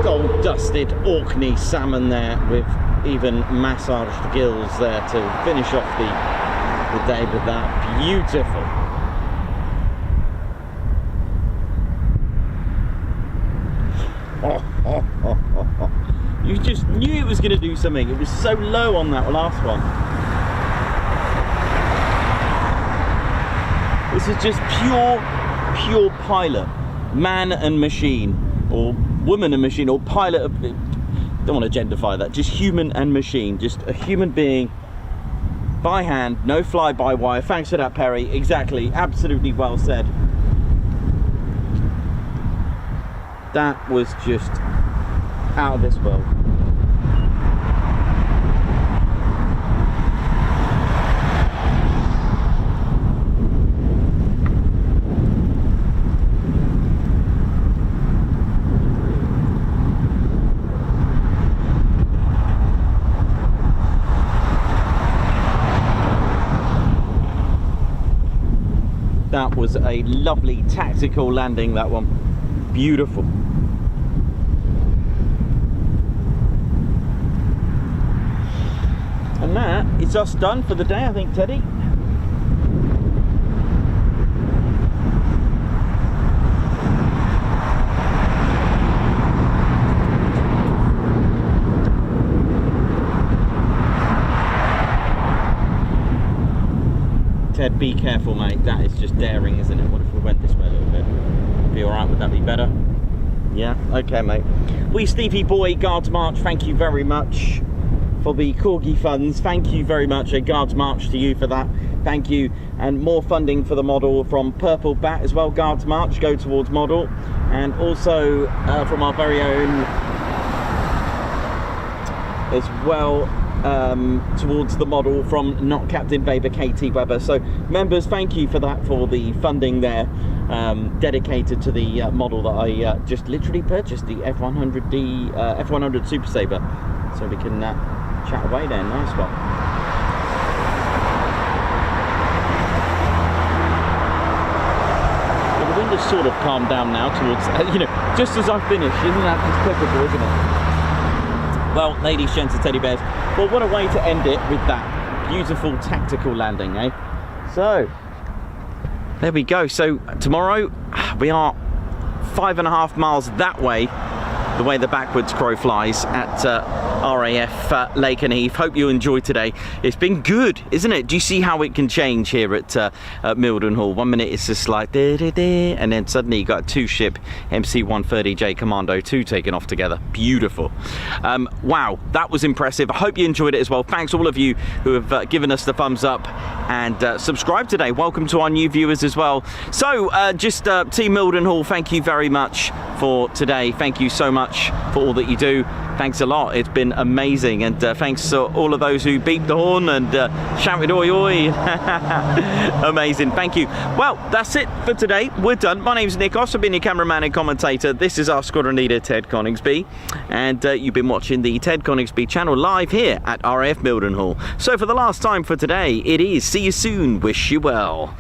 S3: gold dusted Orkney salmon there, with even massaged gills there to finish off the day with that. Beautiful. You just knew it was going to do something. It was so low on that last one. This is just pure pilot, man and machine, or woman and machine, or pilot. Don't want to genderify that. Just human and machine. Just a human being by hand, no fly-by-wire. Thanks for that, Perry. Exactly, absolutely well said. That was just out of this world. That was a lovely tactical landing, that one. Beautiful. And that is us done for the day, I think, Teddy. Ted, be careful, mate. That is just daring, isn't it? What if we went this way a little bit? Be alright? Would that be better? Yeah? Okay, mate. Wee Stevie Boy, Guards March, thank you very much for the Corgi funds. Thank you very much. A Guards March to you for that. Thank you. And more funding for the model from Purple Bat as well. Guards March, go towards model. And also from our very own as well, towards the model from Not Captain Baber, KT Weber. So members, thank you for that, for the funding there, dedicated to the model that I just literally purchased, the F100D F100 Super Sabre. So we can chat away there. Nice one. Well, the wind has sort of calmed down now towards, you know, just as I finish. Isn't that just typical, isn't it? Well, ladies, gents and teddy bears, well, what a way to end it with that beautiful tactical landing, eh? So, there we go. So, tomorrow, we are 5.5 miles that way, the way the backwards crow flies, at RAF Lake and Heath. Hope you enjoyed today. It's been good, isn't it? Do you see how it can change here at Mildenhall? 1 minute it's just like and then suddenly you got a two-ship MC-130J Commando 2 taking off together. Beautiful. Wow, that was impressive. I hope you enjoyed it as well. Thanks all of you who have given us the thumbs up and subscribed today. Welcome to our new viewers as well. So just Team Mildenhall, thank you very much for today. Thank you so much for all that you do. Thanks a lot. It's been amazing, and thanks to all of those who beeped the horn and shouted oi oi. Amazing. Thank you. Well, that's it for today. We're done. My name's Nikos. I've been your cameraman and commentator. This is our squadron leader, Ted Coningsby, and you've been watching the Ted Coningsby channel live here at RAF Mildenhall. So for the last time for today, it is see you soon. Wish you well.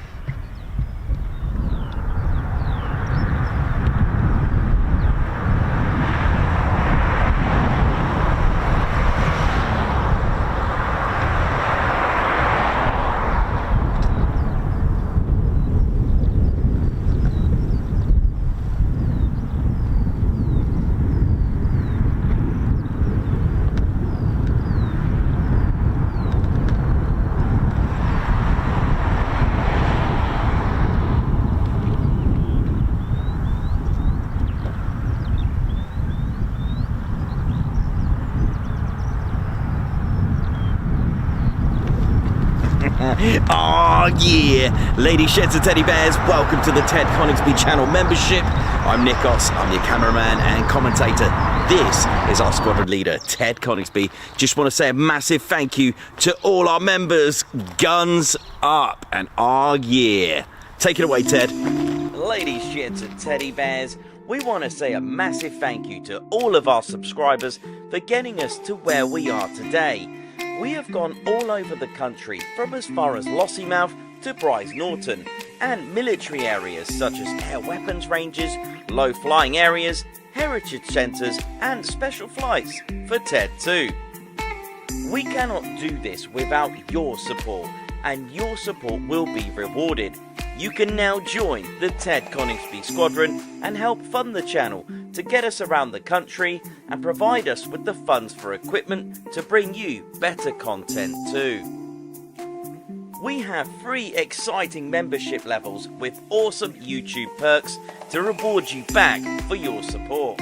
S3: Oh yeah, ladies, gents and teddy bears, welcome to the Ted Coningsby channel membership. I'm Nikos, I'm your cameraman and commentator. This is our squadron leader, Ted Coningsby. Just want to say a massive thank you to all our members. Guns up, and oh yeah. Take it away, Ted. Ladies, gents and teddy bears, we want to say a massive thank you to all of our subscribers for getting us to where we are today. We have gone all over the country, from as far as Lossiemouth to Brize Norton, and military areas such as air weapons ranges, low flying areas, heritage centres and special flights for TED 2. We cannot do this without your support, and your support will be rewarded. You can now join the Ted Coningsby Squadron and help fund the channel to get us around the country and provide us with the funds for equipment to bring you better content too. we have 3 exciting membership levels with awesome YouTube perks to reward you back for your support.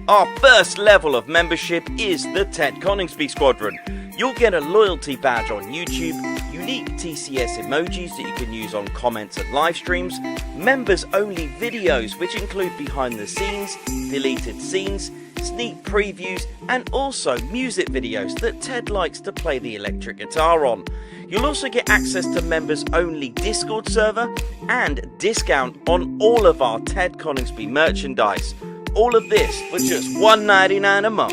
S3: Our first level of membership is the Ted Coningsby Squadron. You'll get a loyalty badge on YouTube, unique TCS emojis that you can use on comments and live streams, members only videos which include behind the scenes, deleted scenes, sneak previews and also music videos that Ted likes to play the electric guitar on. You'll also get access to members only Discord server and discount on all of our Ted Coningsby merchandise. All of this for just $1.99 a month.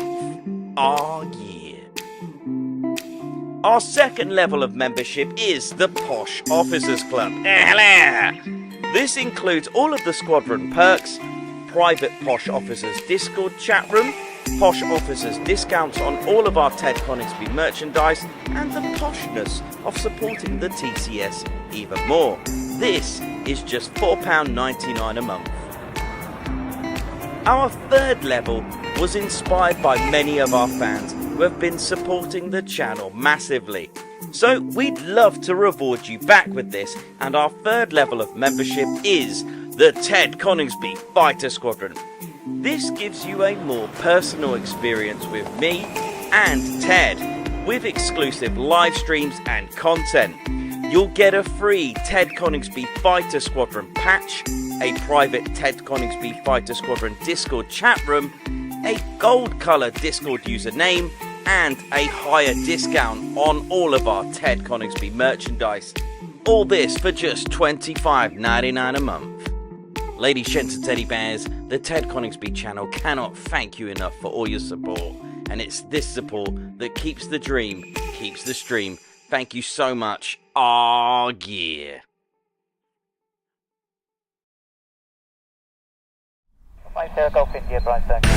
S3: Oh yeah. Our second level of membership is the Posh Officers Club. This includes all of the squadron perks, private Posh Officers Discord chat room, Posh Officers discounts on all of our Ted Coningsby merchandise, and the poshness of supporting the TCS even more. This is just £4.99 a month. Our third level was inspired by many of our fans who have been supporting the channel massively. So we'd love to reward you back with this, and our third level of membership is the Ted Coningsby Fighter Squadron. This gives you a more personal experience with me and Ted, with exclusive live streams and content. You'll get a free Ted Coningsby Fighter Squadron patch, a private Ted Coningsby Fighter Squadron Discord chat room, a gold colour Discord username, and a higher discount on all of our Ted Coningsby merchandise. All this for just $25.99 a month. Ladies, gents and teddy bears, the Ted Coningsby channel cannot thank you enough for all your support. And it's this support that keeps the dream, keeps the stream. Thank you so much. Aw, yeah.
S1: Golf India, Brize Norton,